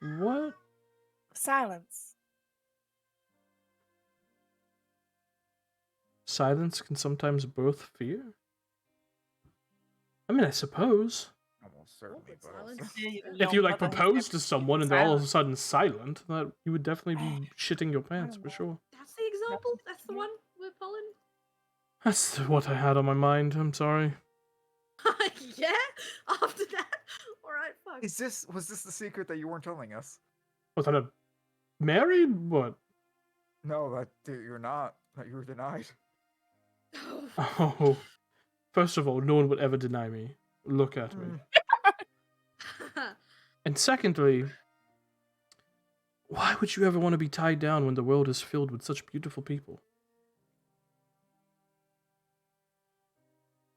What? Silence. Silence can sometimes birth fear? I mean, I suppose. Almost certainly, Awkward but silence. also. Yeah, If you, like, mother has propose never to seen someone and they're all of a silence. sudden silent, that you would definitely be shitting your pants, for sure. That's the example? Nothing That's the here. one with pollen? That's what I had on my mind, I'm sorry. Yeah? After that? Alright, fuck. Was this the secret that you weren't telling us? Was that a married? What? No, that you're not. That you were denied. Oh. First of all, no one would ever deny me. Look at me. And secondly, why would you ever want to be tied down when the world is filled with such beautiful people?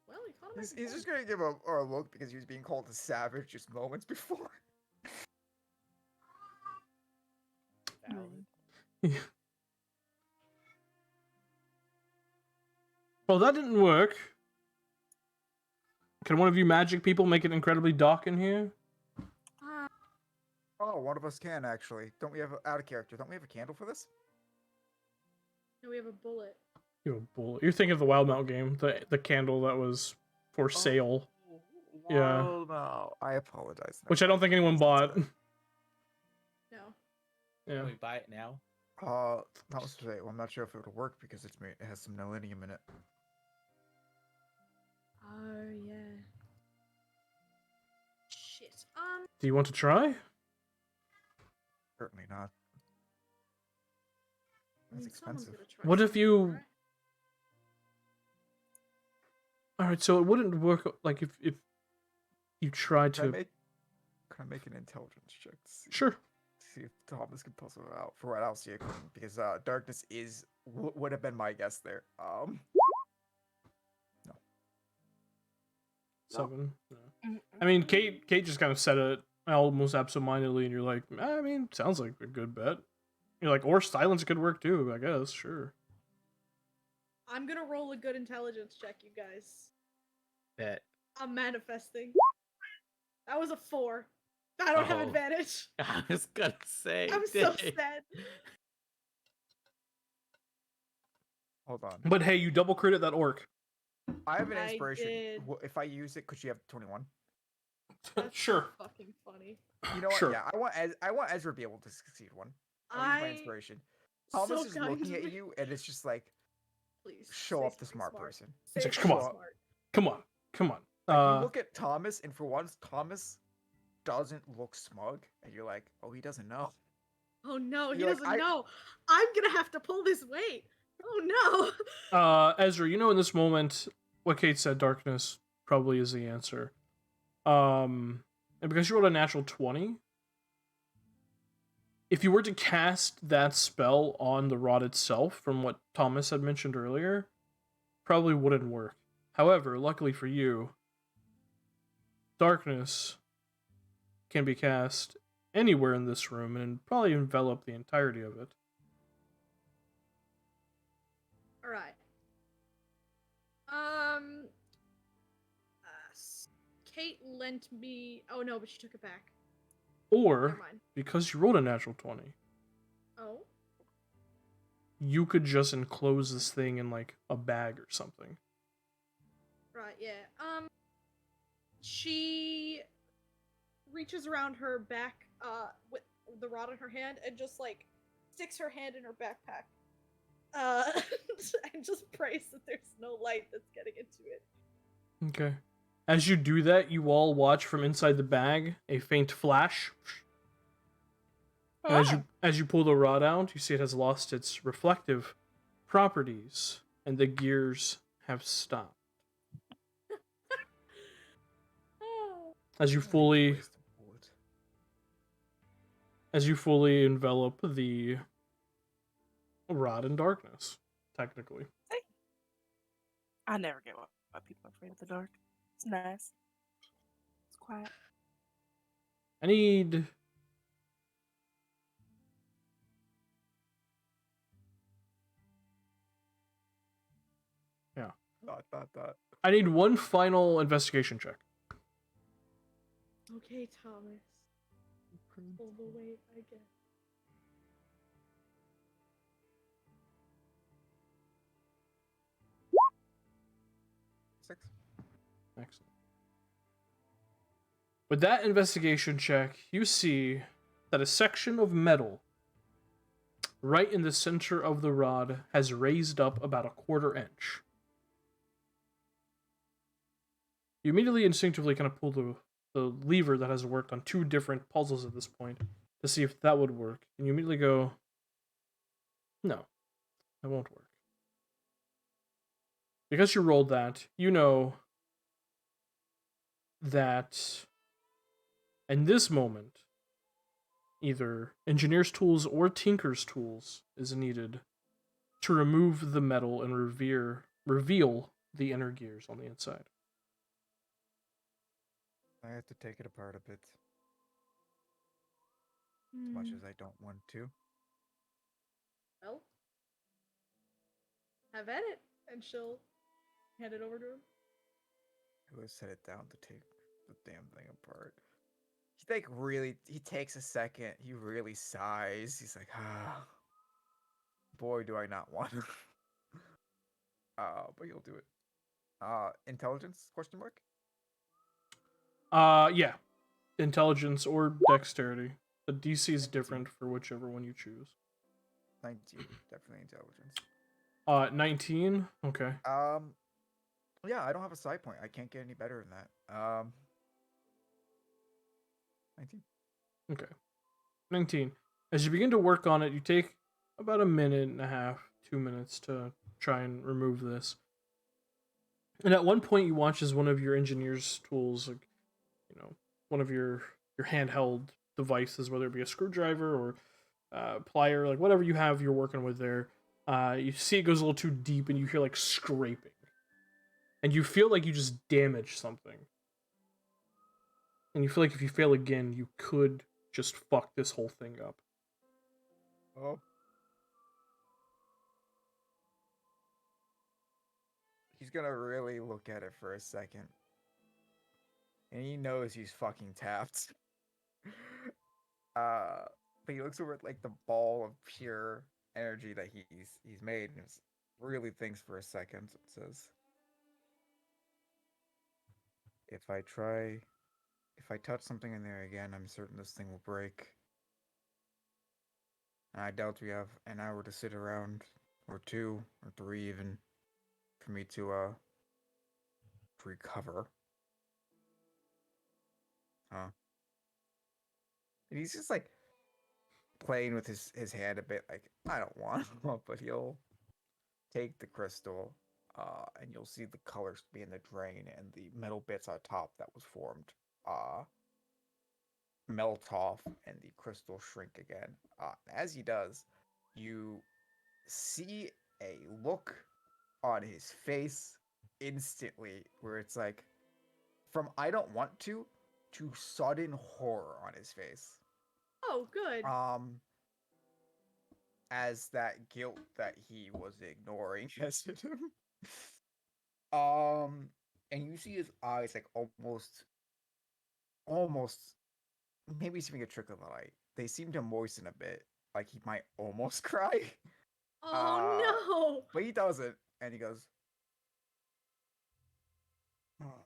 Well, you can't imagine He's just gonna give a look because he was being called a savage just moments before. Valid. Well, that didn't work. Can one of you magic people make it incredibly dark in here? Oh, one of us can actually. Don't we have out of character? Don't we have a candle for this? No, we have a bullet. You're a bull. You're thinking of the Wild Mount game, the candle that was for sale, Yeah. Oh, no. I apologize. which I don't think anyone bought. No. Yeah. Can we buy it now? That was today. Well, I'm not sure if it would work because it has some millennium in it. Oh, yeah. Shit. Do you want to try? Certainly not. I That's mean, someone's expensive. gotta try What if something, you- right? All right, so it wouldn't work like if you tried Can I to. make an intelligence check to Sure. see if Thomas can puzzle it out? For what else he couldn't, because darkness would have been my guess there. No. 7. Yeah. I mean, Kate just kind of said it almost absentmindedly, and you're like, I mean, sounds like a good bet. You're like, or silence could work too, I guess. Sure. I'm gonna roll a good intelligence check, you guys. Bet. I'm manifesting. That was a 4. I don't have Oh. advantage. I was gonna say. I'm so dang. sad. Hold on. But hey, you double credit that orc. I have an I inspiration. did. If I use it, could she have 21? That's Sure. fucking funny. You know what? Sure. Yeah, I want Ezra to be able to succeed one. I'll use my inspiration. Thomas so is looking at kindly- you, and it's just like, Please show say off the something smart person. Say It's like, something come on. smart. Come on. Like, you look at Thomas, and for once, Thomas doesn't look smug, and you're like, oh, he doesn't know. Oh no, he You're like, doesn't know. I'm gonna have to pull this weight. Oh no. Ezra, you know in this moment, what Kate said, darkness probably is the answer. And because you rolled a natural 20, if you were to cast that spell on the rod itself, from what Thomas had mentioned earlier, probably wouldn't work. However, luckily for you, darkness can be cast anywhere in this room and probably envelop the entirety of it. Alright. Kate lent me. Oh no, but she took it back. Or, Never mind. because you rolled a natural 20, Oh. you could just enclose this thing in like a bag or something. Right, yeah. She reaches around her back, with the rod in her hand and just like sticks her hand in her backpack and just prays that there's no light that's getting into it. Okay. As you do that, you all watch from inside the bag a faint flash. And as you pull the rod out, you see it has lost its reflective properties, and the gears have stopped. As you I hate to fully waste a bullet. envelop the rod in darkness, technically. I never get why people are afraid of the dark. It's nice. It's quiet. I need Dot. I need one final investigation check. Okay, Thomas. Pull the weight, I guess. Six. Excellent. With that investigation check, you see that a section of metal right in the center of the rod has raised up about a quarter inch. You immediately instinctively kind of pull the lever that has worked on two different puzzles at this point to see if that would work. And you immediately go, no, that won't work. Because you rolled that, you know that in this moment, either engineer's tools or tinker's tools is needed to remove the metal and reveal the inner gears on the inside. I have to take it apart a bit, as much Hmm. as I don't want to. Well, have at it, and she'll hand it over to him. I would set it down to take the damn thing apart. He takes a second. He really sighs. He's like, ah, boy, do I not want to. But he'll do it. Intelligence? Question mark. Yeah. Intelligence or dexterity. The DC is different for whichever one you choose. 19, definitely intelligence. 19? Okay. Yeah, I don't have a side point. I can't get any better than that. 19. Okay. 19. As you begin to work on it, you take about a minute and a half, 2 minutes to try and remove this. And at one point, you watch as one of your engineer's tools, like, one of your handheld devices, whether it be a screwdriver or plier, like whatever you have you're working with there, you see it goes a little too deep, and you hear like scraping, and you feel like you just damaged something, and you feel like if you fail again, you could just fuck this whole thing up. Oh. He's gonna really look at it for a second. And he knows he's fucking tapped. But he looks over at like the ball of pure energy that he's made and really thinks for a second and says, if I touch something in there again, I'm certain this thing will break. And I doubt we have an hour to sit around, or 2, or 3 even, for me to recover. Huh. And he's just like playing with his hand a bit, like, I don't want to, but he'll take the crystal, and you'll see the colors be in the drain, and the metal bits on top that was formed, melt off, and the crystal shrink again. As he does, you see a look on his face instantly where it's like, from I don't want to sudden horror on his face. Oh, good. As that guilt that he was ignoring has hit him. And you see his eyes like almost, maybe he's seeing a trick of light. They seem to moisten a bit, like he might almost cry. Oh But he doesn't, and he goes, oh,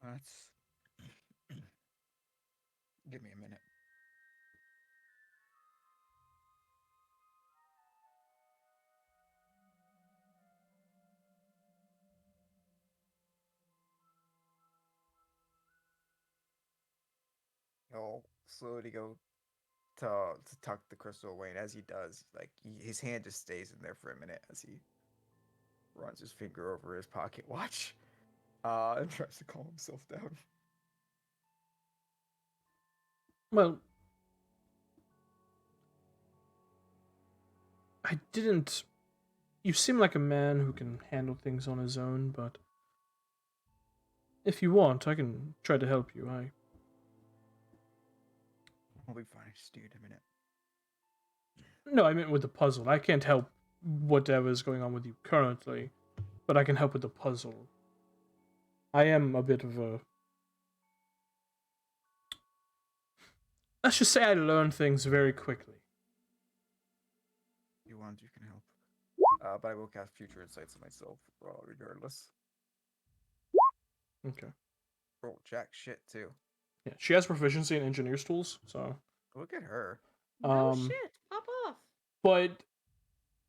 that's. Give me a minute. he'll slowly go to tuck the crystal away, and as he does, like his hand just stays in there for a minute as he runs his finger over his pocket watch, and tries to calm himself down. Well, I didn't. You seem like a man who can handle things on his own, but if you want, I can try to help you. I'll be fine. Just need a minute. No, I meant with the puzzle. I can't help whatever is going on with you currently, but I can help with the puzzle. I am a bit of a... Let's just say I learn things very quickly. If you want, you can help. But I will cast Future Insights on myself, regardless. Okay. Roll jack shit too. Yeah, she has proficiency in engineer's tools, so... Look at her. No Um, shit. Pop off. But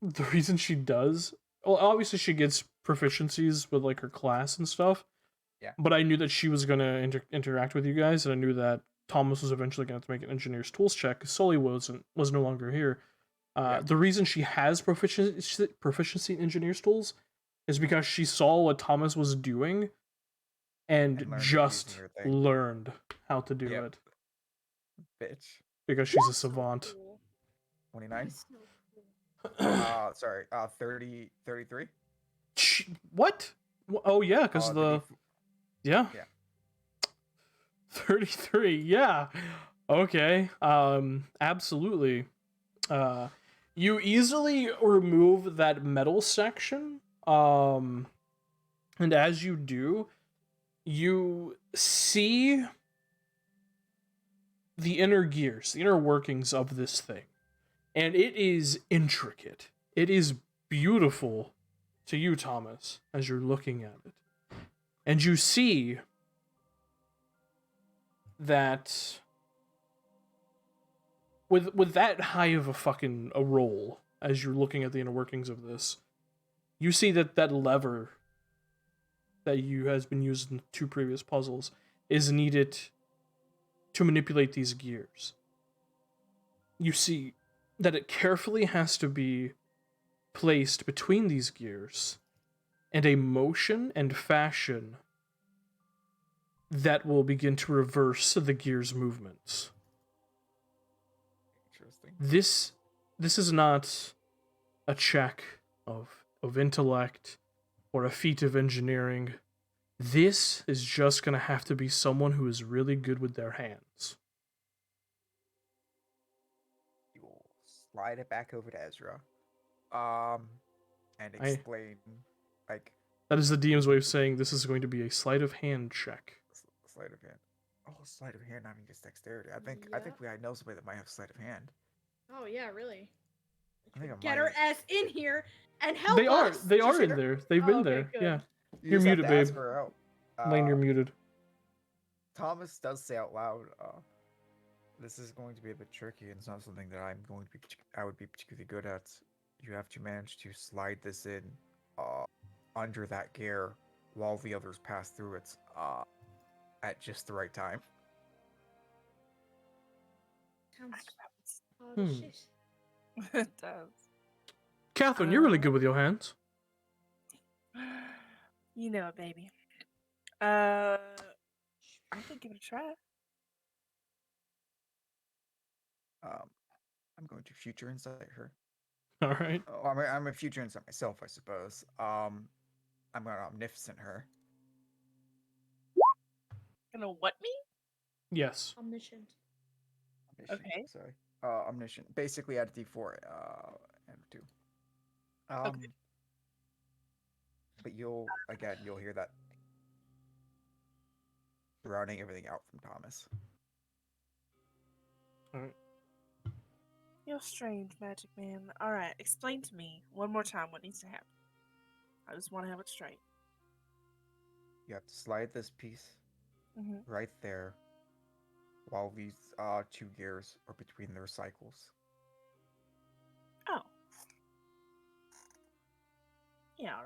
the reason she does... Well, obviously she gets proficiencies with, like, her class and stuff. Yeah. But I knew that she was going to interact with you guys, and I knew that Thomas was eventually going to have to make an engineer's tools check, because Sully was no longer here. Yeah. The reason she has proficiency in engineer's tools is because she saw what Thomas was doing and And learned just using her thing. learned how to do Yep. it Bitch. because she's a So savant. cool. 29. So cool. Sorry. 30. 33. What? Oh yeah, because The yeah. Yeah. 33. Yeah. Okay. Absolutely. You easily remove that metal section. And as you do, you see the inner gears, the inner workings of this thing. And it is intricate. It is beautiful to you, Thomas, as you're looking at it. And you see that with that high of a roll, as you're looking at the inner workings of this, you see that lever that you has been used in the 2 previous puzzles is needed to manipulate these gears. You see that it carefully has to be placed between these gears and a motion and fashion that will begin to reverse the gears' movements. Interesting. This is not a check of intellect or a feat of engineering. This is just going to have to be someone who is really good with their hands. You will slide it back over to Ezra. And I- explain, like, That is the DM's way of saying this is going to be a sleight of hand check. sleight of hand. Oh, sleight of hand, not even just dexterity. I think Yeah. I know somebody that might have sleight of hand. Oh yeah, really. I think I Get might. her ass in here and help They are us. in there. They've Oh, been okay, there. good. Yeah. You You're just have muted, to ask babe. her out. Lane, you're muted. Thomas does say out loud, this is going to be a bit tricky, and it's not something that I would be particularly good at. You have to manage to slide this in, under that gear while the others pass through it, at just the right time. Sounds hard Hmm. as shit. It does. Catherine, you're really good with your hands. You know it, baby. I think give it a try. I'm going to future insight her. All right. Oh, I'm a future insight myself, I suppose. I'm gonna omniscient her. Gonna what me? Yes. Omniscient. Omniscient, Okay. Sorry. Omniscient. Basically add a D4, and 2. Okay. But you'll hear that drowning everything out from Thomas. All right. You're strange, magic man. All right, explain to me one more time what needs to happen. I just want to have it straight. You have to slide this piece Mm-hmm. right there while these 2 gears are between their cycles. Oh. Yeah, all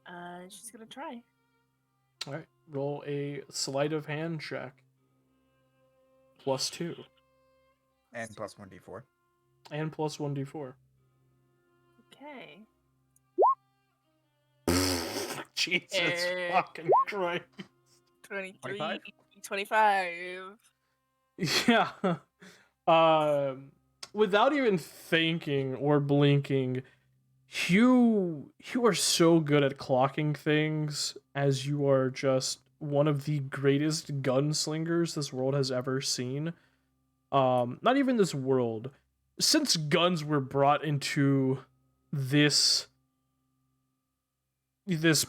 right. She's gonna try. All right. Roll a sleight of hand check. +2. And plus 1d4. And plus 1d4. Okay. Jesus Eh. fucking Christ. 23, 25? 25. Yeah. Without even thinking or blinking, you are so good at clocking things, as you are just one of the greatest gunslingers this world has ever seen. Not even this world. Since guns were brought into this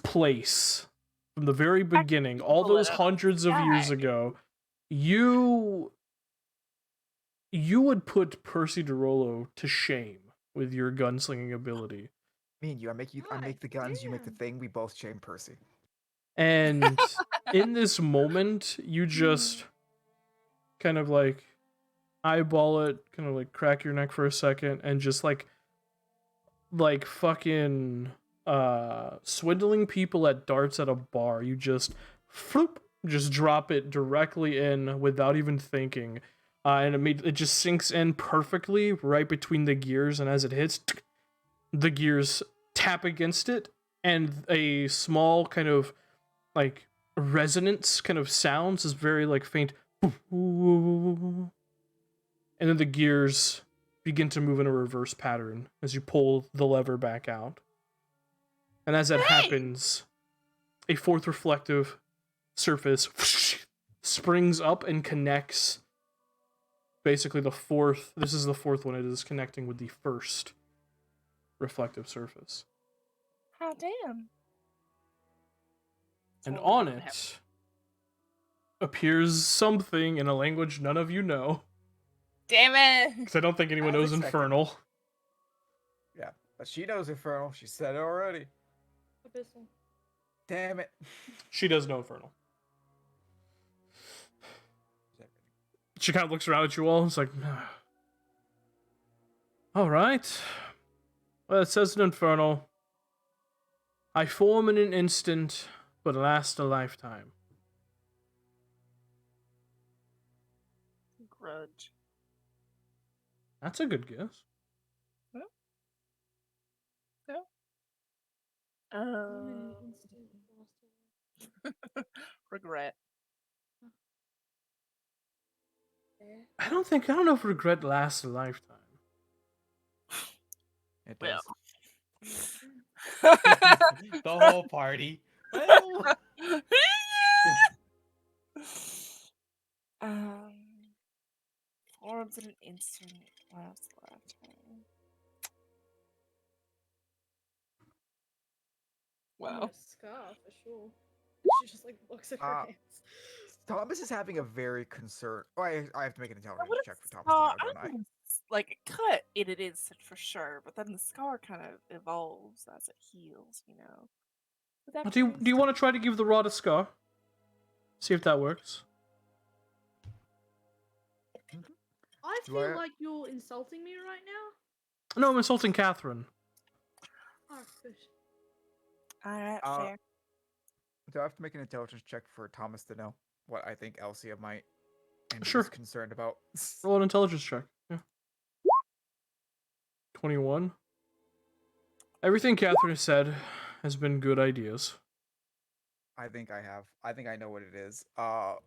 place from the very beginning, all Pull it those up. hundreds of years Sky. ago, you would put Percy DeRollo to shame with your gunslinging ability. Me and you, I make God the guns, you make the damn. thing, we both shame Percy. And in this moment, you just kind of like eyeball it, kind of like crack your neck for a second, and just like fucking swindling people at darts at a bar. You just floop, just drop it directly in without even thinking. And it just sinks in perfectly right between the gears, and as it hits, the gears tap against it, and a small kind of like resonance kind of sounds is very like faint, and then the gears begin to move in a reverse pattern as you pull the lever back out. And as that happens, a fourth reflective surface springs up and connects. Basically, this is the fourth one. It is connecting with the first reflective surface. How damn. And So on what happened? it appears something in a language none of you know. Damn it. Because I don't think anyone As knows expected. Infernal. Yeah, but she knows Infernal. She said it already. Abyssal. Damn it. She does know Infernal. She kind of looks around at you all and is like, alright. Well, it says in Infernal, I form in an instant, but last a lifetime. Grudge. That's a good guess. Regret. I don't know if regret lasts a lifetime. It Well. does. The whole party. Well, Forms in an instant. Last lifetime. Wow. Scar for sure. She just like looks at her Uh, hands. Thomas is having a very concerned. Oh, I have to make an intelligence What check for Thomas scar? now, don't I? Like cut in an instant for sure, but then the scar kind of evolves as it heals. Would that Do be you want to try to give the rod a scar? See if that works. I Do feel I- like you're insulting me right now. No, I'm insulting Catherine. Oh, good. Alright, Uh, fair. Do I have to make an intelligence check for Thomas to know what I think Elsia might and Sure. is concerned about? Roll an intelligence check. Yeah. 21. Everything Catherine has said has been good ideas. I think I have. I think I know what it is. So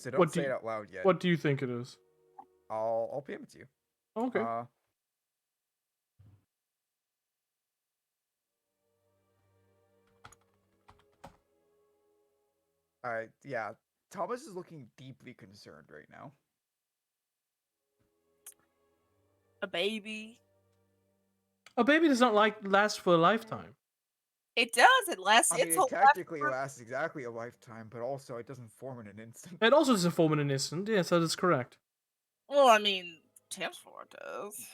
don't What do say you- it out loud yet. What do you think it is? I'll PM it to you. Okay. Yeah. Thomas is looking deeply concerned right now. A baby. A baby does not last for a lifetime. It does. It lasts. I mean, It's it a technically lasts exactly a lifetime, but also it doesn't form in an instant. It also doesn't form in an instant. Yes, that is correct. Well, I mean, Tim's for it does.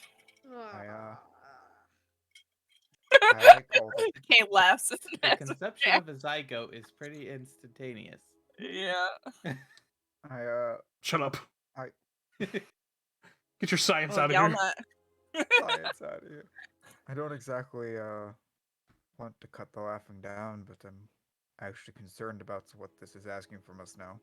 I called it. Can't laugh. the conception of a zygote is pretty instantaneous. Yeah. Shut up. I- Get your science out of y'all here. Science out of here. I don't exactly want to cut the laughing down, but I'm actually concerned about what this is asking from us now.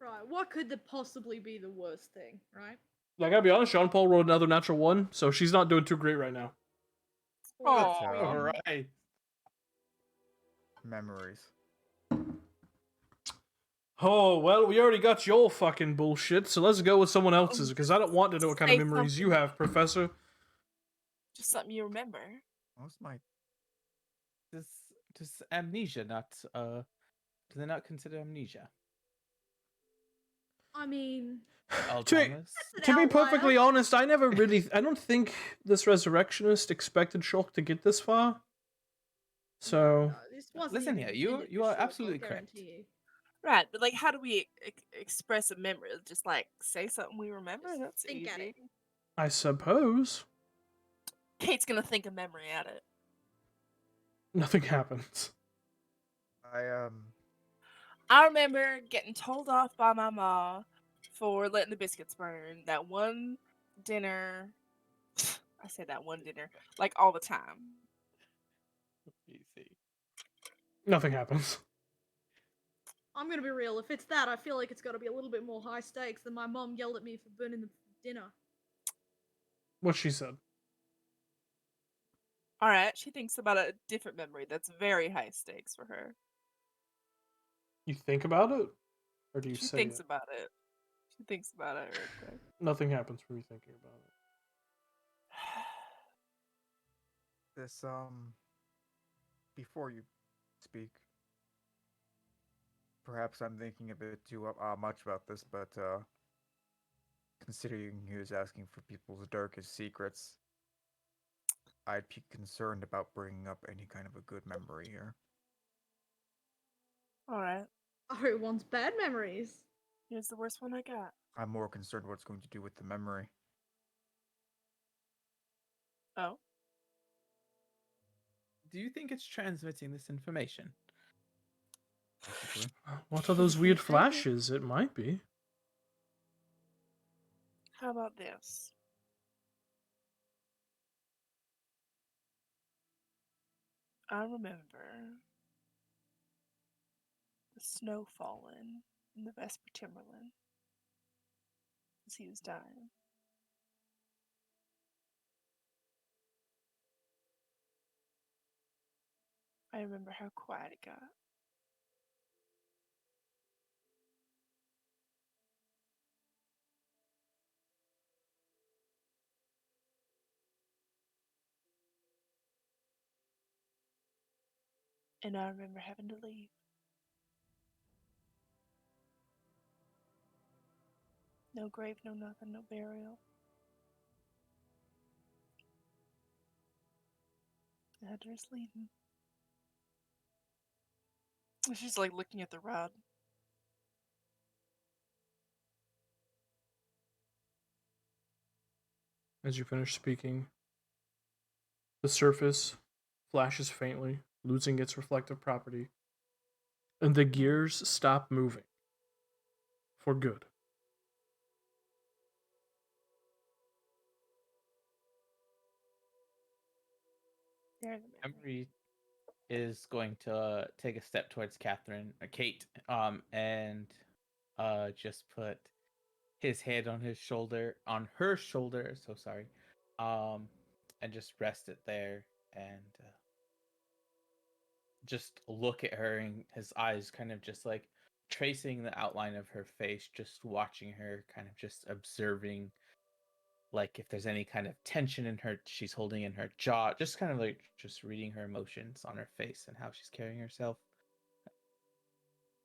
Right. What could possibly be the worst thing, right? I gotta be honest, Jean Paul rolled another natural one, so she's not doing too great right now. Oh, But, All right. memories. Oh, well, we already got your fucking bullshit, so let's go with someone else's, because I don't want to know what kind of Say memories you something. have, Professor. Just something you remember. Most my Does amnesia not do they not consider amnesia? I mean, To, Alzheimer's? an to be outlier. perfectly honest, I don't think this resurrectionist expected Shock to get this far. So, no, this wasn't Listen even here, intended you for are shock, I'll absolutely correct. guarantee you. Right, but like, how do we express a memory? Just like say something we remember. Just That's think easy. at it. I suppose Kate's gonna think a memory at it. nothing happens. I remember getting told off by my mom for letting the biscuits burn. That one dinner. I say that one dinner like all the time. Easy. Nothing happens. I'm gonna be real. If it's that, I feel like it's got to be a little bit more high stakes than my mom yelled at me for burning the dinner. What she said. All right, she thinks about a different memory that's very high stakes for her. You think about it, or do you She say thinks it? about it. She thinks about it real quick. Nothing happens from you thinking about it. this before you speak, perhaps I'm thinking a bit too much about this, but considering he was asking for people's darkest secrets, I'd be concerned about bringing up any kind of a good memory here. All right, Oh, it wants bad memories. here's the worst one I got. I'm more concerned what it's going to do with the memory. Oh, Do you think it's transmitting this information? Possibly. What are those weird Maybe. flashes? It might be. how about this? I remember the snow falling in the Vesper Timberland as he was dying. I remember how quiet it got. And I remember having to leave. No grave, no nothing, no burial. I had to just leave him. She's like looking at the rod. As you finish speaking, the surface flashes faintly, losing its reflective property, and the gears stop moving. For good. There's a memory. Emery is going to take a step towards Kate, and just put his head on her shoulder. So sorry, and just rest it there, and just look at her, and his eyes kind of just like tracing the outline of her face, just watching her, kind of just observing, like if there's any kind of tension in her, she's holding in her jaw, just kind of like just reading her emotions on her face and how she's carrying herself.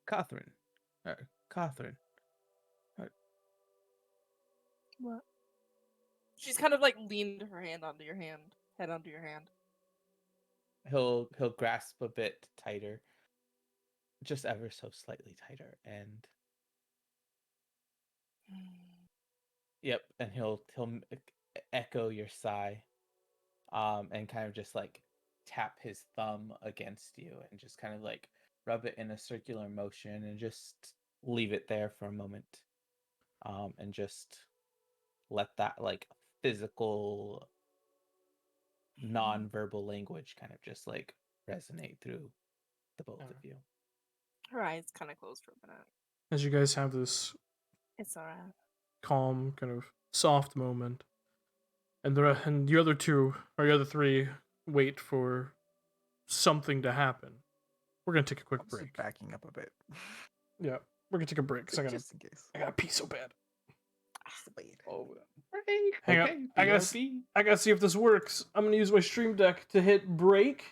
Catherine, Catherine, What? She's kind of like leaned her hand onto your hand, head onto your hand. he'll grasp a bit tighter, just ever so slightly tighter, and yep, and he'll echo your sigh, and kind of just like tap his thumb against you and just kind of like rub it in a circular motion and just leave it there for a moment, and just let that like physical non-verbal language kind of just like resonate through the both of you. Her eyes kind of closed for a minute. as you guys have this It's alright. calm, kind of soft moment, and the other two or the other three wait for something to happen. We're gonna take a quick I'm just break. backing up a bit. Yeah, we're gonna take a break because Just in case. I gotta pee so bad. Just a bit. Oh, break. Hang on, Okay, I gotta BRB. I gotta see if this works. I'm gonna use my stream deck to hit break.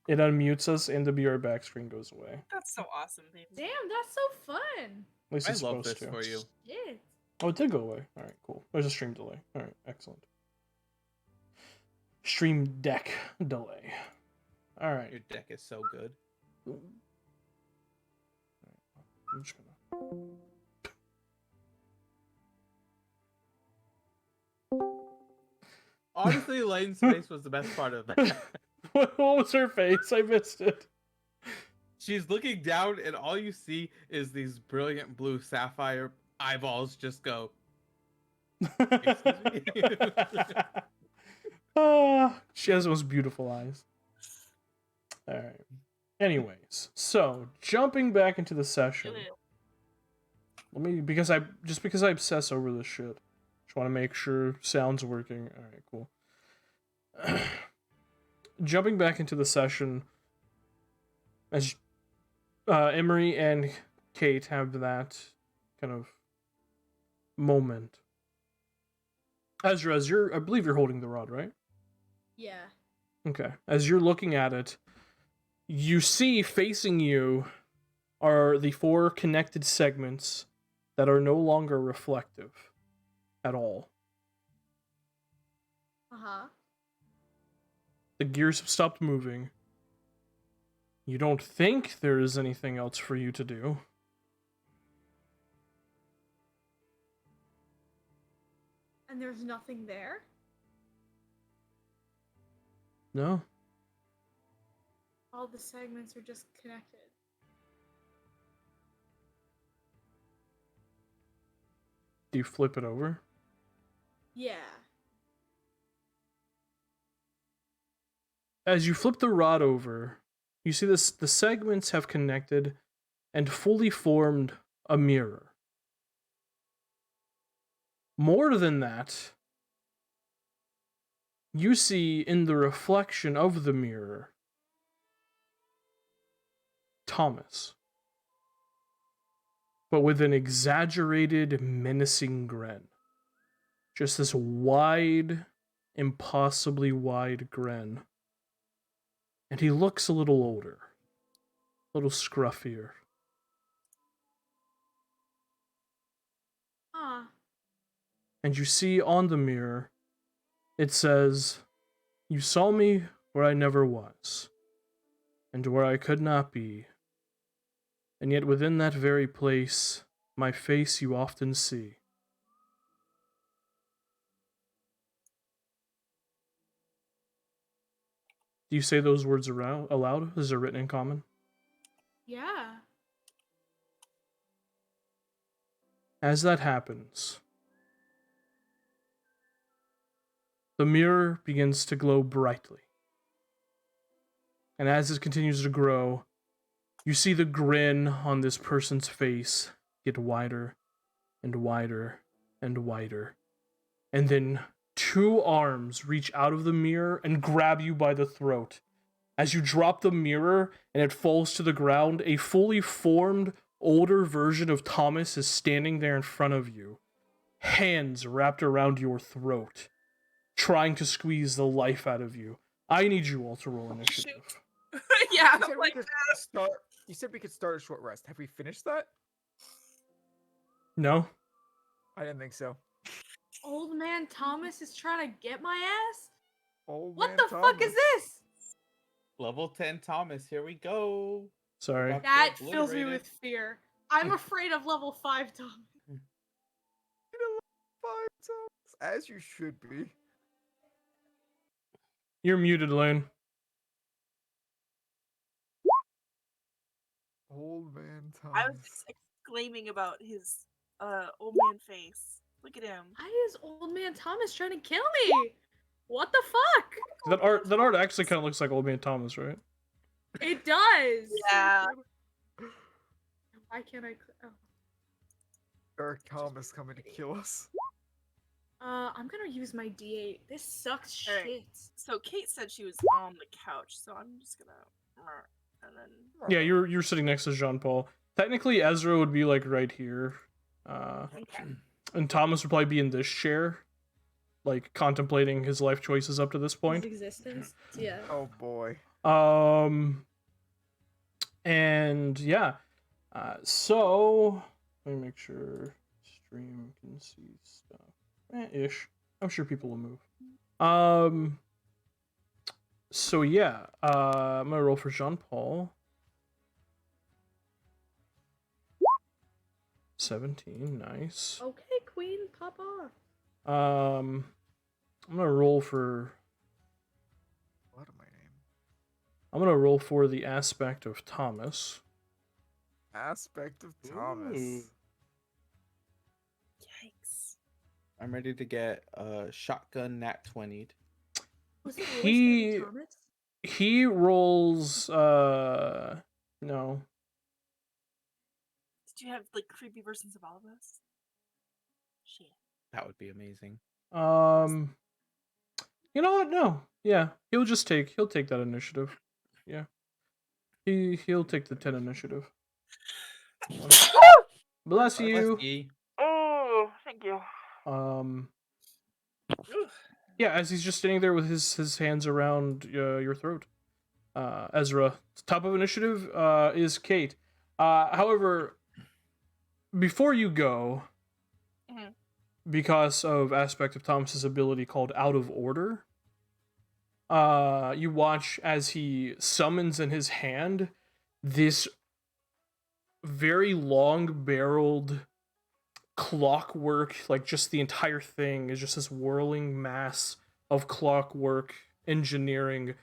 It unmutes us, and the "Be Right Back" screen goes away. That's so awesome, baby. Damn, that's so fun. At least I it's love supposed this to. for you. Shit. Oh, it did go away. All right, cool. There's a stream delay. All right, excellent. Stream deck delay. All right. Your deck is so good. I'm just gonna. Honestly, Lane's face was the best part of that. What was her face? I missed it. She's looking down, and all you see is these brilliant blue sapphire eyeballs just go. Excuse me? She has the most beautiful eyes. All right. Anyways, so jumping back into the session. Let me because I obsess over this shit. Just want to make sure sound's working. All right, cool. Jumping back into the session, as Emery and Kate have that kind of moment. Ezra, I believe you're holding the rod, right? Yeah. Okay. As you're looking at it, you see facing you are the 4 connected segments that are no longer reflective at all. Uh-huh. The gears have stopped moving. You don't think there is anything else for you to do. And there's nothing there? No. All the segments are just connected. Do you flip it over? Yeah. As you flip the rod over, you see the segments have connected and fully formed a mirror. More than that, you see in the reflection of the mirror Thomas, but with an exaggerated, menacing grin. Just this wide, impossibly wide grin. And he looks a little older, a little scruffier. Huh. And you see on the mirror, it says, "You saw me where I never was, and where I could not be. And yet within that very place, my face you often see." Do you say those words aloud? Is it written in common? Yeah. As that happens, the mirror begins to glow brightly. And as it continues to grow, you see the grin on this person's face get wider and wider and wider. And then 2 arms reach out of the mirror and grab you by the throat. As you drop the mirror and it falls to the ground, a fully formed, older version of Thomas is standing there in front of you, hands wrapped around your throat, trying to squeeze the life out of you. I need you all to roll initiative. Yeah, You said, I'm we like, could you said we could start a short rest. Have we finished that? No? I didn't think so. Old man Thomas is trying to get my ass? Old What man the fuck is Thomas. this? Level 10 Thomas, here we go. Sorry. About- That fills me Obliterated. with fear. I'm afraid of level 5 Thomas. You know, 5 Thomas, as you should be. You're muted, Lane. Old man Thomas. I was just exclaiming about his old man face. Look at him. Why is old man Thomas trying to kill me? What the fuck? That art actually kind of looks like Old Man Thomas, right? It does. Yeah. Why can't I? Oh. Eric Thomas coming to kill us. I'm gonna use my D8. This sucks Alright. shit. So Kate said she was on the couch, so I'm just gonna and then Yeah, you're sitting next to Jean Paul. Technically, Ezra would be like right here, and Thomas would probably be in this chair, like contemplating his life choices up to this point. His existence. Yeah. Oh boy. And yeah, so let me make sure stream can see stuff. Ish. I'm sure people will move. So yeah, I'm gonna roll for Jean Paul. 17, nice. Okay, Queen, pop off. I'm gonna roll for. What am I name? I'm gonna roll for the aspect of Thomas. Aspect of Thomas. Ooh. Yikes. I'm ready to get a shotgun nat 20'd. Was it always He- gonna be Thomas? He rolls. No. Did you have like creepy versions of all of us? Shit. That would be amazing. You know what? No. Yeah, he'll take that initiative. Yeah. He'll take the 10 initiative. Bless you. Bless ye. Oh, thank you. Yeah, as he's just standing there with his hands around your throat. Ezra. Top of initiative is Kate. However, before you go, Mhm. because of aspect of Thomas's ability called Out of Order, you watch as he summons in his hand this very long-barreled clockwork, like just the entire thing is just this whirling mass of clockwork engineering.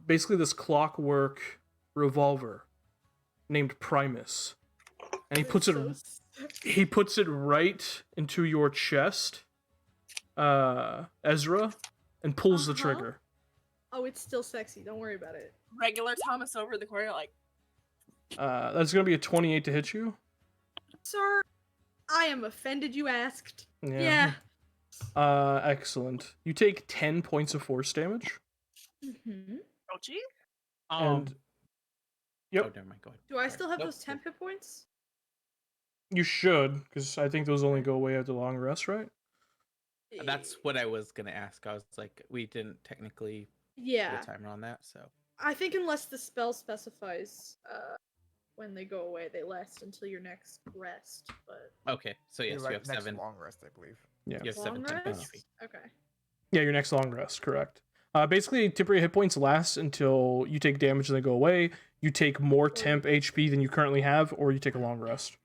Basically this clockwork revolver named Primus. And he puts it right into your chest, Ezra, and pulls the trigger. Oh, it's still sexy. Don't worry about it. Regular Thomas over in the corner, like, That's gonna be a 28 to hit you. Sir, I am offended you asked. Yeah. Excellent. You take 10 points of force damage. Mm-hmm. oh gee. And yep. Oh, never mind. Go ahead. Do I Sorry. still have Nope, those 10 hit points? You should, because I think those only go away after long rest, right? That's what I was gonna ask. I was like, we didn't technically Yeah. put a timer on that, so I think unless the spell specifies when they go away, they last until your next rest. But okay. So yes, you have next 7. long rest, I believe. Yeah. You have long 7 temp rest? HP. Okay. Yeah, your next long rest, correct. Basically, temporary hit points last until you take damage and they go away. You take more temp HP than you currently have, or you take a long rest.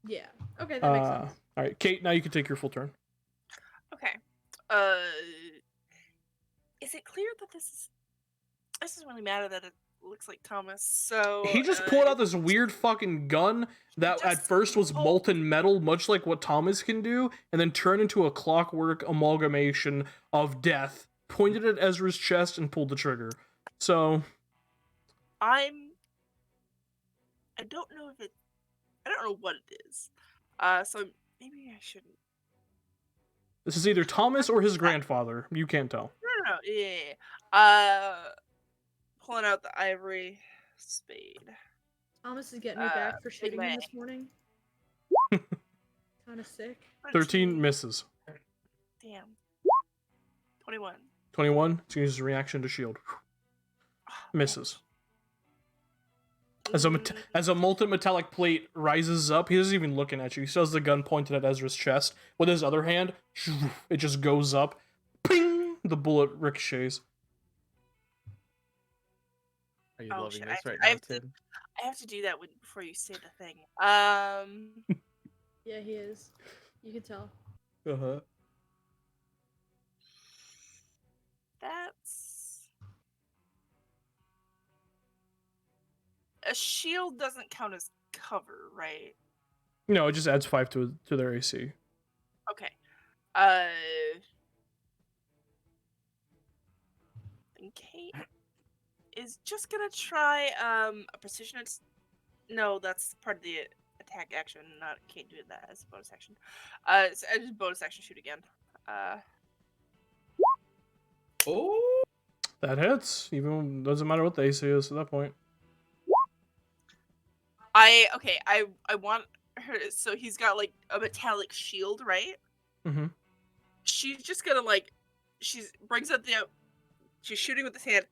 Yeah. Okay, that makes sense. All right, Kate, now you can take your full turn. Okay. Is it clear that this doesn't really matter that it looks like Thomas? So He just pulled out this weird fucking gun that at just first was pulled- molten metal, much like what Thomas can do, and then turned into a clockwork amalgamation of death, pointed at Ezra's chest, and pulled the trigger. So, I don't know if I don't know what it is. So maybe I shouldn't. this is either Thomas or his grandfather. You can't tell. No. Yeah. Pulling out the ivory spade. Thomas is getting me back for shooting him May. this morning. Kind of sick. 13 misses. Damn. 21. 21, so uses reaction to shield. Misses. As a molten metallic plate rises up, he isn't even looking at you. He still has the gun pointed at Ezra's chest. With his other hand, it just goes up. Ping! The bullet ricochets. Are you Oh, loving shit, this I right have now, to- Tim? I have to do that before you say the thing. Yeah, he is. You can tell. Uh-huh. That's a shield doesn't count as cover, right? No, it just adds 5 to their AC. Okay. And Kate is just gonna try a precision. No, that's part of the attack action. Not Kate doing that as a bonus action. It's a bonus action shoot again. Oh, That hits. Even doesn't matter what the AC is at that point. I want her. So he's got like a metallic shield, right? Mm-hmm. She's just gonna like, she brings up she's shooting with this hand,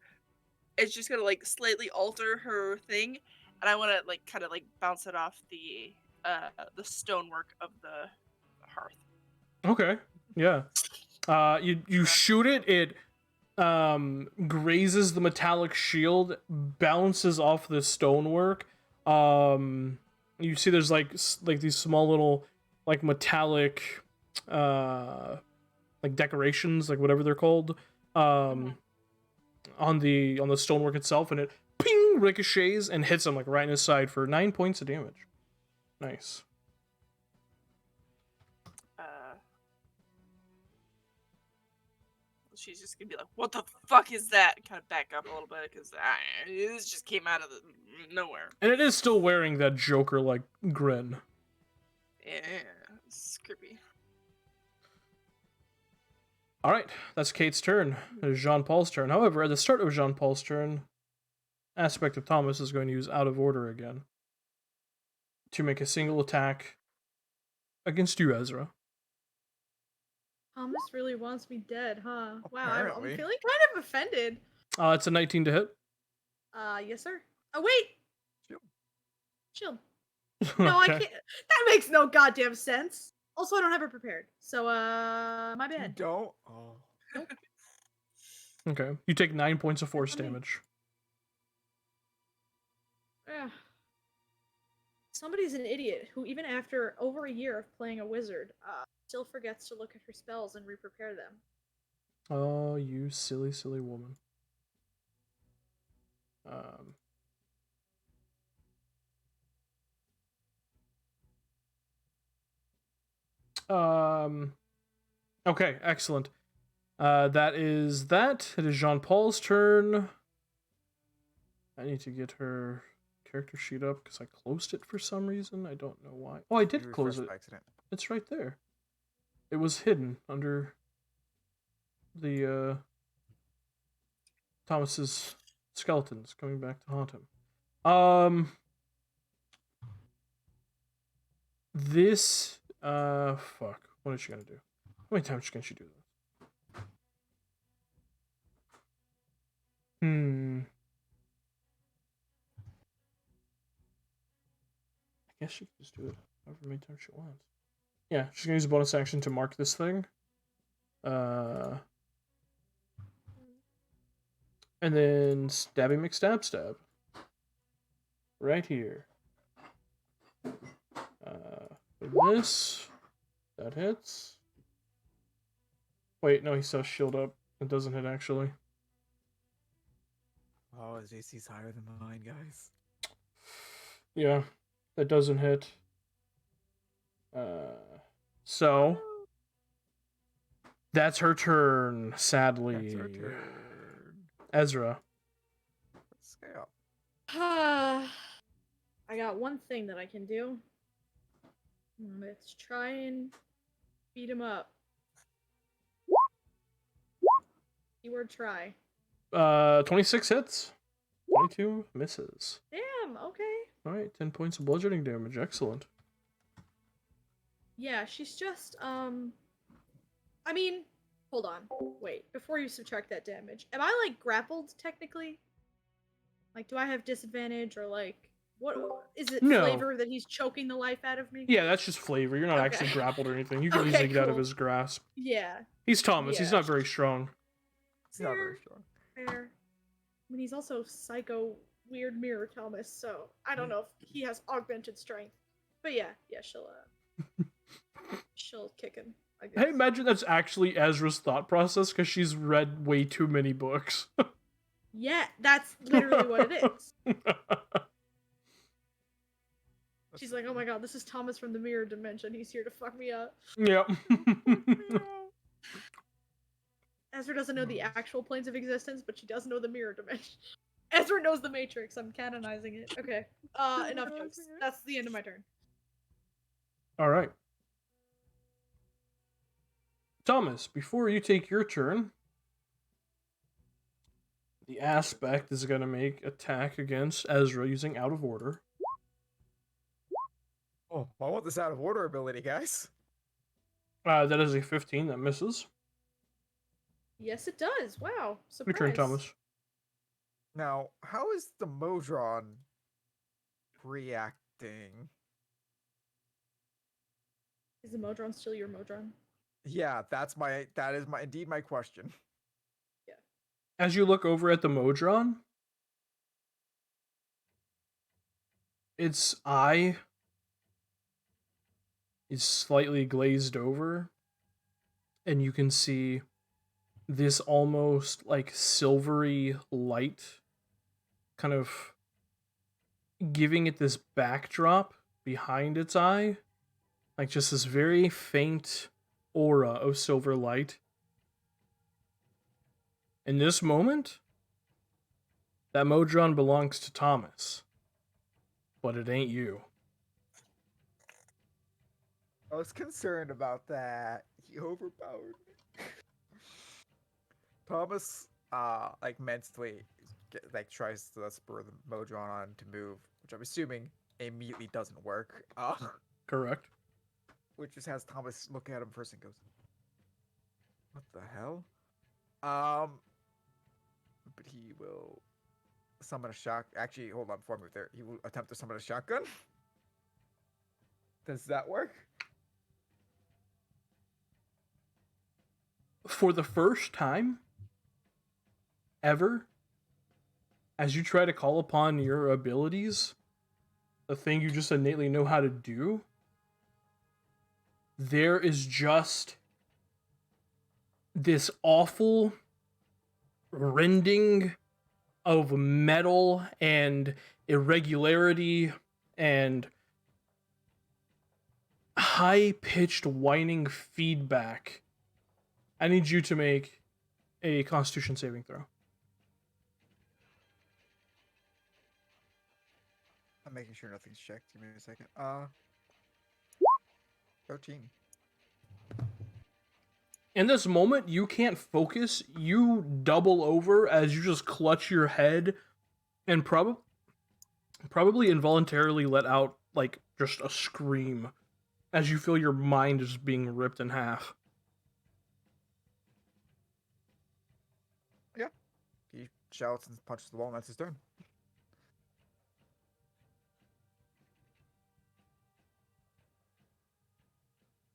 it's just gonna like slightly alter her thing, and I want to like kind of like bounce it off the stonework of the hearth. Okay. Yeah. You shoot it. It grazes the metallic shield, bounces off the stonework. You see there's like these small little like metallic like decorations, like whatever they're called, on the stonework itself, and it ping ricochets and hits him like right in his side for 9 points of damage. Nice. She's just gonna be like, "What the fuck is that?" And kind of back up a little bit because this just came out of nowhere. And it is still wearing that Joker like grin. Yeah, it's creepy. All right, that's Kate's turn. It is Jean-Paul's turn. However, at the start of Jean-Paul's turn, Aspect of Thomas is going to use Out of Order again to make a single attack against you, Ezra. Thomas really wants me dead, huh? Wow, I'm Apparently. feeling kind of offended. It's a 19 to hit. Yes, sir. Oh, wait! Shield. Shield. No, I Okay. can't. That makes no goddamn sense. Also, I don't have it prepared. So, my You bad. don't? Oh. Okay. You take 9 points of force Okay. damage. Ugh. Somebody's an idiot who, even after over a year of playing a wizard, still forgets to look at her spells and re-prepare them. Oh, you silly, silly woman. Okay, excellent. That is that. It is Jean-Paul's turn. I need to get her character sheet up because I closed it for some reason. I don't know why. Oh, I did You close refreshed it. by accident. It's right there. It was hidden under the Thomas's skeletons coming back to haunt him. This fuck. What is she gonna do? How many times can she do this? I guess she can just do it however many times she wants. Yeah, she's gonna use a bonus action to mark this thing. And then stabby McStab. Right here. With this. That hits. Wait, no, he still has shield up. It doesn't hit actually. Oh, his AC's higher than mine, guys. Yeah, that doesn't hit. So that's her turn, sadly. That's our turn. Ezra. Scale. I got one thing that I can do. Let's try and beat him up. Keyword try. 26 hits. 22 misses. Damn, okay. Alright, 10 points of bludgeoning damage. Excellent. Yeah, she's just, I mean, hold on. Wait, before you subtract that damage, am I, like, grappled, technically? Like, do I have disadvantage, or, like, what, is it No. flavor that he's choking the life out of me? Yeah, that's just flavor. You're not Okay. actually grappled or anything. You can Okay, easily get out of cool. his grasp. Yeah, He's Thomas. He's Yeah. not very strong. It's not very strong. fair. I mean, he's also psycho weird mirror Thomas, so I don't know if he has augmented strength. But yeah, she'll kick him, I guess. Hey, imagine that's actually Ezra's thought process because she's read way too many books. Yeah, that's literally what it is. She's like, oh my god, this is Thomas from the mirror dimension. He's here to fuck me up. Yep. Ezra doesn't know the actual planes of existence, but she does know the mirror dimension. Ezra knows the Matrix. I'm canonizing it. Okay. Enough jokes. That's the end of my turn. All right. Thomas, before you take your turn, the aspect is going to make attack against Ezra using Out of Order. Oh, I want this out of order ability, guys. That is a 15 that misses. Yes, it does. Wow. Your Surprise. turn, Thomas. Now, how is the Modron reacting? Is the Modron still your Modron? Yeah, that is indeed my question. As you look over at the Modron, its eye is slightly glazed over, and you can see this almost like silvery light kind of giving it this backdrop behind its eye, like just this very faint aura of silver light. In this moment, that Modron belongs to Thomas, but it ain't you. I was concerned about that. He overpowered me. Thomas, like mentally, tries to spur the Modron on to move, which I'm assuming immediately doesn't work. Correct. Which just has Thomas look at him first and goes, "What the hell?" But he will summon a shock. Actually, hold on, before I move there, he will attempt to summon a shotgun. Does that work? For the first time ever, as you try to call upon your abilities, the thing you just innately know how to do, there is just this awful rending of metal and irregularity and high-pitched whining feedback. I need you to make a Constitution saving throw. I'm making sure nothing's checked. Give me a second. 13. In this moment, you can't focus. You double over as you just clutch your head and probably involuntarily let out like just a scream as you feel your mind is being ripped in half. Yeah. He shouts and punches the wall, and that's his turn.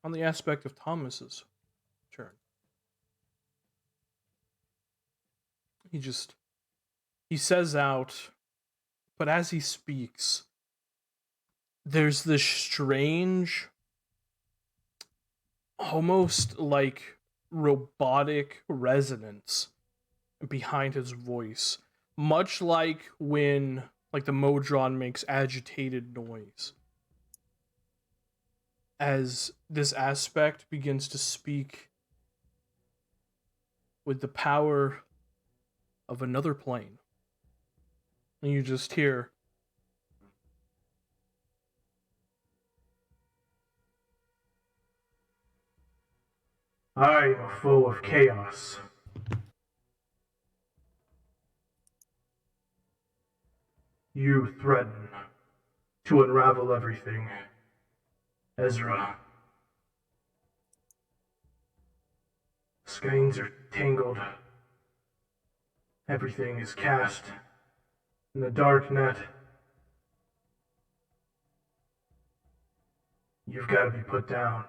On the aspect of Thomas's turn, he says out, but as he speaks, there's this strange, almost like robotic resonance behind his voice, much like when like the Modron makes agitated noise. As this aspect begins to speak with the power of another plane, and you just hear, "I am a foe of chaos. You threaten to unravel everything. Ezra. Skeins are tangled. Everything is cast in the dark net. You've got to be put down."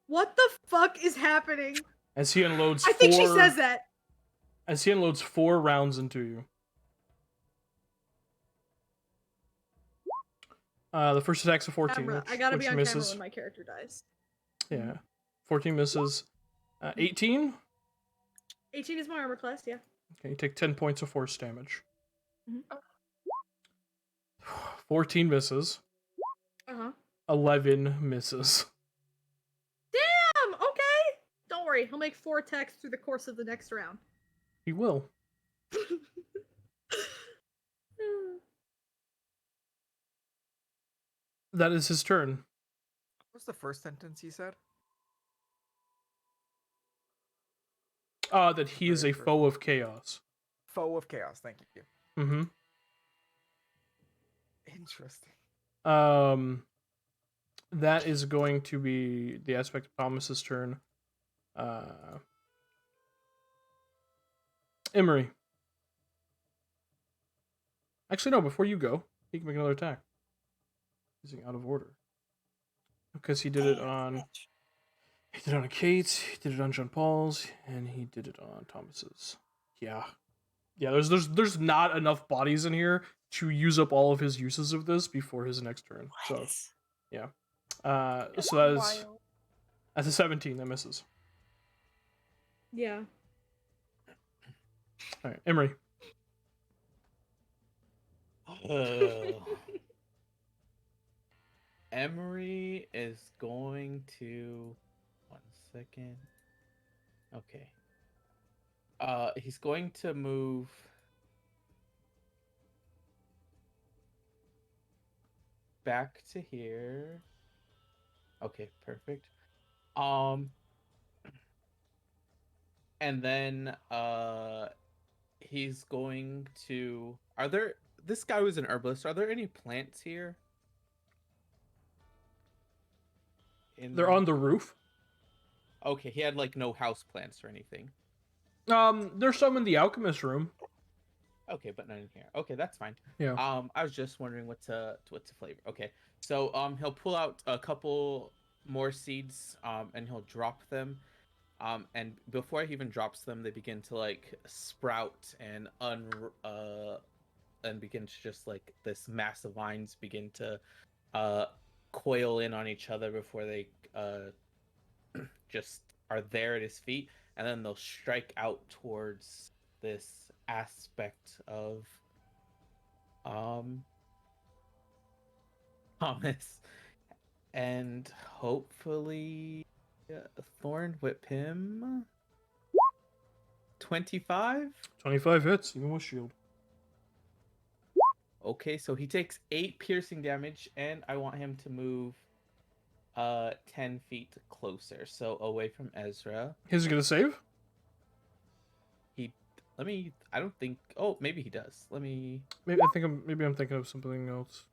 What the fuck is happening? As he unloads I think she says that. As he unloads 4 rounds into you. The first attack's a 14, Camera. which, I gotta which be on misses. camera when my character dies. Yeah. 14 misses. 18? 18 is my armor class, yeah. Okay, you take 10 points of force damage. Mhm. 14 misses. Uh-huh. 11 misses. Damn! Okay! Don't worry, he'll make 4 attacks through the course of the next round. He will. That is his turn. What's the first sentence he said? That he is Very a first foe one. of chaos. Foe of chaos. Thank you. Mm-hmm. Interesting. That is going to be the aspect of Thomas's turn. Emery. Actually, no. Before you go, he can make another attack. Using out of order. Because he did it on. He did it on Kate. He did it on John Paul's, and he did it on Thomas's. Yeah. There's not enough bodies in here to use up all of his uses of this before his next turn. So What? yeah. That's So that is wild. that's a 17 that misses. Yeah. All right, Emery. Emery is going to 1 second. Okay. He's going to move back to here. Okay, perfect. And then he's going to this guy was an herbalist. Are there any plants here? They're on the roof. Okay, he had like no house plants or anything. There's some in the alchemist room. Okay, but none in here. Okay, that's fine. Yeah. I was just wondering what to flavor. Okay, so he'll pull out a couple more seeds and he'll drop them. And before he even drops them, they begin to like sprout and and begin to just like this mass of vines begin to coil in on each other before they just are there at his feet, and then they'll strike out towards this aspect of Thomas, and hopefully Thorn whip him. 25. 25 hits, even with shield. Okay, so he takes 8 piercing damage, and I want him to move 10 feet closer, so away from Ezra. He's gonna save. I don't think. Oh, maybe he does. Maybe I'm thinking of something else.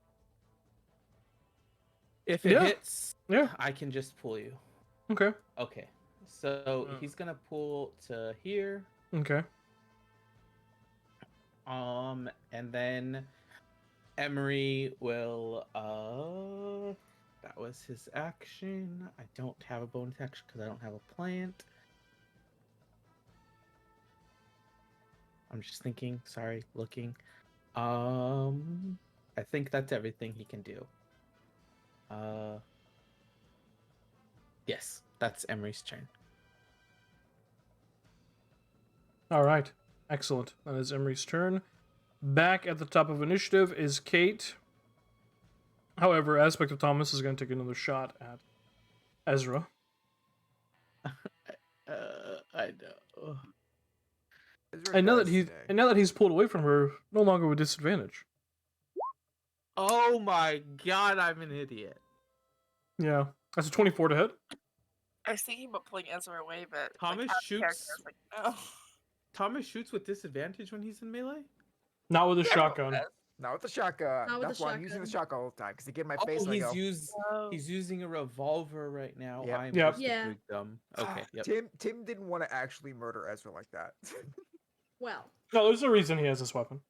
If it Yeah. hits, Yeah. I can just pull you. Okay. Okay, so he's gonna pull to here. Okay. And then Emery will that was his action. I don't have a bonus action because I don't have a plant. I'm just thinking, sorry, looking. I think that's everything he can do. Yes, that's Emery's turn. All right. Excellent. That is Emery's turn. Back at the top of initiative is Kate. However, Aspect of Thomas is going to take another shot at Ezra. I know. And now that he's pulled away from her, no longer with disadvantage. Oh my god, I'm an idiot. Yeah. That's a 24 to hit. I was thinking about pulling Ezra away, but Thomas like, shoots. I was like, no. Thomas shoots with disadvantage when he's in melee? Not with a Everyone shotgun. does. Not with the shotgun. Not with That's the why I'm using the shotgun. shotgun all the time because they get in my face and I go. He's using a revolver right now. Yep. I'm Yep. just Yeah. a big dumb. Okay, yep. Tim didn't want to actually murder Ezra like that. Well. No, there's a reason he has this weapon.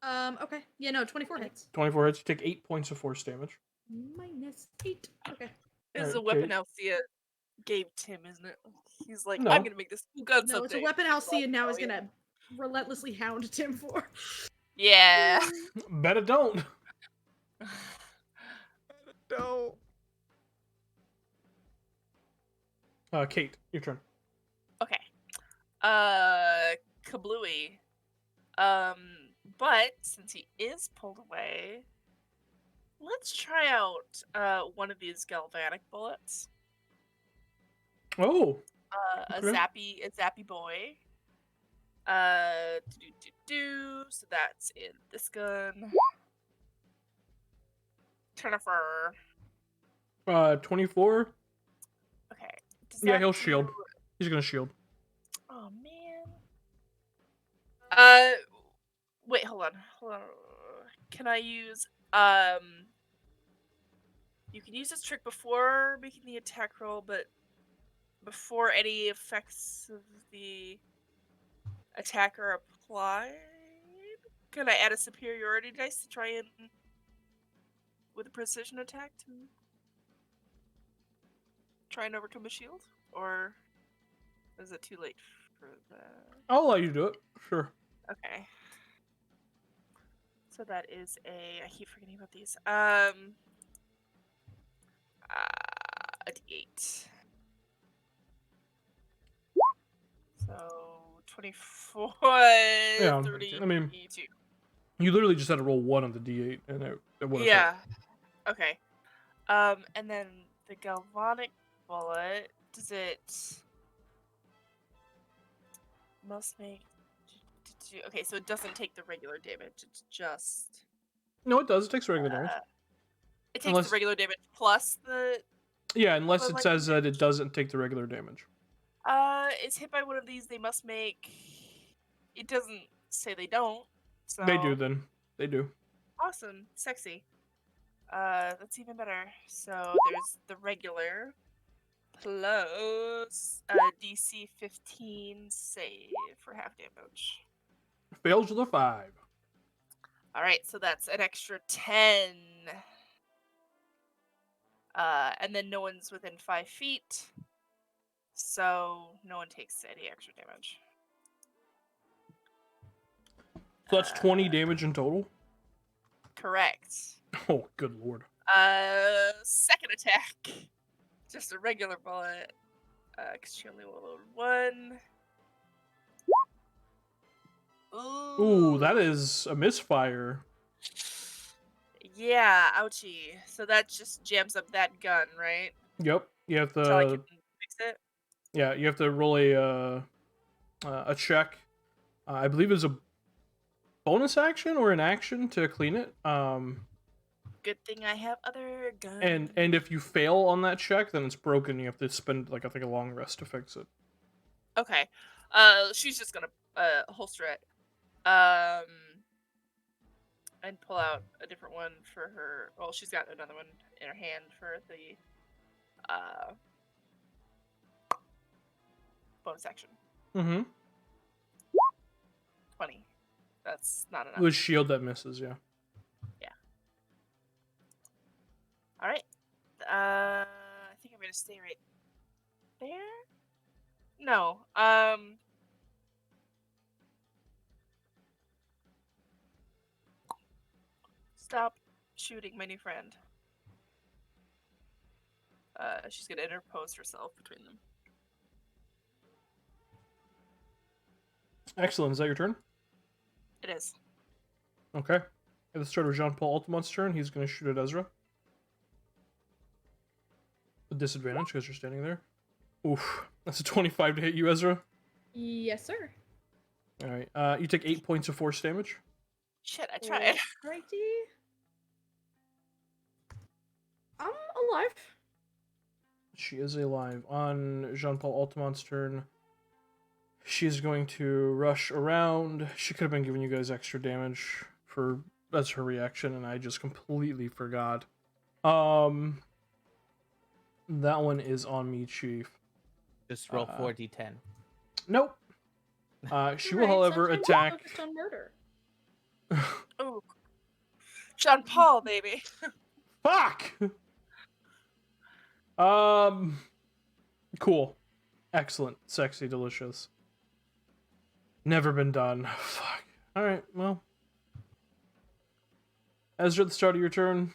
Okay. Yeah, no, 24 hits. 24 hits. You take 8 points of force damage. -8. Okay. This is Alright, a weapon Kate. Althea gave Tim, isn't it? He's like, No. I'm gonna make this cool gun No, it's a someday. weapon Alcea now is Oh, yeah. gonna relentlessly hound Tim for. Yeah. Bet it don't. No. Kate, your turn. Okay. Kablooey. But since he is pulled away, let's try out one of these galvanic bullets. Oh. A Okay. zappy boy. So that's in this gun. Turnifer. 24. Okay. Does Yeah, that he'll do- shield. He's gonna shield. Oh man. Wait, hold on. Can I use you can use this trick before making the attack roll, but before any effects of the Attacker applied. Can I add a superiority dice to try and with a precision attack to try and overcome a shield, or is it too late for that? I'll let you do it. Sure. Okay. So that is I keep forgetting about these. A d8. So 24, Yeah. 32. I mean, you literally just had to roll 1 on the d8, and it would have Yeah. Okay. And then the galvanic bullet, does it must make okay, so it doesn't take the regular damage, it's just No, it does. It takes regular damage. it takes Unless- the regular damage plus the Yeah, unless it like says that it damage. doesn't take the regular damage. It's hit by one of these, they must make it doesn't say they don't. So They do then. They do. awesome, sexy. That's even better. So there's the regular plus DC 15 save for half damage. Fails with a 5. All right, so that's an extra 10. And then no one's within 5 feet, so no one takes any extra damage. So that's 20 damage in total? Correct. Oh, good lord. Second attack. Just a regular bullet. Because she only will load 1. Ooh, that is a misfire. Yeah, ouchie. So that just jams up that gun, right? Yep. You have Until I to. can fix it. Yeah, you have to roll a check. I believe it's a bonus action or an action to clean it. Good thing I have other guns. And if you fail on that check, then it's broken. You have to spend like I think a long rest to fix it. Okay. She's just gonna holster it. And pull out a different one for her. Well, she's got another one in her hand for the bonus action. Mm-hmm. 20. That's not enough. With shield that misses, yeah. All right. I think I'm gonna stay right there. No. Stop shooting my new friend. She's gonna interpose herself between them. Excellent. Is that your turn? It is. Okay. At the start of Jean-Paul Altamont's turn, he's going to shoot at Ezra. With disadvantage because you're standing there. Oof. That's a 25 to hit you, Ezra. Yes, sir. Alright. You take 8 points of force damage. Shit, I tried. Righty. I'm alive. She is alive. On Jean-Paul Altamont's turn, she's going to rush around. She could have been giving you guys extra damage for that's her reaction, and I just completely forgot. That one is on me, Chief. Just roll 4d10. Nope. She will, Right, however, sometimes attack. focused on murder. Ooh. John Paul, baby. Fuck. Cool, excellent, sexy, delicious. Never been done. Fuck. All right. Well, Ezra, at the start of your turn,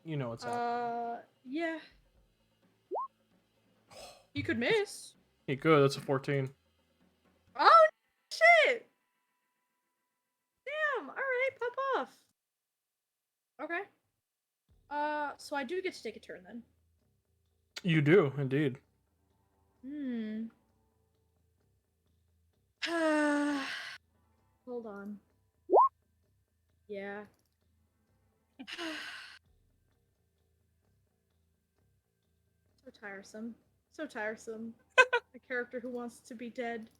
you know what's happening. Yeah. You could miss. Hey, good. That's a 14. Oh, shit! Damn, alright, pop off. Okay. So I do get to take a turn then. You do indeed. Hold on. Yeah. So tiresome. So tiresome. A character who wants to be dead.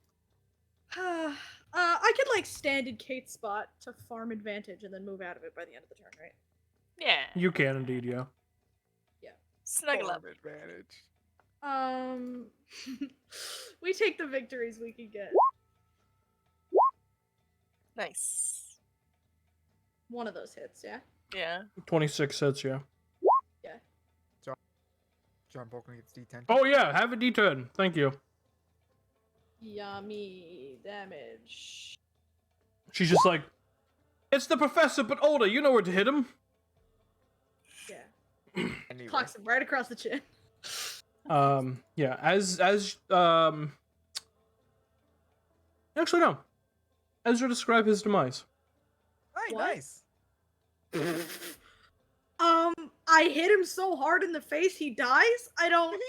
I could like stand in Kate's spot to farm advantage and then move out of it by the end of the turn, right? Yeah. You can indeed, yeah. Snuggle up. Advantage. We take the victories we can get. Nice. One of those hits, yeah. Yeah. 26 hits, yeah. John Bolton gets D10. Oh yeah, have a D10. Thank you. Yummy damage. She's just like, it's the professor, but older. You know where to hit him. Yeah. Anyway. Clocks him right across the chin. Yeah. Actually no. Ezra, describe his demise. Hey, What? nice. I hit him so hard in the face he dies. I don't.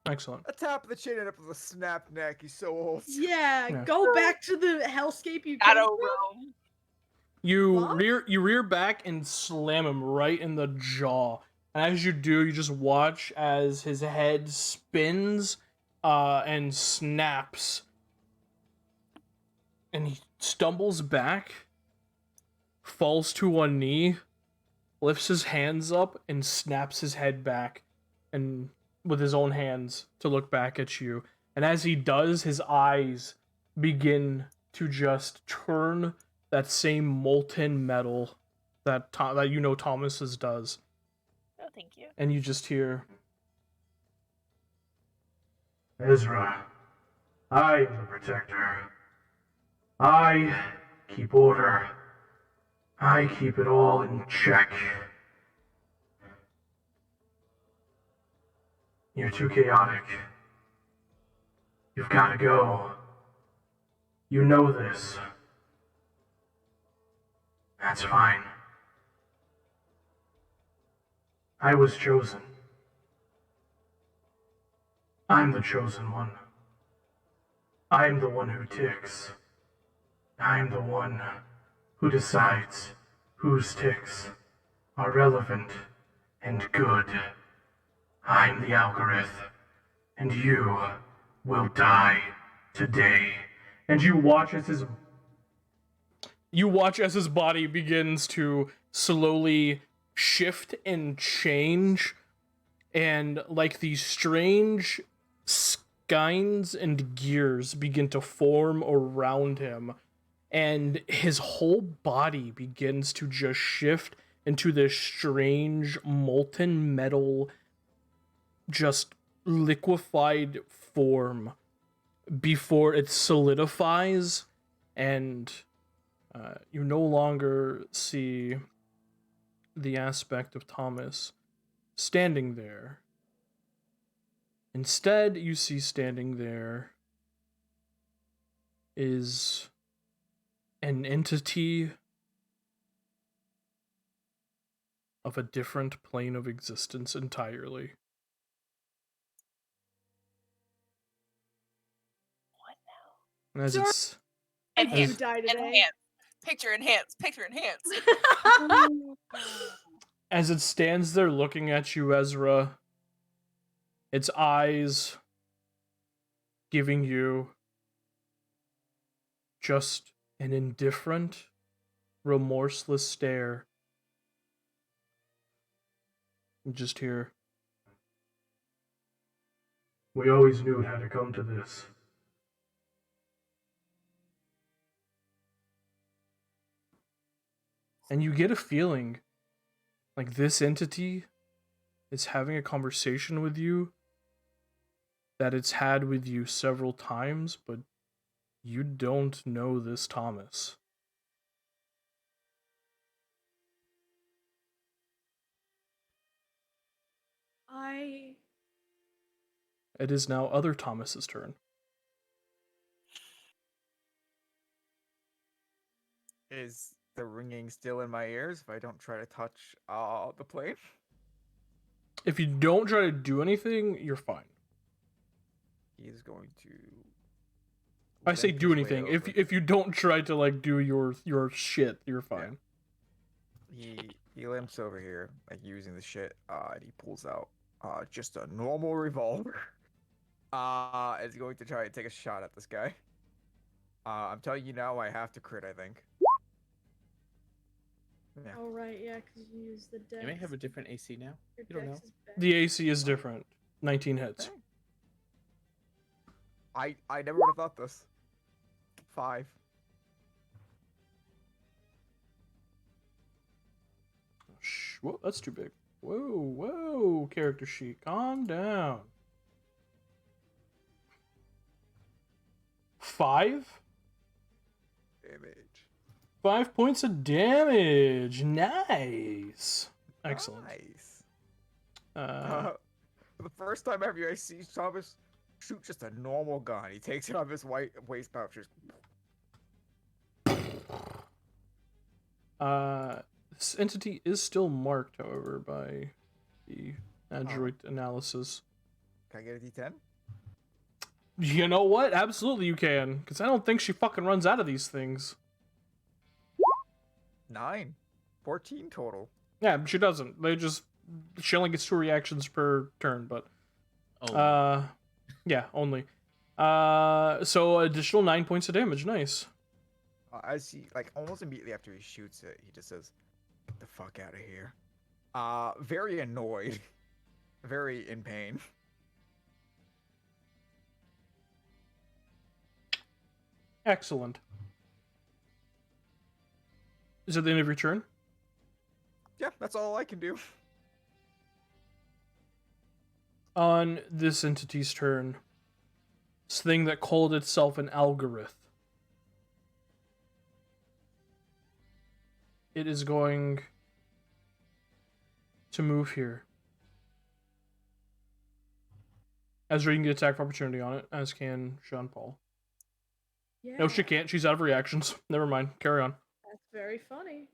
Excellent. A tap of the chin and up with a snapped neck. He's so old. Yeah, Yeah. go back to the hellscape you came Shadow from. Realm. You What? rear back and slam him right in the jaw. And as you do, you just watch as his head spins and snaps. And he stumbles back, falls to one knee, lifts his hands up, and snaps his head back and with his own hands to look back at you. And as he does, his eyes begin to just turn that same molten metal that Thomas's does. Oh, thank you. And you just hear, Ezra, I am the protector. I keep order. I keep it all in check. You're too chaotic. You've got to go. You know this. That's fine. I was chosen. I'm the chosen one. I'm the one who ticks. I'm the one who decides whose ticks are relevant and good. I'm the algorithm, and you will die today. And you watch as his body begins to slowly shift and change, and like these strange skeins and gears begin to form around him, and his whole body begins to just shift into this strange molten metal, just liquefied form before it solidifies, and you no longer see the aspect of Thomas standing there. Instead, you see standing there is an entity of a different plane of existence entirely. What now? And as Sorry. it's Enhance. As- Die today. Enhance. Picture enhance. Picture enhance. as it stands there looking at you, Ezra, its eyes giving you just an indifferent, remorseless stare. You just hear, we always knew it had to come to this. And you get a feeling like this entity is having a conversation with you that it's had with you several times, but you don't know this Thomas. It is now other Thomas's turn. Is the ringing still in my ears if I don't try to touch the plane? If you don't try to do anything, you're fine. He's going to. I say limp do his way anything. over. If you don't try to like do your shit, you're fine. He limps over here, like using the shit, and he pulls out just a normal revolver. Is going to try and take a shot at this guy. I'm telling you now, I have to crit, I think. Yeah. Oh right, yeah, because you use the dex. You may have a different AC now. Your you don't dex know. is better. The AC is different. 19 hits. I never would have thought this. 5. Whoa, that's too big. Whoa, character sheet. Calm down. 5? Damage. 5 points of damage. Nice. Excellent. Nice. Uh, For the first time ever, I see Thomas shoot just a normal gun. He takes it out of his white waist pouch. Just... this entity is still marked, however, by the adroit analysis. Can I get a D10? You know what? Absolutely you can, because I don't think she fucking runs out of these things. 9. 14 total. Yeah, she doesn't. She only gets 2 reactions per turn, but Oh, yeah, only. So additional 9 points of damage. Nice. As he, like, almost immediately after he shoots it, he just says, "Get the fuck out of here." Very annoyed. Very in pain. Excellent. Is it the end of your turn? Yeah, that's all I can do. On this entity's turn, this thing that called itself an algorithm, it is going to move here. Ezra, you can get attack of opportunity on it, as can Jean Paul. Yeah. No, she can't. She's out of reactions. Never mind. Carry on. That's very funny.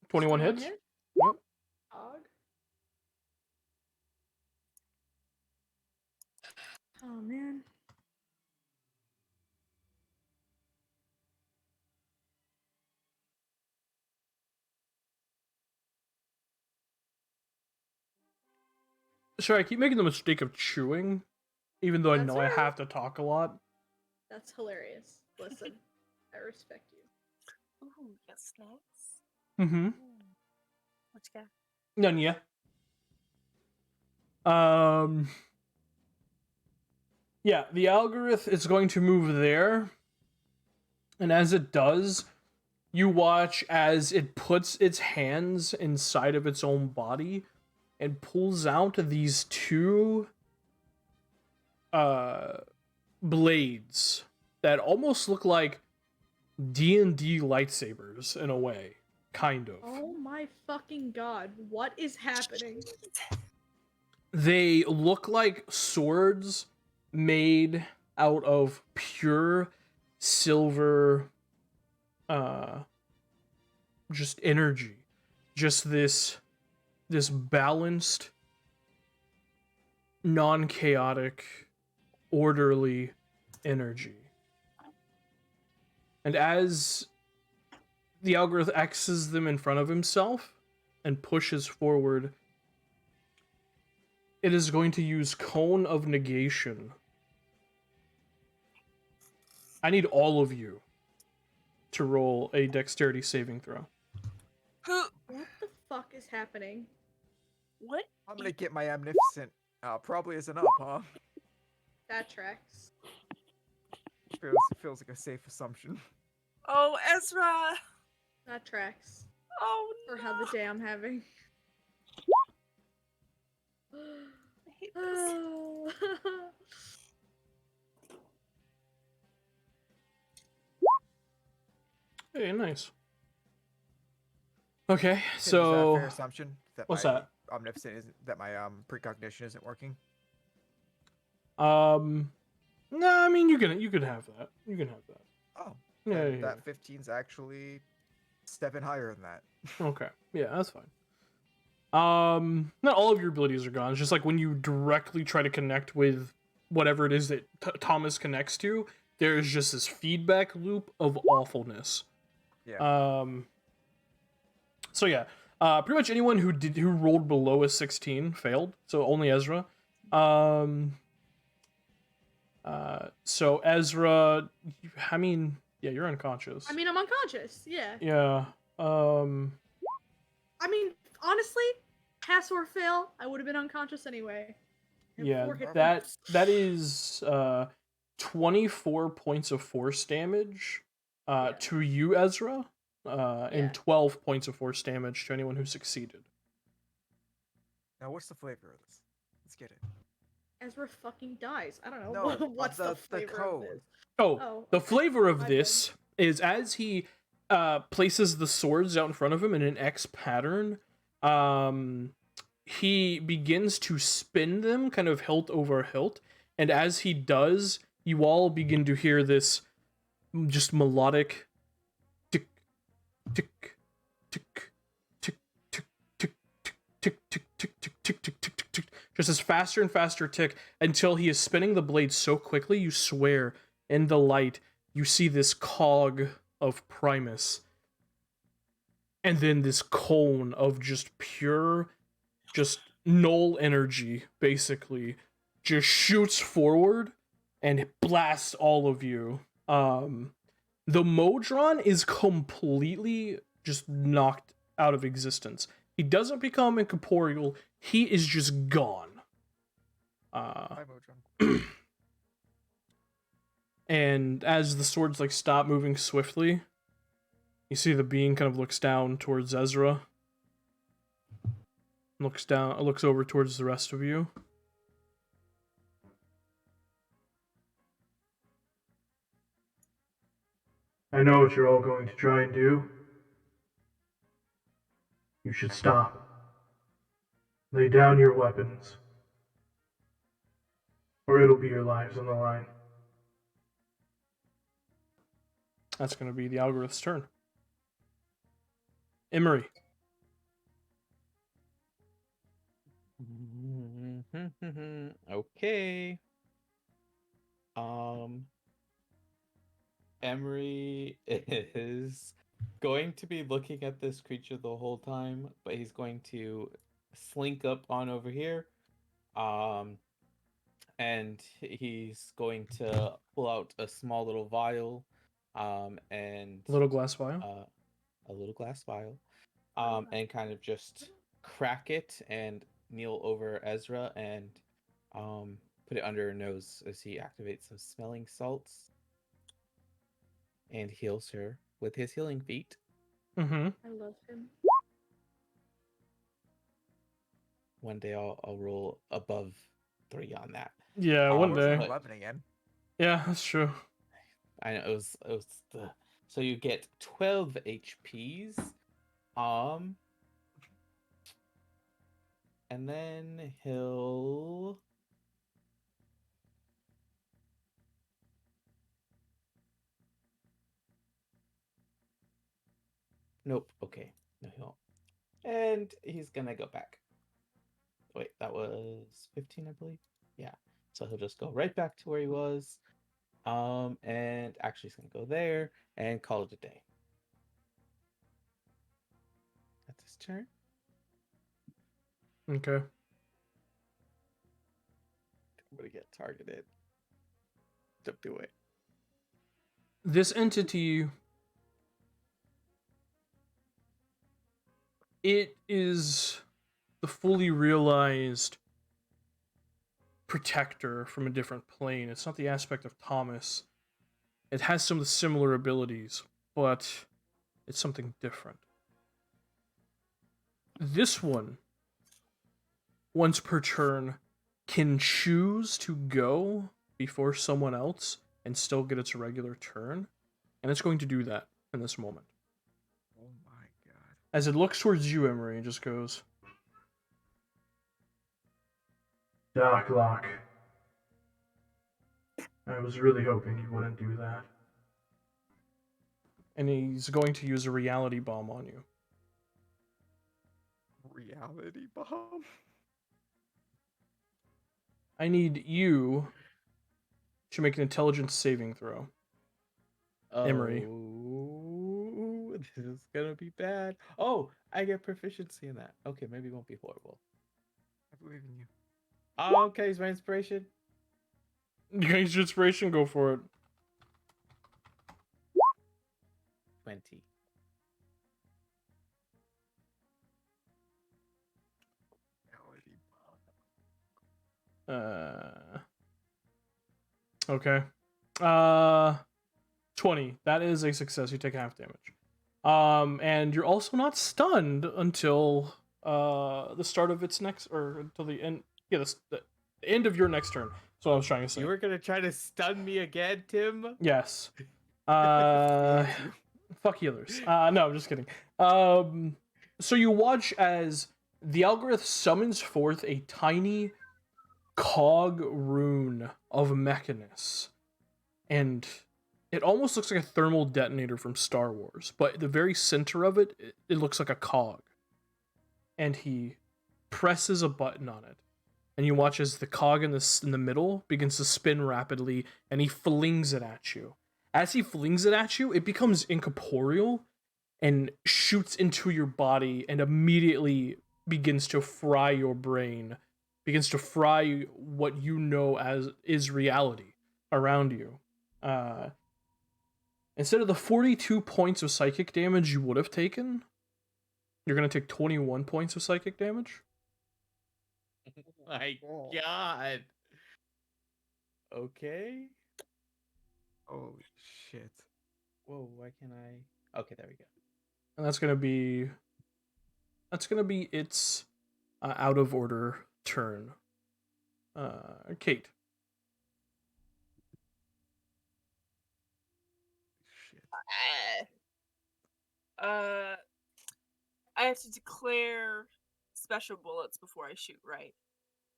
21 hits? Hit? Yep. Dog. Oh man. Sorry, I keep making the mistake of chewing, even though I That's know I alright. have to talk a lot. That's hilarious. Listen, I respect you. Ooh, you got snacks? Mm-hmm. What you got? None yet. Yeah, the algorithm is going to move there. And as it does, you watch as it puts its hands inside of its own body and pulls out these 2 blades that almost look like D&D lightsabers in a way, kind of. Oh my fucking god, what is happening? They look like swords made out of pure silver just energy. Just this balanced, non-chaotic, orderly energy. And as the algorithm X's them in front of himself and pushes forward, it is going to use Cone of Negation. I need all of you to roll a dexterity saving throw. What the fuck is happening? What? I'm gonna get my Omnificent. Probably isn't up, huh? That tracks. Feels like a safe assumption. Oh, Ezra! That tracks. Oh, For how the day I'm having. I hate this. Hey, nice. Okay, Tim, is that a so fair assumption that what's my that? Omnificent isn't that my precognition isn't working? no, I mean you can have that. You can have that. Oh, Yeah, then yeah, that 15's actually stepping higher than that. Okay. Yeah, that's fine. Not all of your abilities are gone. It's just like when you directly try to connect with whatever it is that Thomas connects to, there's just this feedback loop of awfulness. Yeah. So yeah, pretty much anyone who rolled below a 16 failed. So only Ezra. So Ezra, I mean, yeah, you're unconscious. I mean, I'm unconscious, yeah. Yeah. I mean, honestly, pass or fail, I would have been unconscious anyway. have Yeah, 4 hit that points. that is 24 points of force damage Yeah. to you, Ezra, Yeah. and 12 points of force damage to anyone who succeeded. Now, what's the flavor of this? Let's get it. Ezra fucking dies. I don't know. No, What's the the flavor of code. this? Oh, Oh, the okay. flavor of My bad. this is as he places the swords out in front of him in an X pattern, he begins to spin them kind of hilt over hilt, and as he does, you all begin to hear this just melodic tick tick tick tick tick tick tick tick tick tick tick tick tick tick tick tick, just this faster and faster tick until he is spinning the blade so quickly you swear in the light you see this cog of Primus and then this cone of just pure just null energy basically just shoots forward and blasts all of you. The Modron is completely just knocked out of existence. He doesn't become incorporeal, he is just gone. Hi, Mojang. And as the swords like stop moving swiftly, you see the being kind of looks down towards Ezra. Looks over towards the rest of you. I know what you're all going to try and do. You should stop. Lay down your weapons, or it'll be your lives on the line. That's going to be the algorithm's turn. Emery. Okay. Emery is going to be looking at this creature the whole time, but he's going to slink up on over here. And he's going to pull out a small little vial, and Little glass vial. a little glass vial, Oh, and kind of just crack it and kneel over Ezra and put it under her nose as he activates some smelling salts and heals her with his healing feat. Mm-hmm. I love him. One day I'll roll above 3 on that. Yeah, Oh, one Where's day. the 11 again? Yeah, that's true. I know it was the so you get 12 HPs. And then he'll nope, okay. No, he won't. And he's gonna go back. Wait, that was 15, I believe. Yeah. So he'll just go right back to where he was. And actually he's gonna go there and call it a day. That's his turn. Okay. I'm gonna get targeted. Don't do it. This entity, it is the fully realized protector from a different plane. It's not the aspect of Thomas. It has some of the similar abilities, but it's something different. This one, once per turn, can choose to go before someone else and still get its regular turn, and it's going to do that in this moment. Oh my god. As it looks towards you, Emery, it just goes, Darklock. I was really hoping you wouldn't do that. And he's going to use a reality bomb on you. Reality bomb? I need you to make an intelligence saving throw. Emery. Oh, this is gonna be bad. Oh, I get proficiency in that. Okay, maybe it won't be horrible. I believe in you. Oh, okay, is my inspiration. You can use your inspiration, go for it. 20. Reality Okay. 20. That is a success. You take half damage. And you're also not stunned until the start of its next, or until the end. Yeah, the end of your next turn. That's what I was trying to say. You were gonna try to stun me again, Tim? Yes. Hate you. Fuck healers. No, I'm just kidding. So you watch as the Algorith summons forth a tiny cog rune of Mechanus, and it almost looks like a thermal detonator from Star Wars, but the very center of it, it looks like a cog. And he presses a button on it, and you watch as the cog in the middle begins to spin rapidly, and he flings it at you. As he flings it at you, it becomes incorporeal and shoots into your body and immediately begins to fry your brain, begins to fry what you know as is reality around you. Instead of the 42 points of psychic damage you would have taken, you're going to take 21 points of psychic damage. My Oh. God. Okay. Holy shit. Whoa, why can't I? Okay, there we go. And that's going to be its out of order turn. Kate. Shit. I have to declare special bullets before I shoot, right?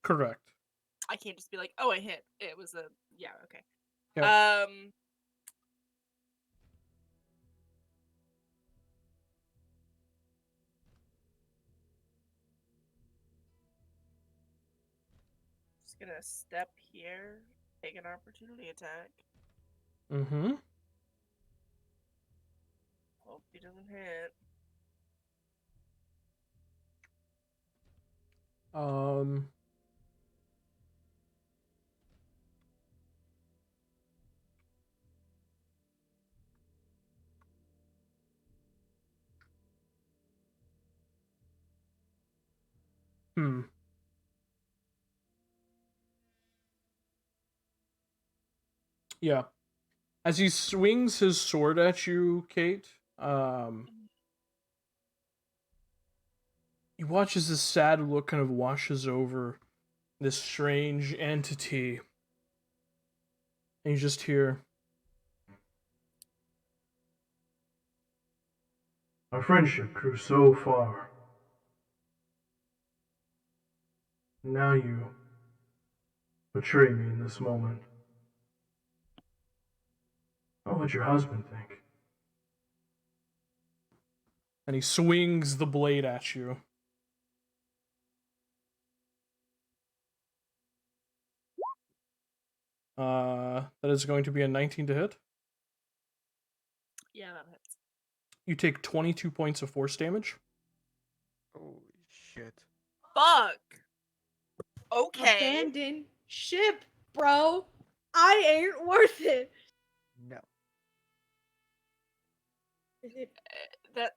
Correct. I can't just be like, oh, I hit. It was a yeah, okay. Yep. Just gonna step here, take an opportunity attack. Mm-hmm. Hope he doesn't hit. Yeah. As he swings his sword at you, Kate, you watch as this sad look kind of washes over this strange entity. And you just hear, our friendship grew so far. Now you betray me in this moment. What would your husband think? And he swings the blade at you. That is going to be a 19 to hit. Yeah, that hits. You take 22 points of force damage. Holy shit. Fuck. Okay. Abandon ship, bro. I ain't worth it. No. Is it? That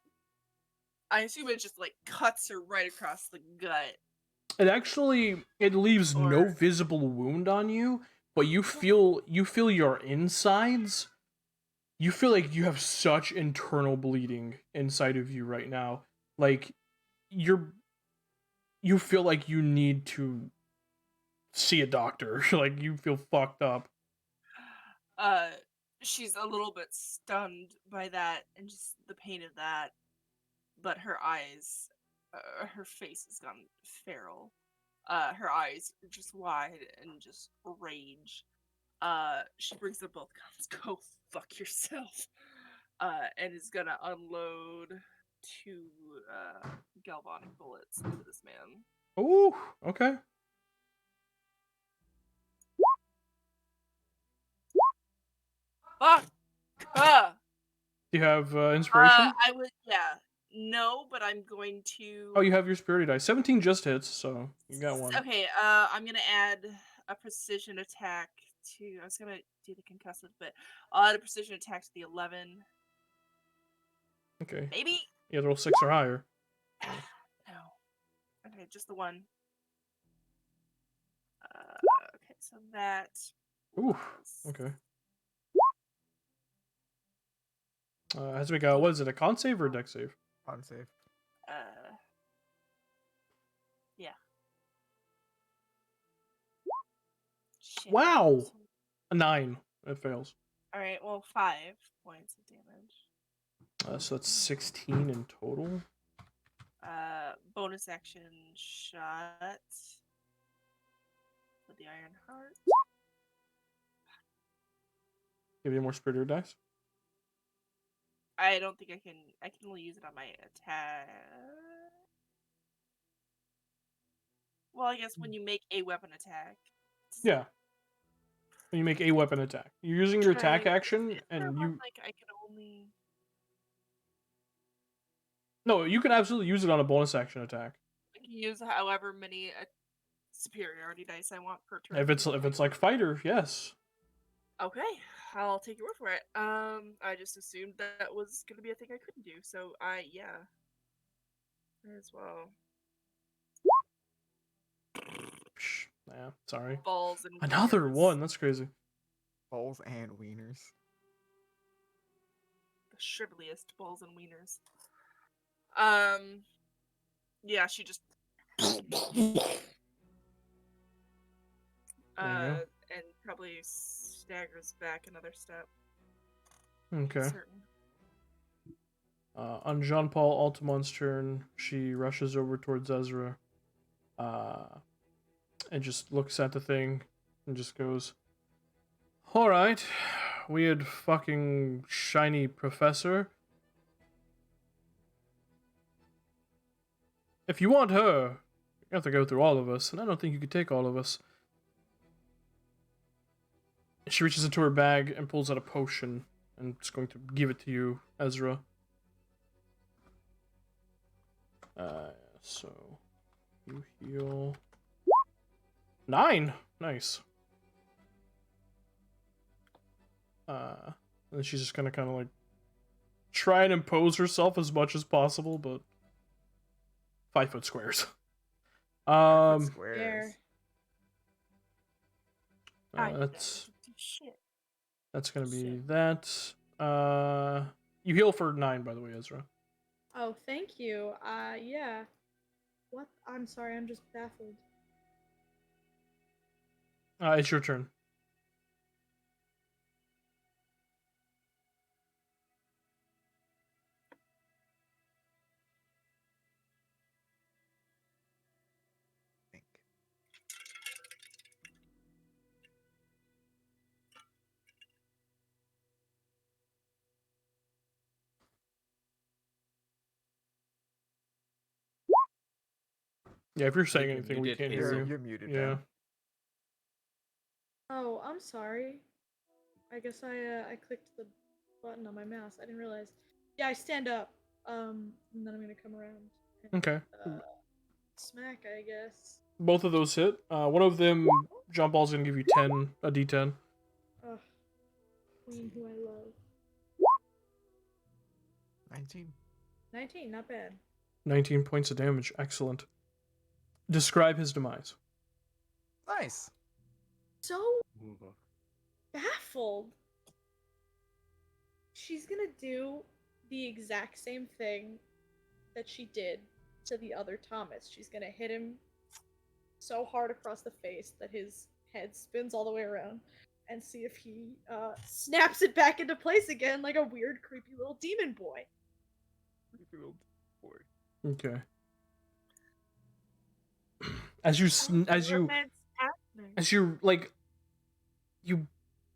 I assume it just like cuts her right across the gut. It leaves no Or- visible wound on you, but you feel your insides. You feel like you have such internal bleeding inside of you right now. Like you feel like you need to see a doctor. Like you feel fucked up. She's a little bit stunned by that and just the pain of that, but her eyes, her face has gone feral. Her eyes are just wide and just rage. She brings up both guns. Go fuck yourself. And is gonna unload 2 galvanic bullets into this man. Ooh, okay. Fuck! Do you have inspiration? I would, yeah. No, but I'm going to. Oh, you have your spirity die. 17 just hits, so you got one. Okay, I'm gonna add a precision attack to. I was gonna do the concussive, but I'll add a precision attack to the 11. Okay. Maybe? You have to roll 6 or higher. No. Okay, just the one. So that. Ooh, was, okay. Has to make a, what is it, a con save or a dex save? Unsafe. Yeah. Shit. Wow! A 9. It fails. All right. Well, 5 points of damage. So that's 16 in total. Bonus action shot with the Iron Heart. Give you more spirit or dice. I don't think I can. I can only use it on my attack. Well, I guess when you make a weapon attack. Yeah. When you make a weapon attack. You're using your attack Right. action, Is there and one, you... like I can only. No, you can absolutely use it on a bonus action attack. I can use however many superiority dice I want per turn. If it's like fighter, yes. Okay, I'll take your word for it. I just assumed that was gonna be a thing I couldn't do, so yeah, as well. Yeah, sorry. Balls and Another wieners. one. That's crazy. Balls and wieners. The shriveliest balls and wieners. Yeah, she just. There And probably staggers back another step. Okay. Certain. On Jean-Paul Altamont's turn, she rushes over towards Ezra, and just looks at the thing, and just goes, "Alright, weird fucking shiny professor. If you want her, you have to go through all of us, and I don't think you could take all of us." She reaches into her bag and pulls out a potion, and is going to give it to you, Ezra. So you heal 9. Nice. And she's just gonna kind of like try and impose herself as much as possible, but 5 foot squares. 5 foot squares. Fair. That's gonna be Shit. that. You heal for 9, by the way, Ezra. Oh, thank you. Yeah. What? I'm sorry, I'm just baffled. It's your turn. I think. Yeah, if you're saying you're anything, we muted, can't Hazel. hear you. You're muted. Yeah. Now. Oh, I'm sorry. I guess I clicked the button on my mouse. I didn't realize. Yeah, I stand up. And then I'm gonna come around. And, Okay. smack, I guess. Both of those hit. One of them, John Paul's gonna give you 10, a D10. Ugh. Queen who I love. 19. 19, not bad. 19 points of damage. Excellent. Describe his demise. Nice. So baffled. She's gonna do the exact same thing that she did to the other Thomas. She's gonna hit him so hard across the face that his head spins all the way around and see if he snaps it back into place again like a weird, creepy little demon boy. Okay. As you like, you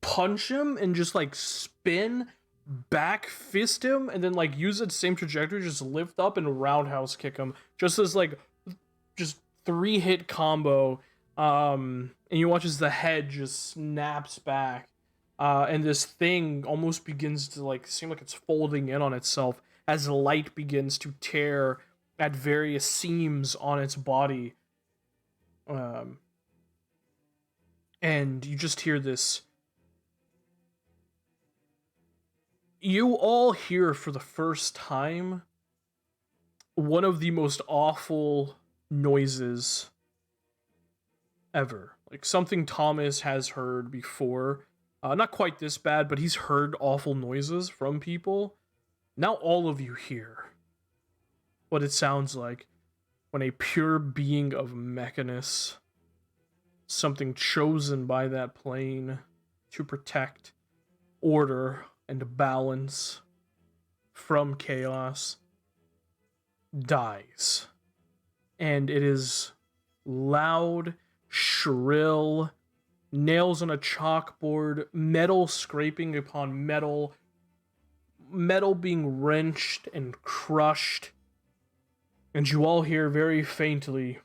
punch him and just like spin, back fist him, and then like use that same trajectory, just lift up and roundhouse kick him, just as like, just 3-hit combo. And you watch as the head just snaps back, and this thing almost begins to like seem like it's folding in on itself as light begins to tear at various seams on its body. And you just hear this. You all hear for the first time one of the most awful noises ever. Like something Thomas has heard before. Not quite this bad, but he's heard awful noises from people. Now all of you hear what it sounds like when a pure being of Mechanus, something chosen by that plane to protect order and balance from chaos, dies. And it is loud, shrill, nails on a chalkboard, metal scraping upon metal, metal being wrenched and crushed. And you all hear very faintly,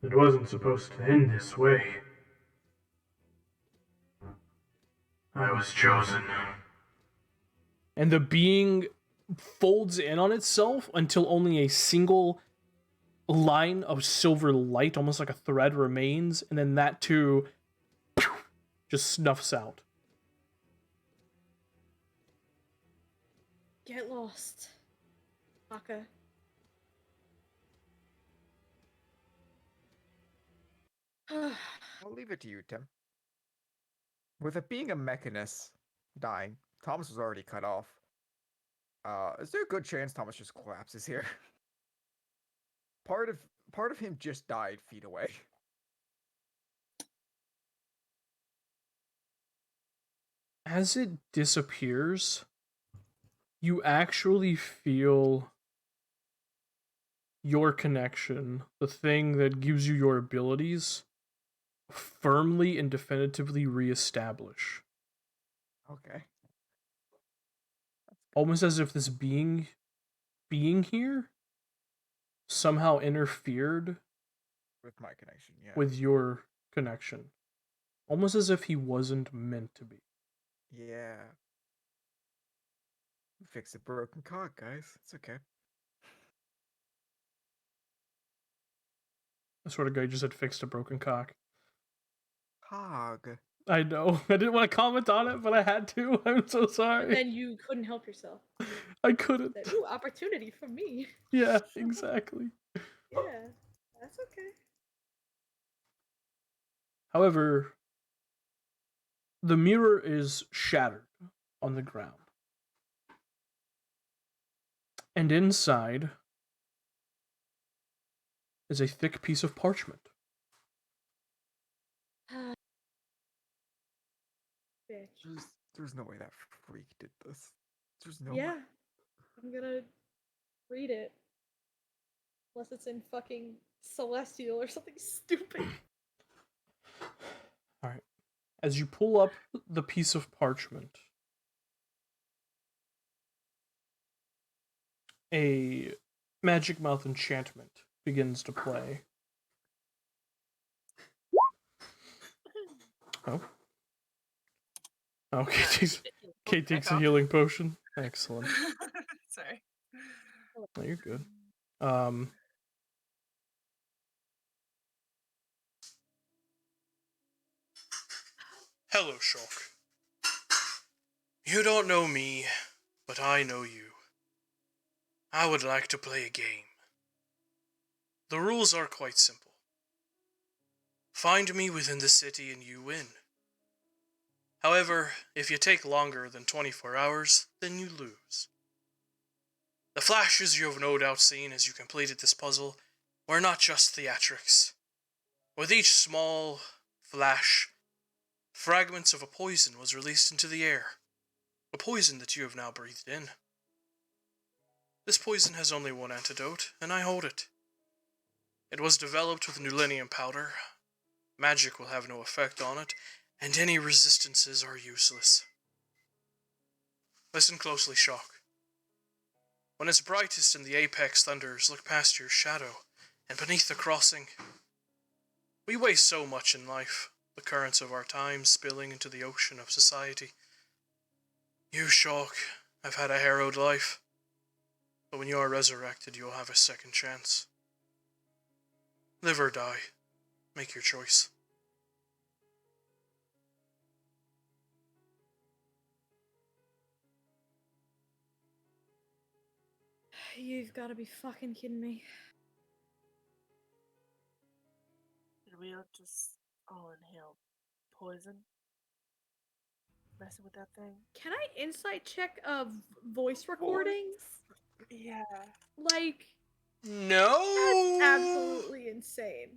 "It wasn't supposed to end this way. I was chosen." And the being folds in on itself until only a single line of silver light, almost like a thread, remains, and then that too just snuffs out. Get lost, fucker. I'll leave it to you, Tim. With it being a Mechanus dying, Thomas was already cut off. Is there a good chance Thomas just collapses here? Part of him just died feet away. As it disappears, you actually feel your connection, the thing that gives you your abilities, firmly and definitively reestablish. Okay. Almost as if this being here somehow interfered With my connection, yeah. with your connection. Almost as if he wasn't meant to be. Yeah. Fix a broken cock, guys. It's okay. I sort of guy just had fixed a broken cock. Hog. I know. I didn't want to comment on it, but I had to. I'm so sorry. And then you couldn't help yourself. I couldn't. Said, ooh, opportunity for me. Yeah, exactly. Yeah, that's okay. However, the mirror is shattered on the ground. And inside is a thick piece of parchment. Bitch. There's no way that freak did this. There's no Yeah, way. I'm gonna read it. Unless it's in fucking Celestial or something stupid. Alright. As you pull up the piece of parchment, a magic mouth enchantment begins to play. Oh. Okay, Kate takes a healing potion. Excellent. Sorry. No, you're good. Hello, Shulk. You don't know me, but I know you. I would like to play a game. The rules are quite simple. Find me within the city and you win. However, if you take longer than 24 hours, then you lose. The flashes you have no doubt seen as you completed this puzzle were not just theatrics. With each small flash, fragments of a poison was released into the air. A poison that you have now breathed in. This poison has only one antidote, and I hold it. It was developed with Nulenium powder. Magic will have no effect on it, and any resistances are useless. Listen closely, Shock. When it's brightest and the apex thunders, look past your shadow, and beneath the crossing. We waste so much in life, the currents of our time spilling into the ocean of society. You, Shock, have had a harrowed life, but when you are resurrected, you'll have a second chance. Live or die. Make your choice. You've gotta be fucking kidding me. we'll just all inhale poison. Messing with that thing. Can I insight check of voice recordings? Yeah. Like, No. that's absolutely insane.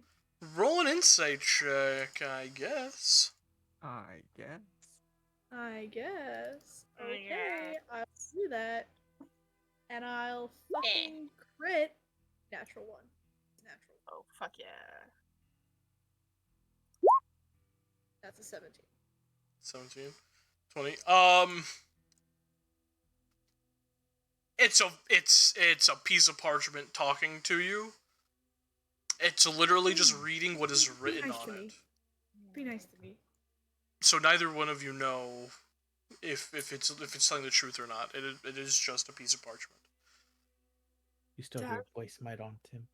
Roll an insight check, I guess. I guess. I guess. Oh, Okay, yeah. I'll do that. And I'll fucking crit. Natural one. Natural. Oh, fuck yeah. That's a 17. 17, 20. It's a piece of parchment talking to you. It's literally just reading what is Be written nice on to it. me. Be nice to me. So neither one of you know if it's telling the truth or not. It is just a piece of parchment. You still have your voice mic on, Tim.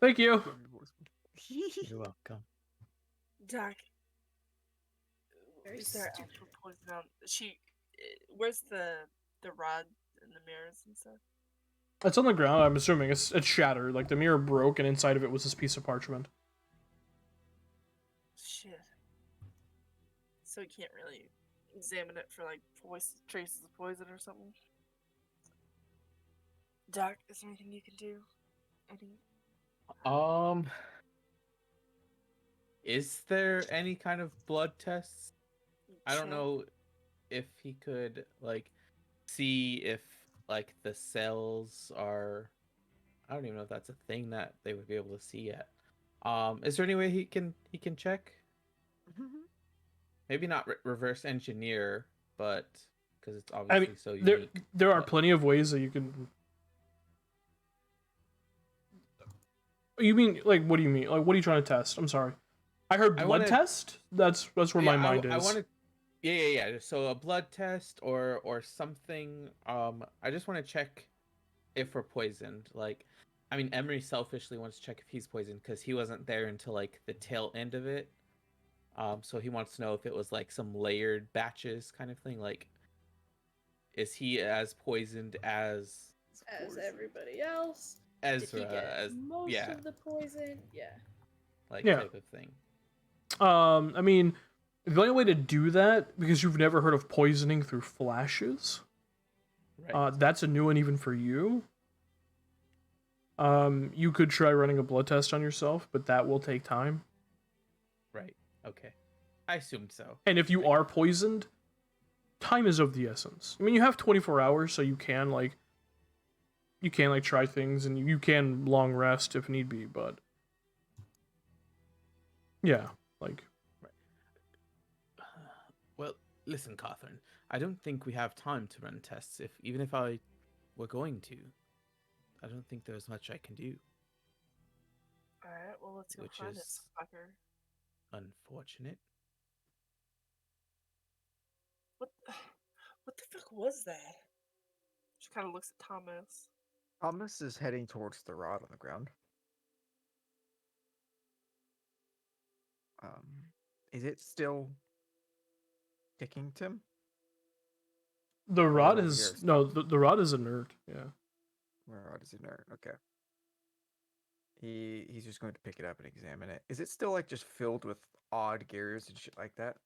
Thank you. You're welcome. Doc, Very is there stupid. actual poison on? Where's the rod and the mirrors and stuff? It's on the ground. I'm assuming it's shattered. Like the mirror broke, and inside of it was this piece of parchment. Shit. So we can't really examine it for like traces of poison or something. Doc, is there anything you can do? Is there any kind of blood tests? I don't Check. know if he could like see if like the cells are. I don't even know if that's a thing that they would be able to see yet. Is there any way he can check? Maybe not reverse engineer, but because it's obviously so unique. There are but- plenty of ways that you can. You mean like what do you mean? Like what are you trying to test? I'm sorry. I heard blood test. That's where my mind is. I want to. Yeah. So a blood test or something. I just want to check if we're poisoned. Like, I mean, Emery selfishly wants to check if he's poisoned because he wasn't there until like the tail end of it. So he wants to know if it was like some layered batches kind of thing. Like, is he as poisoned as Everybody else. Did he Ezra? get most yeah, of the poison? Yeah. like Yeah. type of thing. I mean, the only way to do that, because you've never heard of poisoning through flashes, Right. that's a new one even for you. You could try running a blood test on yourself, but that will take time. Right. Okay. I assumed so. And if you are poisoned, time is of the essence. I mean, you have 24 hours, so you can try things, and you can long rest if need be, but yeah, like. Well, listen, Catherine. I don't think we have time to run tests. Even if I were going to, I don't think there's much I can do. Alright, well let's go Which find is- this fucker. Unfortunate. What the fuck was that? She kinda looks at Thomas. Thomas is heading towards the rod on the ground. Is it still ticking, Tim? The Or rod over is here? no, the rod is inert. Yeah. Rod is inert. Okay. He's just going to pick it up and examine it. Is it still like just filled with odd gears and shit like that?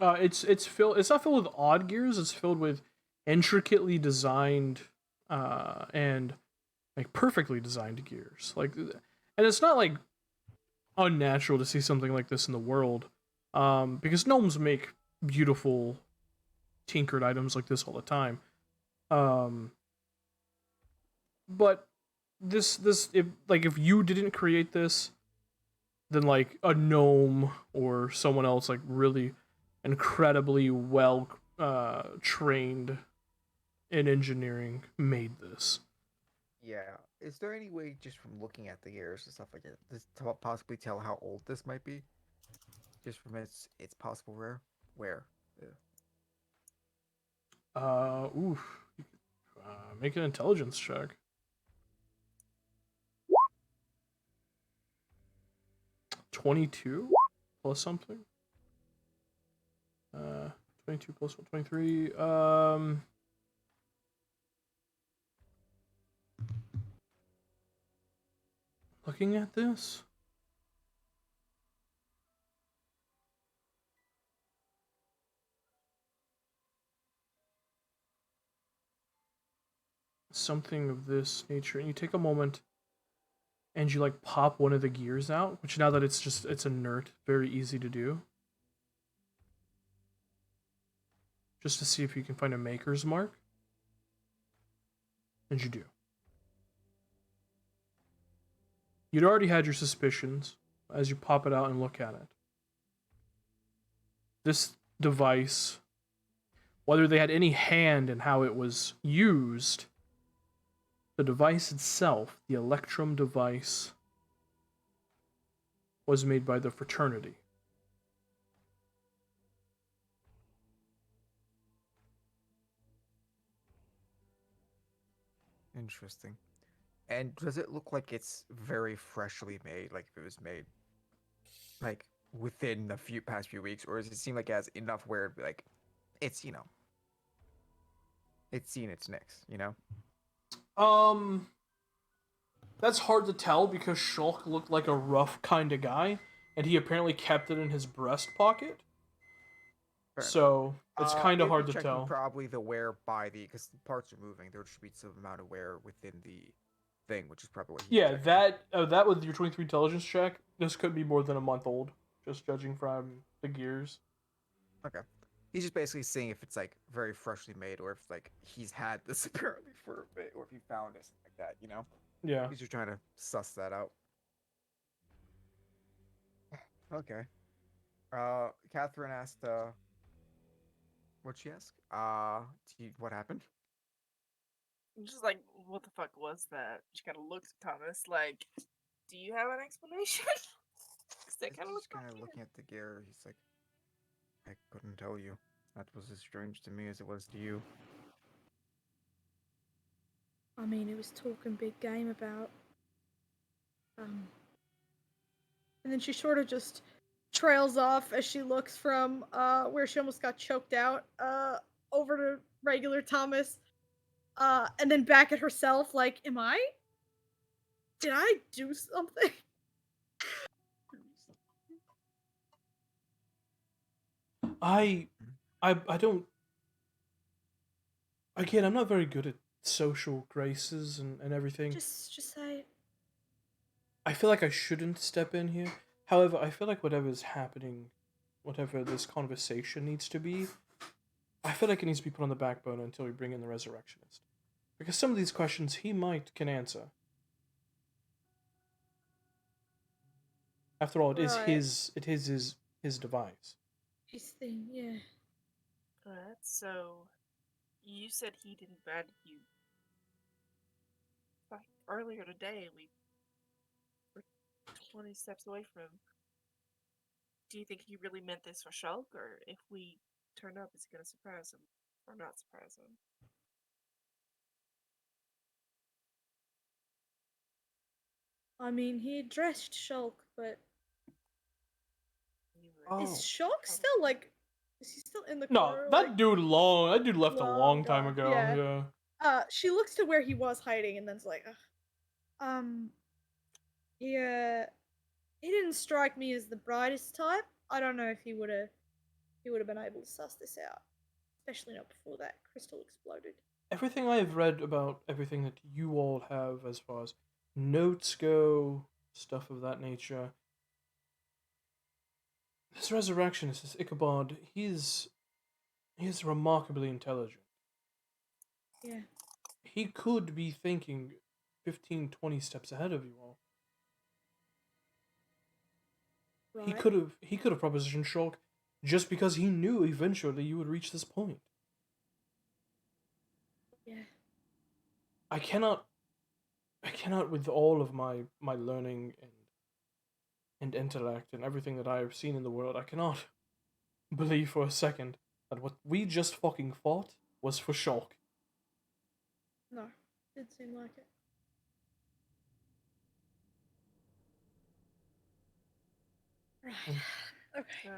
It's filled. It's not filled with odd gears. It's filled with intricately designed, and like perfectly designed gears. Like, and it's not like unnatural to see something like this in the world, because gnomes make beautiful, tinkered items like this all the time. But this if you didn't create this, then like a gnome or someone else like really incredibly well trained in engineering made this. Yeah. Is there any way, just from looking at the gears and stuff like that, to possibly tell how old this might be? Just from its possible wear. Yeah. Oof. Make an intelligence check. 22 plus something. 22 plus 1, 23. looking at this, something of this nature, and you take a moment and you like pop one of the gears out, which now that it's inert, very easy to do. Just to see if you can find a maker's mark. And you do. You'd already had your suspicions as you pop it out and look at it. This device, whether they had any hand in how it was used, the device itself, the Electrum device, was made by the fraternity. Interesting. And does it look like it's very freshly made? Like if it was made like within the past few weeks, or does it seem like it has enough where it'd be like it's it's seen its nicks, That's hard to tell because Shulk looked like a rough kind of guy, and he apparently kept it in his breast pocket. Fair So it's kind of it'd hard be to checking tell. Probably the wear by because the parts are moving. There should be some amount of wear within the thing, which is probably what he's Yeah, checking. that with your 23 intelligence check, this could be more than a month old, just judging from the gears. Okay. He's just basically seeing if it's like very freshly made, or if like he's had this apparently for a bit, or if he found it, something like that. Yeah. He's just trying to suss that out. Okay. Catherine asked, what'd she ask? What happened? I'm just like, what the fuck was that? She kind of looks at Thomas like, do you have an explanation? Because that kind of looks Just kind of weird. looking at the gear. He's like, I couldn't tell you. That was as strange to me as it was to you. I mean, it was talking big game about. And then she sort of just trails off as she looks from where she almost got choked out over to regular Thomas, and then back at herself. Like, did I do something? I don't. Again, I'm not very good at social graces and everything. Just say. I feel like I shouldn't step in here. However, I feel like whatever's happening, whatever this conversation needs to be, I feel like it needs to be put on the back burner until we bring in the resurrectionist. Because some of these questions he can answer. After all, it is Right. his device. His thing, yeah. So, you said he didn't bad you. Like earlier today, we were 20 steps away from him. Do you think he really meant this for Shulk, or if we turn up, is it gonna surprise him or not surprise him? I mean, he addressed Shulk, but is Shulk still like? Is he still in the No, corner? that dude left a long time gone. ago. Yeah. Yeah. She looks to where he was hiding and then's like, yeah, he didn't strike me as the brightest type. I don't know if he would have been able to suss this out, especially not before that crystal exploded. Everything I have read about everything that you all have as far as notes go, stuff of that nature. This resurrectionist, this Ichabod, he's remarkably intelligent. Yeah. He could be thinking 15, 20 steps ahead of you all. Right. He could have propositioned Shulk just because he knew eventually you would reach this point. Yeah. I cannot with all of my learning and intellect and everything that I have seen in the world, I cannot believe for a second that what we just fucking fought was for Shulk. No, did seem like it. Right. Okay.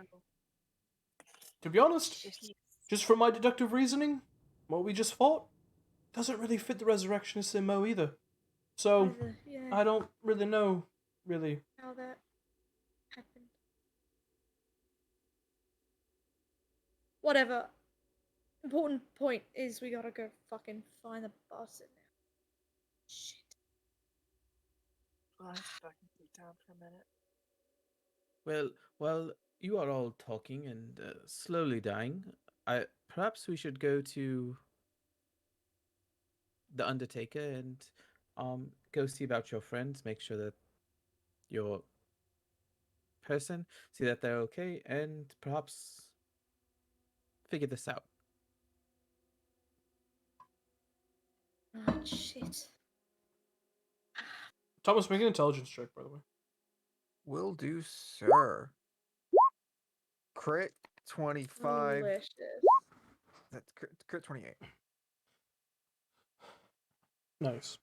To be honest, just from my deductive reasoning, what we just fought doesn't really fit the resurrectionist MO either. So, Yeah. I don't really know really. how that happened. Whatever. Important point is we gotta go fucking find the bastard now. Shit. I'll have to fucking sit down for a minute. Well, while you are all talking and slowly dying, perhaps we should go to the Undertaker and go see about your friends, make sure that your person, see that they're okay, and perhaps figure this out. Oh shit. Thomas, make an intelligence check, by the way. Will do, sir. Crit 25. Delicious. That's crit 28. Nice.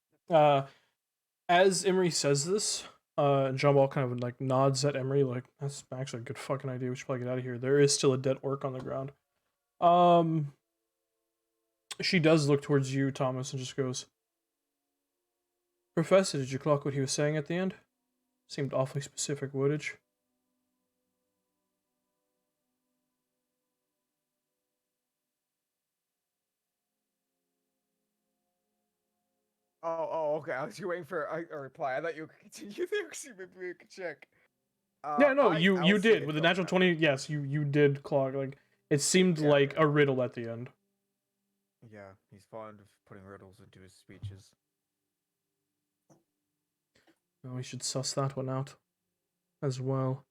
As Emery says this, John Ball kind of like nods at Emery, like, that's actually a good fucking idea. We should probably get out of here. There is still a dead orc on the ground. She does look towards you, Thomas, and just goes, Professor, did you clock what he was saying at the end? Seemed awfully specific wordage. Okay. I was waiting for a reply. I thought you could continue there, so maybe we could check. Yeah, no, I you also did did with the clock natural that. 20. Yes, you did clock. Like, it seemed Yeah, like okay. a riddle at the end. Yeah, he's fond of putting riddles into his speeches. Well, we should suss that one out as well.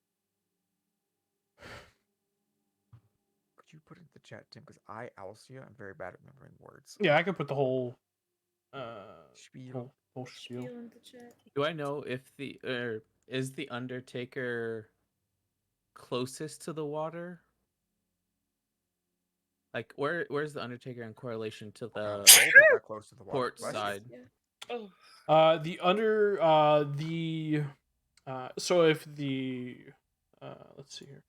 Could you put it in the chat, Tim? Because I'm very bad at remembering words. Yeah, I could put the whole Spiel. whole spiel. Spiel in the chat. Do I know if is the Undertaker closest to the water? Like, where's the Undertaker in correlation to Both are the that close to the water. port Bless you. side? Yeah. So if the let's see here.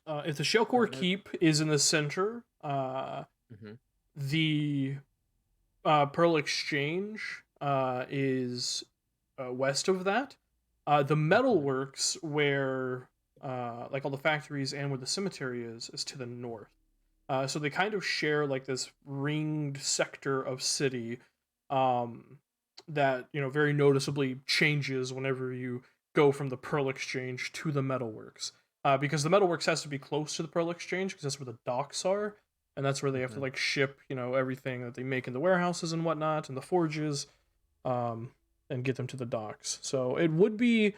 If the Shellcore Partner. Keep is in the center, Mm-hmm. the Pearl Exchange is west of that. The Metalworks, where like all the factories and where the cemetery is to the north. So they kind of share like this ringed sector of city that, very noticeably changes whenever you go from the Pearl Exchange to the Metalworks. Because the Metalworks has to be close to the Pearl Exchange because that's where the docks are, and that's where they have to like ship, everything that they make in the warehouses and whatnot, and the forges, and get them to the docks. So it would be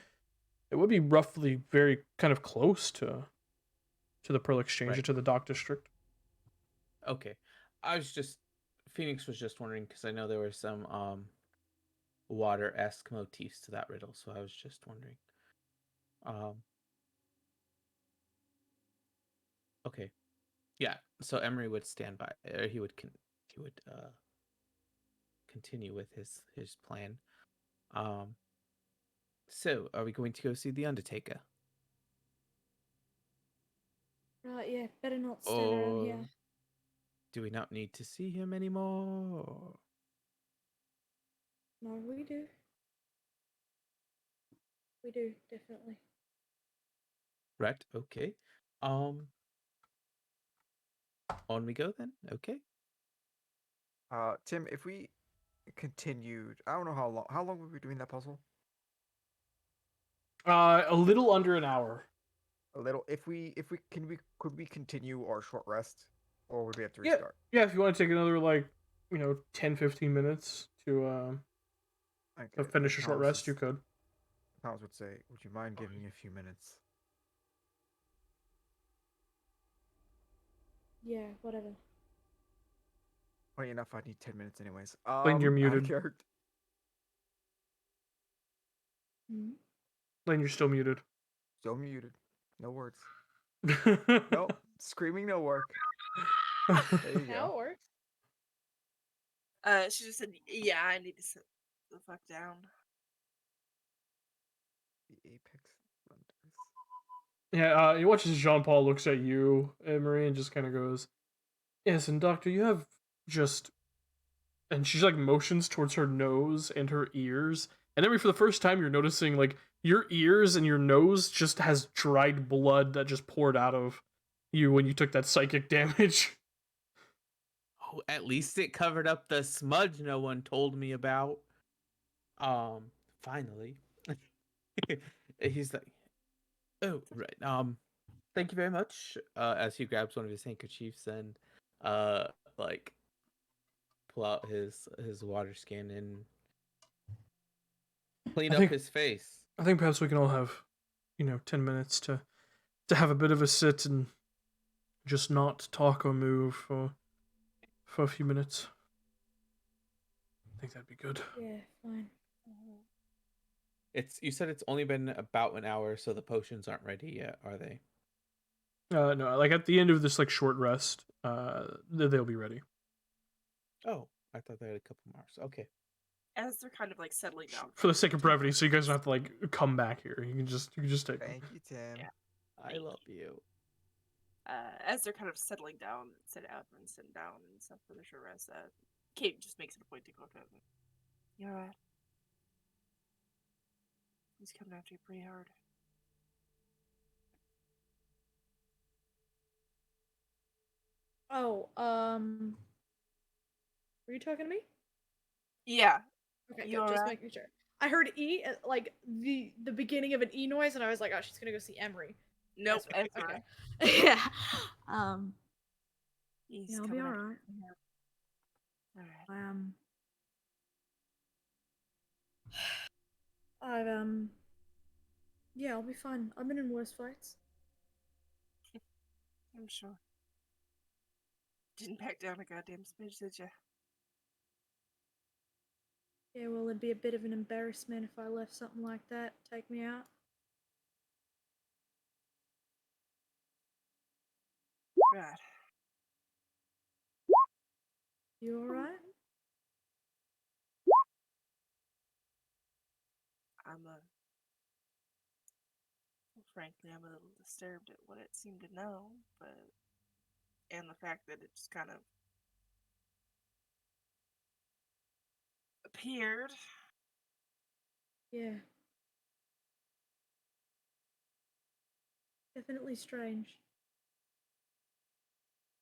roughly very kind of close to the Pearl Exchange or Right. to the dock district. Okay, Phoenix was just wondering because I know there were some water-esque motifs to that riddle, so I was just wondering. Okay, yeah. So Emery would stand by, or he would continue with his plan. So are we going to go see the Undertaker? Right, yeah, better not stand around Or here. do we not need to see him anymore? No, we do. We do, definitely. Right, okay. On we go then. Okay. Tim, if we continued, I don't know how long were we doing that puzzle? A little under an hour. A little. Could we continue our short rest, or would we have to restart? Yeah, if you want to take another 10-15 minutes to Okay, finish a short rest, you could. Thomas would say, "Would you mind giving me a few minutes?" Yeah, whatever. Funny enough, I need 10 minutes anyways. Lane, you're out of muted. character. Hmm? Lane, you're still muted. Still muted. No words. Nope. Screaming no work. There you How go. it works. She just said, "Yeah, I need to sit the fuck down." The apex thunders. Yeah, you watch as Jean-Paul looks at you, Marie, and just kind of goes, "Yes, and Doctor, you have just and she like motions towards her nose and her ears. And then for the first time, you're noticing like your ears and your nose just has dried blood that just poured out of you when you took that psychic damage. Oh, at least it covered up the smudge no one told me about. Finally. He's like, oh, right. Thank you very much. As he grabs one of his handkerchiefs and, uh, like, pull out his water skin and clean I up think his face. I think perhaps we can all have, 10 minutes to have a bit of a sit and just not talk or move for a few minutes. I think that'd be good. Yeah, fine. You said it's only been about an hour, so the potions aren't ready yet, are they? No, like at the end of this like short rest, they'll be ready. Oh, I thought they had a couple more. Okay. As they're kind of like settling down For the sake of brevity, so you guys don't have to like come back here. You can just take them. Thank you, Tim. Yeah. I love you. As they're kind of settling down, sit out and sit down and stuff for the short rest, Kate just makes it a point to go to him. You alright? He's coming after you pretty hard. Oh, were you talking to me? Yeah. Okay, You good. Just alright? making sure. I heard E, like the beginning of an E noise, and I was like, oh, she's gonna go see Emery. Nope, That's Ezra. what- okay. Yeah. He's Yeah, I'll be coming after alright. you. Alright. Yeah, I'll be fine. I've been in worse fights. I'm sure. Didn't back down a goddamn smidge, did ya? Yeah, well, it'd be a bit of an embarrassment if I left something like that take me out. Right. You alright? Frankly, I'm a little disturbed at what it seemed to know, but and the fact that it just kind of appeared. Yeah. Definitely strange.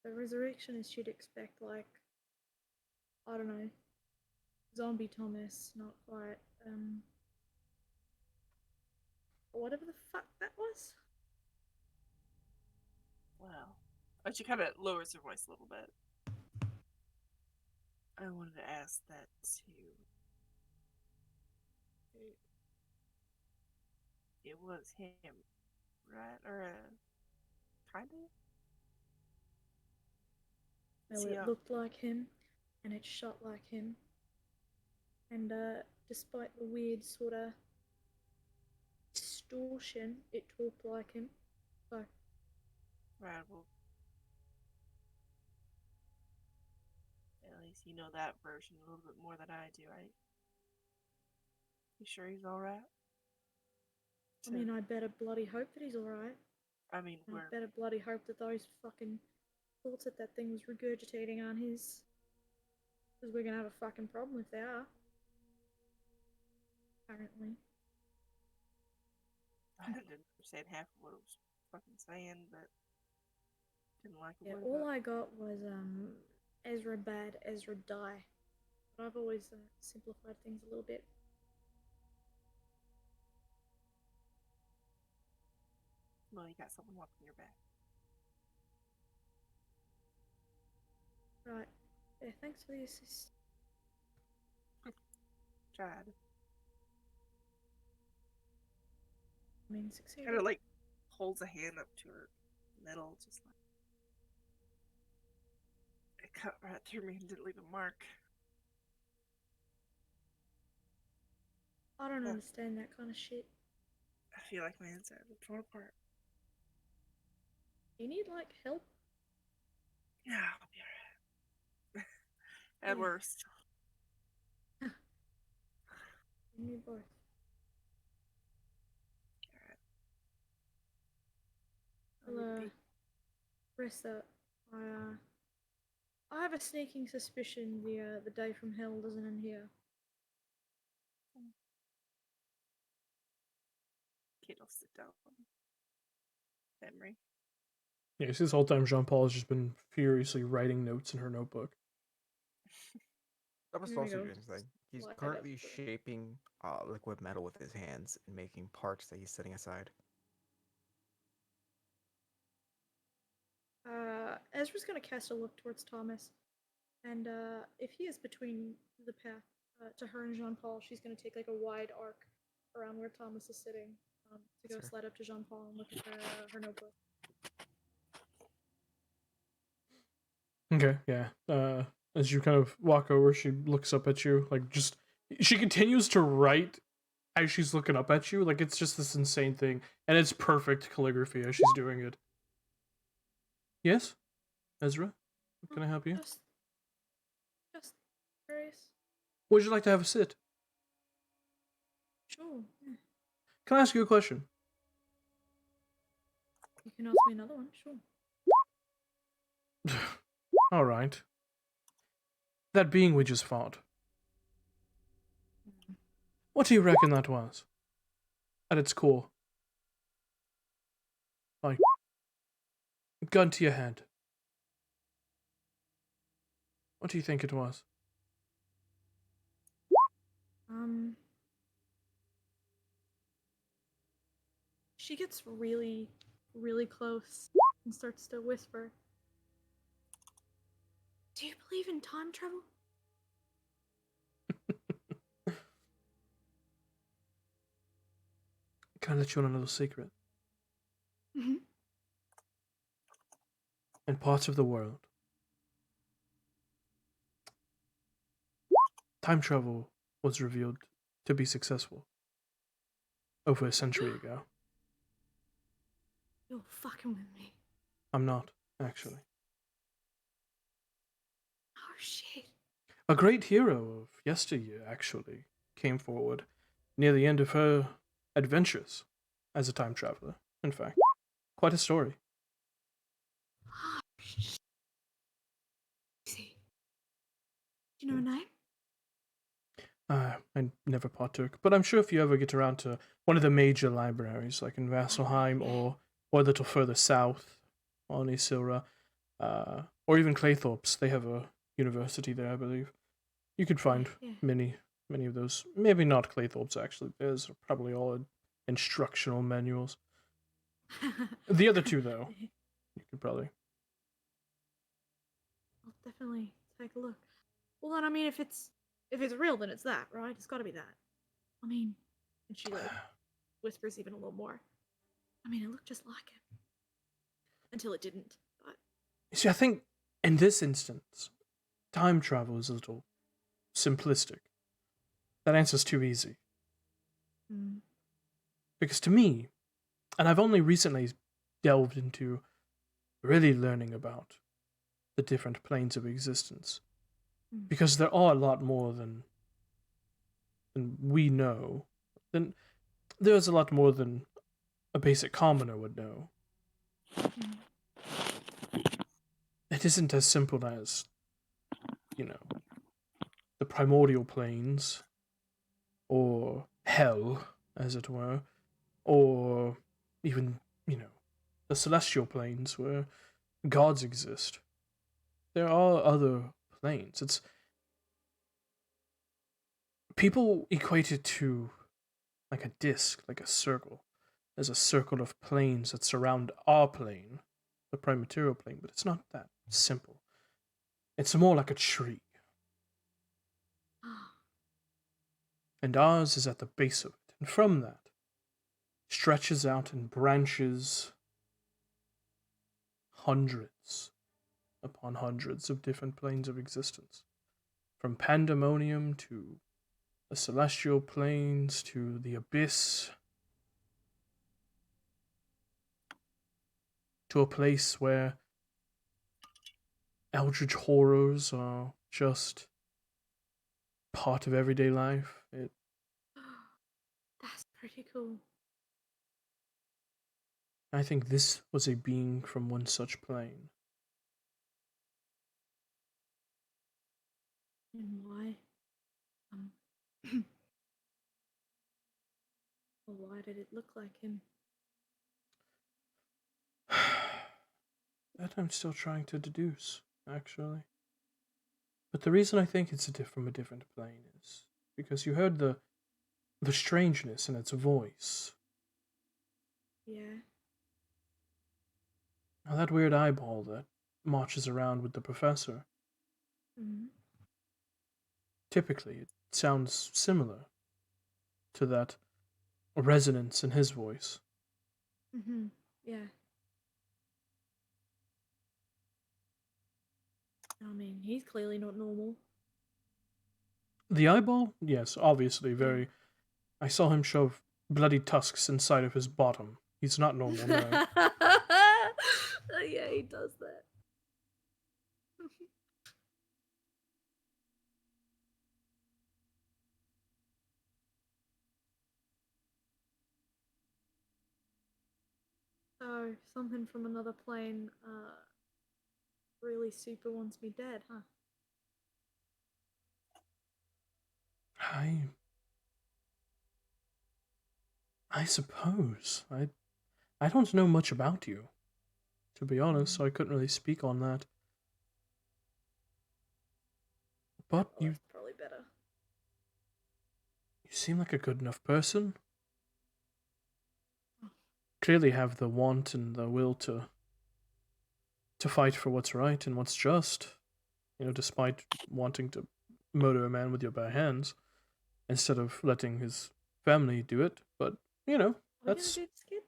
The resurrection is you'd expect, like, I don't know, zombie Thomas, not quite, whatever the fuck that was. Well, but she kind of lowers her voice a little bit. I wanted to ask that too. It was him, right? Or kind of? Well, it looked like him, and it shot like him. And despite the weird sort of distortion, it talked like him. So, Right, well, at least you know that version a little bit more than I do, right? You sure he's alright? I mean, I better bloody hope that he's alright. I mean, I we're better bloody hope that those fucking thoughts that thing was regurgitating aren't his. Because we're gonna have a fucking problem if they are. Apparently. I didn't understand half of what it was fucking saying, but didn't like a Yeah, word all about it. I got was Ezra bad, Ezra die. But I've always simplified things a little bit. Well, you got someone walking your back. Right. Yeah, thanks for the assist. Tried. I mean, succeeded. Kind of like holds a hand up to her middle, just like it cut right through me and didn't leave a mark. I don't understand that kind of shit. I feel like my insides are torn apart. You need, like, help? Yeah, I'll be alright. At Yeah. worst. You need both. Alright. I'll, rest up. I have a sneaking suspicion the day from hell doesn't end here. Kate will sit down. Memory. Yes, this whole time Jean Paul has just been furiously writing notes in her notebook. Thomas is Here we also go. doing his thing. He's Slide up currently the- shaping liquid metal with his hands and making parts that he's setting aside. Ezra's gonna cast a look towards Thomas, and if he is between the path to her and Jean Paul, she's gonna take like a wide arc around where Thomas is sitting to go Sure. slide up to Jean Paul and look at her notebook. Okay, yeah. As you kind of walk over, she looks up at you, like just she continues to write as she's looking up at you, like it's just this insane thing, and it's perfect calligraphy as she's doing it. Yes, Ezra, can I help you? Just curious. Would you like to have a sit? Sure. Yeah. Can I ask you a question? You can ask me another one. Sure. All right. That being we just fought. What do you reckon that was? At its core. Like, gun to your head. What do you think it was? She gets really, really close and starts to whisper. Do you believe in time travel? Can I let you on a little secret? Mm-hmm. In parts of the world, time travel was revealed to be successful over a century ago. You're fucking with me. I'm not, actually. Oh shit. A great hero of yesteryear, actually, came forward near the end of her adventures as a time traveler, in fact. Quite a story. See. Do you know her name? I never partook, but I'm sure if you ever get around to one of the major libraries, like in Vasselheim or a little further south on Issylra, or even Claythorpes, they have a university there, I believe. You could find Yeah. many of those. Maybe not Claythorpes, actually. There's probably all instructional manuals. The other two, though, you could probably. I'll definitely take a look. Well, then, I mean, if it's real, then it's that, right? It's got to be that. I mean, and she like whispers even a little more. I mean, it looked just like him until it didn't. But You see, I think in this instance, time travel is a little simplistic. That answer's too easy. Because to me, and I've only recently delved into really learning about the different planes of existence, because there are a lot more than we know. Then there's a lot more than a basic commoner would know. It isn't as simple as, the primordial planes, or hell, as it were, or even, the celestial planes where gods exist. There are other planes. It's people equate it to like a disc, like a circle. There's a circle of planes that surround our plane, the prime material plane, but it's not that simple. It's more like a tree. And ours is at the base of it. And from that, stretches out and branches hundreds upon hundreds of different planes of existence. From pandemonium to the celestial planes to the abyss to a place where eldritch horrors are just part of everyday life. that's pretty cool. I think this was a being from one such plane. And why? Um, or why did it look like him? That I'm still trying to deduce, actually. But the reason I think it's from a different plane is because you heard the strangeness in its voice. Yeah. Now that weird eyeball that marches around with the professor, Mm-hmm. typically it sounds similar to that resonance in his voice. Mm-hmm. Yeah. I mean, he's clearly not normal. The eyeball? Yes, obviously, very. I saw him shove bloody tusks inside of his bottom. He's not normal, no. Yeah, he does that. So, something from another plane, really super wants me dead, huh? I suppose. I don't know much about you, to be honest, so I couldn't really speak on that. But Well, you that's probably better. seem like a good enough person. Clearly have the want and the will to fight for what's right and what's just. You know, despite wanting to murder a man with your bare hands instead of letting his family do it. But you know, Are we gonna that's do this again?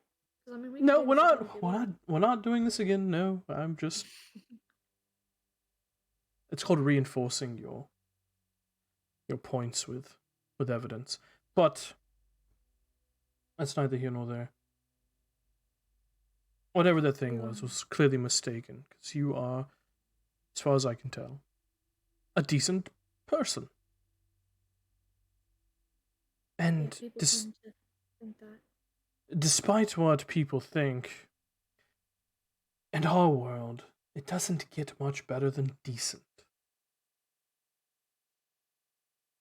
Because I mean, we no. can do We're this again not. if you We're like. not. We're not doing this again. No, I'm just. It's called reinforcing your points with evidence. But that's neither here nor there. Whatever that thing was clearly mistaken, because you are, as far as I can tell, a decent person. Yeah, And people tend to think that. despite what people think, in our world, it doesn't get much better than decent.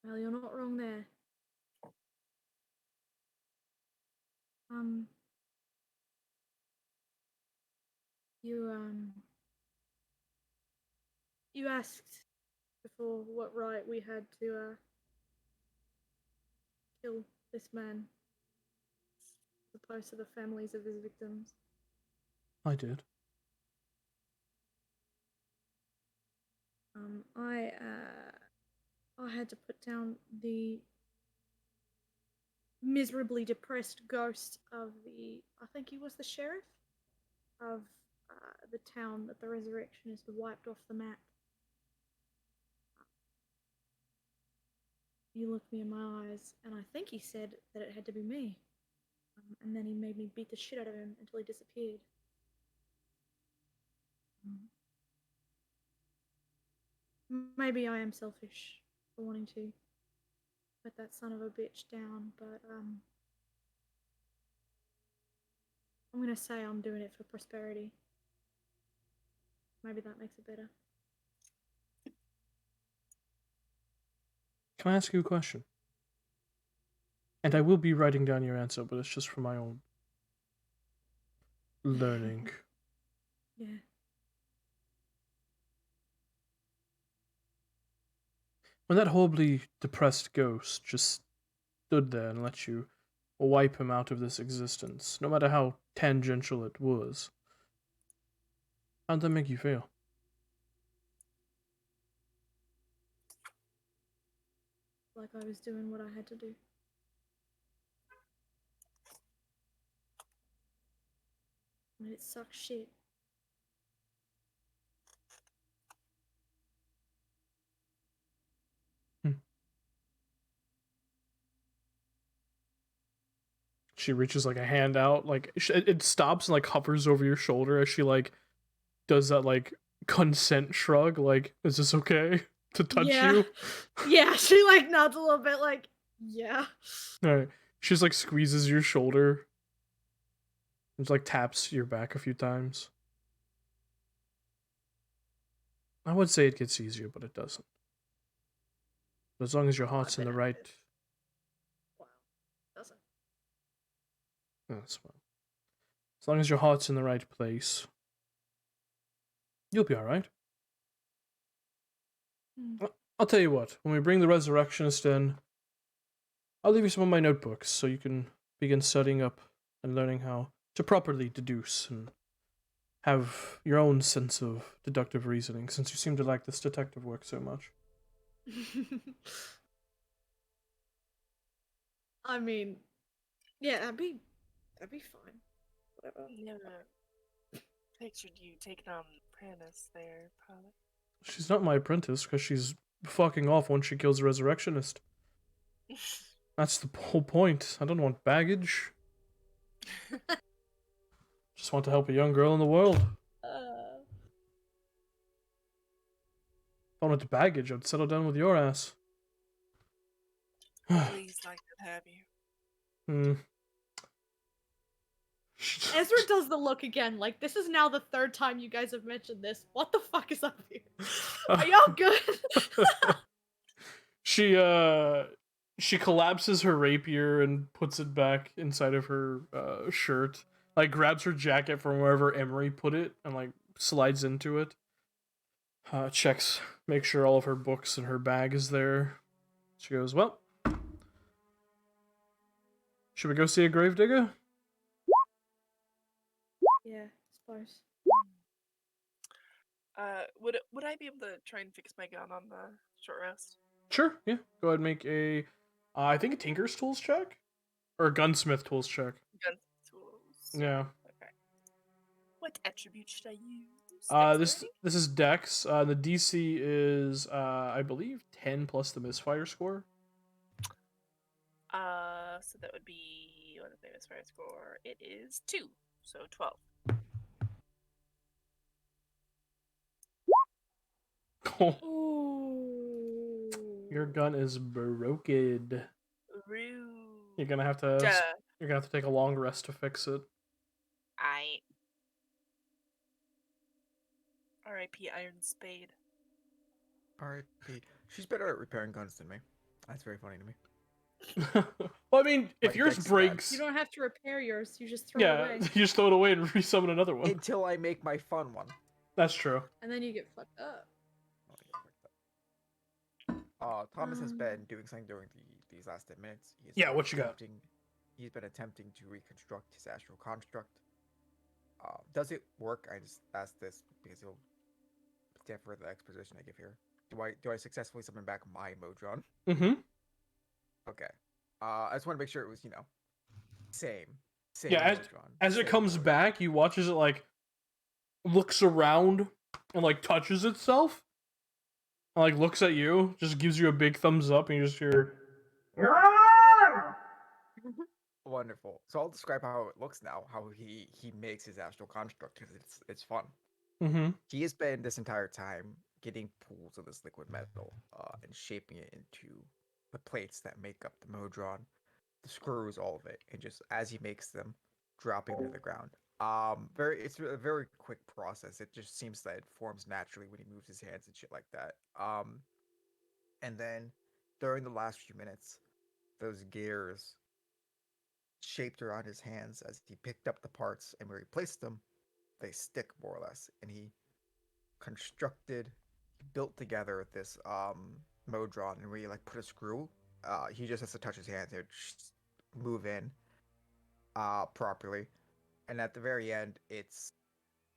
Well, you're not wrong there. Um, you you asked before what right we had to kill this man, as opposed to the families of his victims. I did. I had to put down the miserably depressed ghost of I think he was the sheriff of the town that the resurrectionist wiped off the map. He looked me in my eyes, and I think he said that it had to be me. And then he made me beat the shit out of him until he disappeared. Maybe I am selfish for wanting to put that son of a bitch down, but I'm gonna say I'm doing it for prosperity. Maybe that makes it better. Can I ask you a question? And I will be writing down your answer, but it's just for my own learning. Yeah. When that horribly depressed ghost just stood there and let you wipe him out of this existence, no matter how tangential it was, how'd that make you feel? Like I was doing what I had to do. I mean, it sucks shit. She reaches like a hand out, like it stops and like hovers over your shoulder as she like does that like consent shrug, like, is this okay to touch you? Yeah, she like nods a little bit, like, yeah. Alright. She just like squeezes your shoulder. And just like taps your back a few times. I would say it gets easier, but it doesn't. As long as your heart's in the been right. active. Wow. Doesn't. That's fine. As long as your heart's in the right place, you'll be all right. I'll tell you what. When we bring the resurrectionist in, I'll leave you some of my notebooks so you can begin studying up and learning how to properly deduce and have your own sense of deductive reasoning, since you seem to like this detective work so much. I mean, yeah, that'd be fine. Whatever. Never pictured you taking on apprentice there, probably. She's not my apprentice because she's fucking off once she kills the resurrectionist. That's the whole point. I don't want baggage. Just want to help a young girl in the world. If I wanted baggage, I'd settle down with your ass. Please, I could have you. Ezra does the look again. Like, this is now the third time you guys have mentioned this. What the fuck is up here? Are y'all good? She collapses her rapier and puts it back inside of her shirt. Like, grabs her jacket from wherever Emery put it and like slides into it. Checks, make sure all of her books and her bag is there. She goes, well, should we go see a gravedigger? Yeah, I suppose. Would I be able to try and fix my gun on the short rest? Sure, yeah. Go ahead and make a, I think a Tinker's Tools check? Or a Gunsmith Tools check. Gun tools. Yeah. Okay. What attribute should I use? This is Dex. The DC is, I believe, 10 plus the misfire score. So that would be, what is the misfire score? It is 2, so 12. Ooh. Your gun is broken. Rude. You're gonna have to take a long rest to fix it. R.I.P. Iron Spade. R.I.P. She's better at repairing guns than me. That's very funny to me. Well, I mean, if Like, yours Dex is breaks, You don't have to repair yours. You just throw it yeah, away. you just throw it away and resummon another one. Until I make my fun one. That's true. And then you get fucked up. Thomas has been doing something during these last 10 minutes. Yeah, what you got? He's been attempting to reconstruct his astral construct. Does it work? I just asked this because he'll stand for the exposition I give here. Do I successfully summon back my Modron? Mm-hmm. Okay. I just want to make sure it was, same. Yeah, Modron, as it same comes Modron. back, you watch as it like looks around and like touches itself. And, like looks at you, just gives you a big thumbs up, and you just hear. Wonderful. So I'll describe how it looks now, how he makes his astral construct, because it's fun. Mm-hmm. He has been this entire time getting pools of this liquid metal and shaping it into the plates that make up the Modron, the screws, all of it, and just as he makes them, dropping them to the ground. It's a very quick process. It just seems that it forms naturally when he moves his hands and shit like that. And then during the last few minutes, those gears shaped around his hands as he picked up the parts, and where he placed them, they stick more or less. And he built together this Modron, and where you like put a screw, he just has to touch his hands and move in properly. And at the very end, it's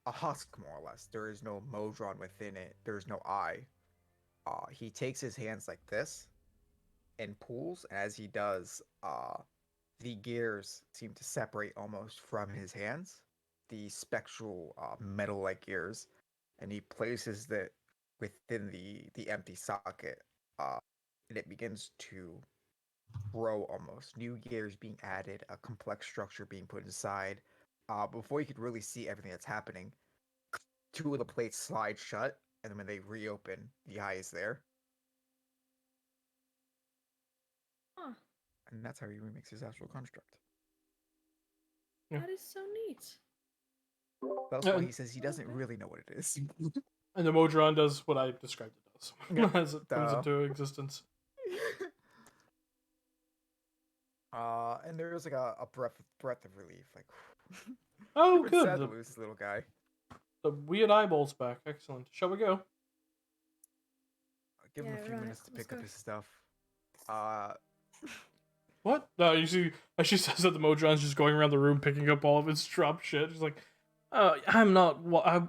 a husk more or less. There is no Modron within it. There's no eye. He takes his hands like this and pulls. As he does, the gears seem to separate almost from his hands, the spectral metal-like gears, and he places it within the empty socket, and it begins to grow almost. New gears being added, a complex structure being put inside. Before you could really see everything that's happening, 2 of the plates slide shut, and then when they reopen, the eye is there. Huh. And that's how he remakes his astral construct. Yeah. That is so neat. That's why he says he doesn't really know what it is. And the Modron does what I described it does Yeah. as it comes into existence. And there was like a breath of relief. Like, Oh, it's good. sad to lose this little guy. The weird eyeball's back. Excellent. Shall we go? Give him Yeah, a few right, minutes to let's pick up go. his stuff. What? No, you see, as she says that, the Modron's just going around the room picking up all of his drop shit. She's like, I'm not.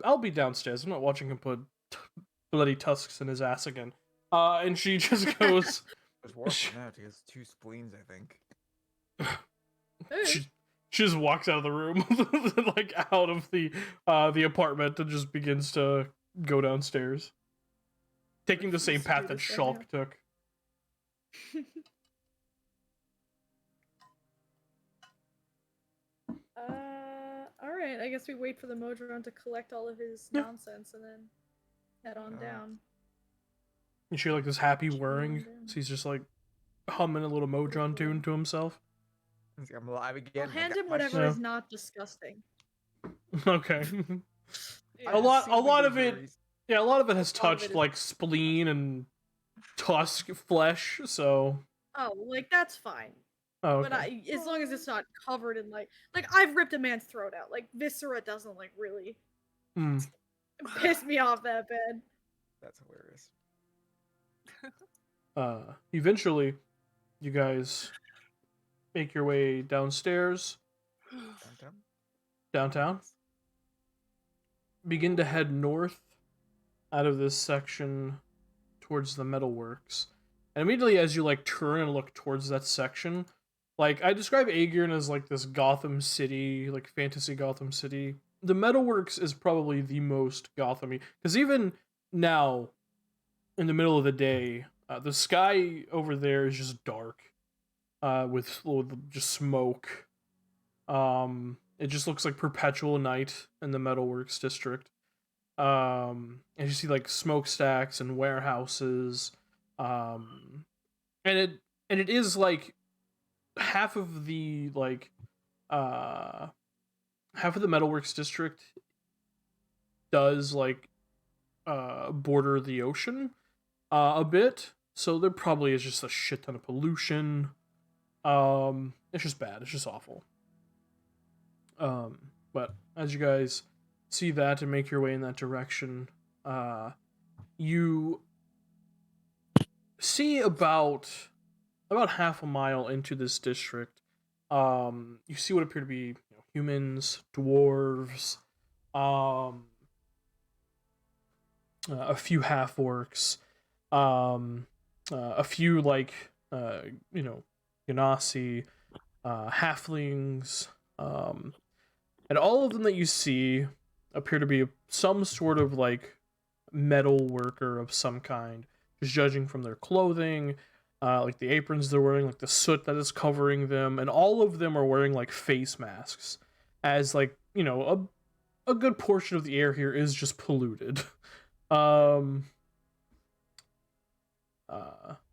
I'll be downstairs. I'm not watching him put bloody tusks in his ass again. And she just goes. There's worse than that. He has 2 spleens, I think. she, she just walks out of the room, like out of the apartment, and just begins to go downstairs, taking the same Refuse to path do that this right Shulk took. Alright, I guess we wait for the Modron to collect all of his Yeah. nonsense and then head on down. You hear like this happy Just whirring. go on So he's just like humming a little Modron tune to himself. He's like, I'm alive again. I'll I hand got him my whatever Yeah. is not disgusting. Okay. I a lot assume of it. injuries. Yeah, a lot of it has A lot of it touched is- like spleen and tusk flesh. So, Oh, like that's fine. oh, But okay. as long as it's not covered in like I've ripped a man's throat out. Like viscera doesn't like really Hmm. piss me off that bad. That's hilarious. Eventually, you guys make your way downstairs, downtown. Begin to head north out of this section towards the metalworks. And immediately as you like turn and look towards that section, like I describe Aegirn as like this Gotham City, like fantasy Gotham City. The metalworks is probably the most Gotham-y, because even now, in the middle of the day, the sky over there is just dark, with just smoke. It just looks like perpetual night in the metalworks district. And you see like smokestacks and warehouses, and it is like half of the metalworks district does like border the ocean a bit, so there probably is just a shit ton of pollution. It's just bad. It's just awful. But as you guys see that and make your way in that direction, you see about half a mile into this district, you see what appear to be humans, dwarves, a few half orcs, a few like Genasi, halflings, and all of them that you see appear to be some sort of like metal worker of some kind, just judging from their clothing, like the aprons they're wearing, like the soot that is covering them, and all of them are wearing like face masks, as like a good portion of the air here is just polluted.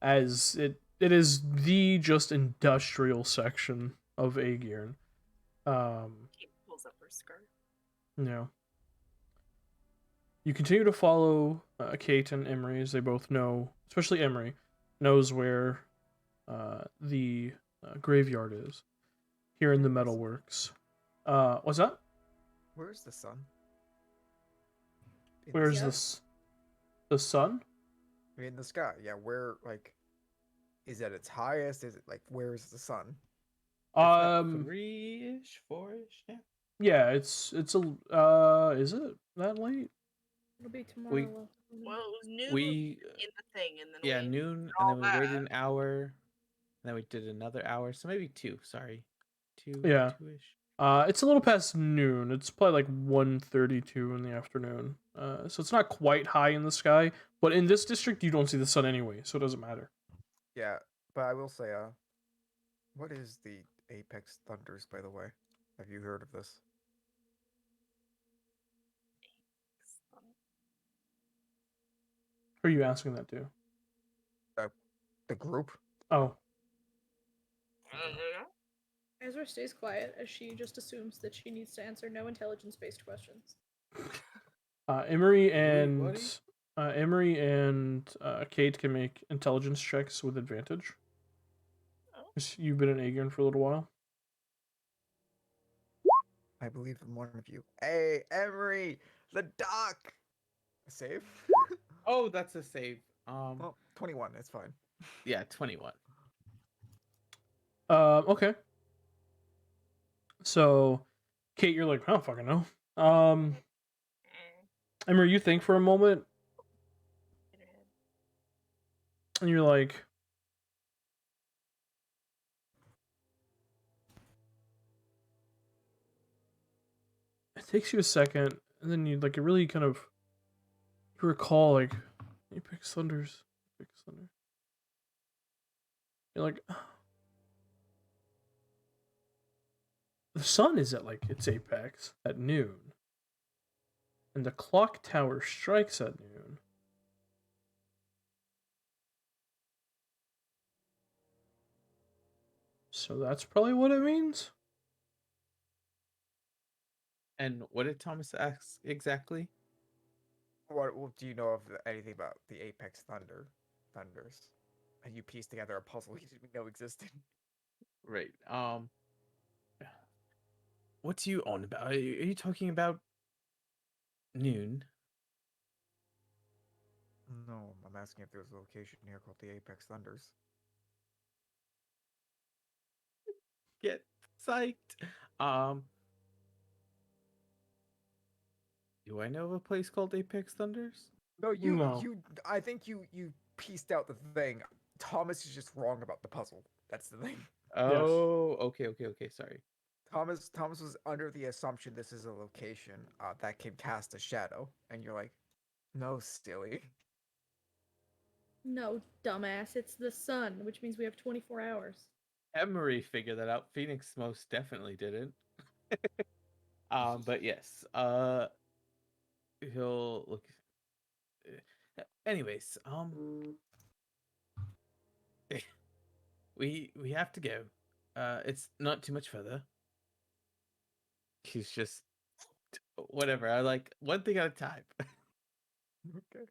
As it is the just industrial section of Aegirn. Kate pulls up her skirt. Yeah. You continue to follow Kate and Emery, as they both know, especially Emery, knows where the graveyard is here in the metalworks. What's that? Where's the sun? In Where's Yeah. this? The sun? in the sky? Yeah, where like is it at its highest? Is it like where's the sun? Three-ish, four-ish, yeah. Yeah, it's a is it that late? It'll be tomorrow. We- afternoon. Well, it was noon We in the thing, and then yeah, we noon, all and then we waited that. an hour, and then we did another hour, so maybe two. Sorry, Yeah. 2-ish. It's a little past noon. It's probably like 1:32 in the afternoon. So it's not quite high in the sky, but in this district you don't see the sun anyway, so it doesn't matter. Yeah, but I will say, what is the Apex Thunders, by the way? Have you heard of this? Who are you asking that to? The group? Oh, Ezra stays quiet as she just assumes that she needs to answer no intelligence-based questions. Emery Really, and buddy? Emery and Kate can make intelligence checks with advantage. Oh. 'Cause you've been in Aegon for a little while. I believe in one of you. Hey, Emery, the doc. Save. Oh, that's a save. Well, 21. It's fine. Yeah, 21. Okay. So, Kate, you're like, I don't fucking know. Emery, you think for a moment, and you're like, it takes you a second, and then you like, it really kind of, you recall like, Apex Thunders, Apex Thunder. You're like, the sun is at like its apex at noon, and the clock tower strikes at noon. So that's probably what it means. And what did Thomas ask exactly? What do you know of anything about the Apex Thunders? And you piece together a puzzle you didn't know existed. Right. What do you on about? Are you talking about noon? No, I'm asking if there's a location here called the Apex Thunders. Get psyched. Do I know of a place called Apex Thunders? No, No. I think you pieced out the thing. Thomas is just wrong about the puzzle. That's the thing. Oh, okay. Sorry. Thomas was under the assumption this is a location that can cast a shadow, and you're like, no, silly. No, dumbass. It's the sun, which means we have 24 hours. Emery figured that out. Phoenix most definitely didn't. But yes. He'll look. Anyways, we have to go. It's not too much further. He's just whatever. I like one thing at a time. Okay.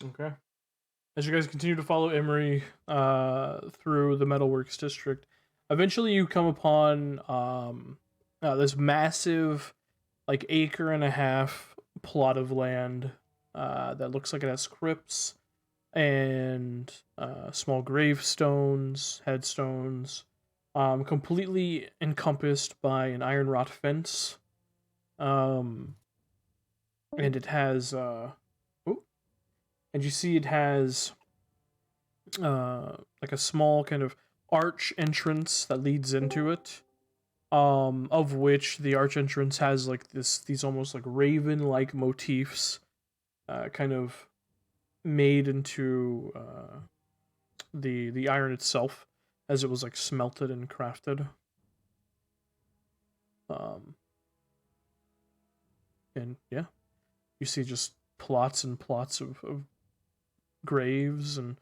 Okay. As you guys continue to follow Emery through the Metalworks district, eventually you come upon this massive, like, acre and a half plot of land that looks like it has crypts and small gravestones, headstones, completely encompassed by an iron wrought fence. And it has and you see it has like a small kind of arch entrance that leads into it, of which the arch entrance has like these almost like raven like motifs kind of made into the iron itself as it was like smelted and crafted. And yeah, you see just plots and plots of graves and,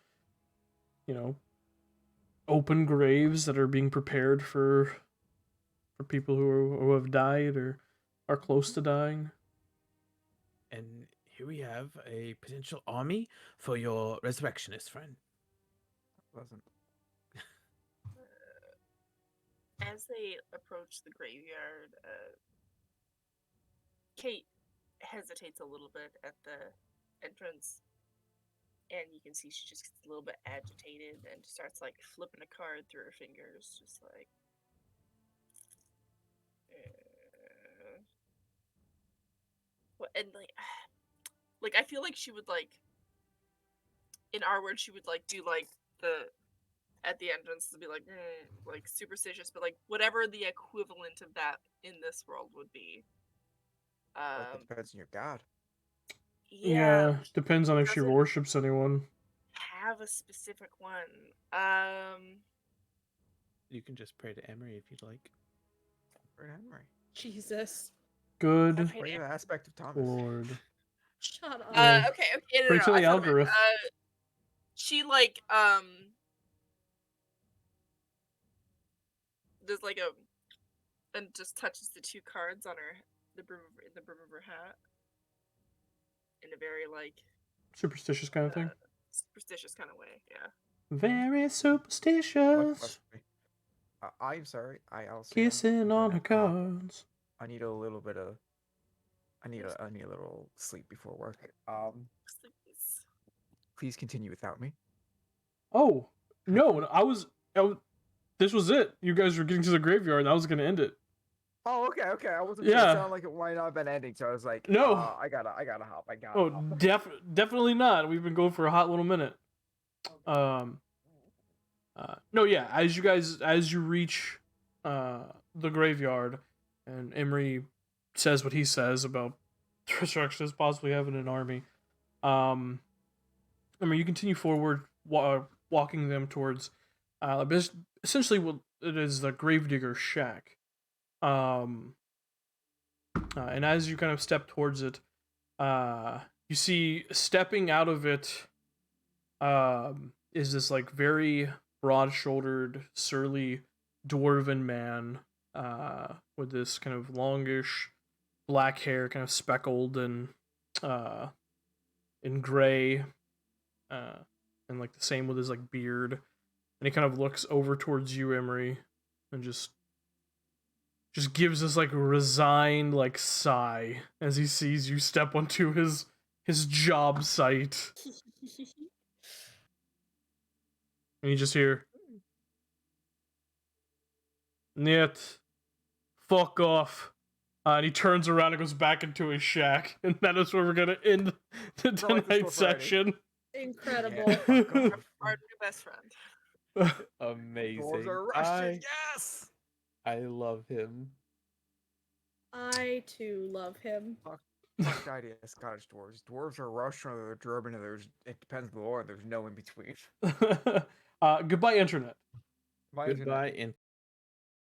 you know, open graves that are being prepared for people who have died or are close to dying. And here we have a potential army for your resurrectionist friend. Wasn't. As they approach the graveyard, Kate hesitates a little bit at the entrance, and you can see she just gets a little bit agitated and starts like flipping a card through her fingers, just like. And like I feel like she would like, in our words, she would like do like the at the entrance to be like like superstitious, but like whatever the equivalent of that in this world would be. Like it depends on your god. Yeah, depends on if she doesn't worships anyone. have a specific one. You can just pray to Emery if you'd like. Right, Henry. Jesus. Good Pray the aspect of Thomas. Lord. Shut up. Yeah. Okay, no, Pray to I the thought of it. algorithm. She like there's like a, and just touches the two cards on her, the brim of her hat. in a very like Superstitious kind of thing. superstitious kind of way. Yeah. Very Much superstitious. less me. I'm sorry. I also Kissing on her cards. I need a little bit of. I need a little sleep before work. Please. Please continue without me. Oh no! I was. This was it. You guys were getting to the graveyard, and I was gonna end it. Oh, okay. I wasn't sure. Yeah. It sounded like it might not have been ending, so I was like, No. I gotta hop. Oh, hop. definitely not. We've been going for a hot little minute. No, yeah. As you reach, the graveyard, and Emery says what he says about Resurrections possibly having an army. You continue forward, walking them towards, essentially what it is, the Gravedigger's shack. And as you kind of step towards it, you see stepping out of it, is this like very broad-shouldered, surly dwarven man, with this kind of longish black hair, kind of speckled and in gray, and like the same with his like beard, and he kind of looks over towards you, Emery, and just gives this like resigned like sigh as he sees you step onto his job site, and you just hear, "Niet, fuck off." And he turns around and goes back into his shack, and that is where we're gonna end the like this tonight's book already. section. Incredible. Our new best friend. Amazing. Dwarves are Russian. Yes. I love him. I too love him. Fuck the idea of Scottish dwarves. Dwarves are Russian or they're German, and it depends on the lore. There's no in between. Goodbye, internet. My internet. Goodbye,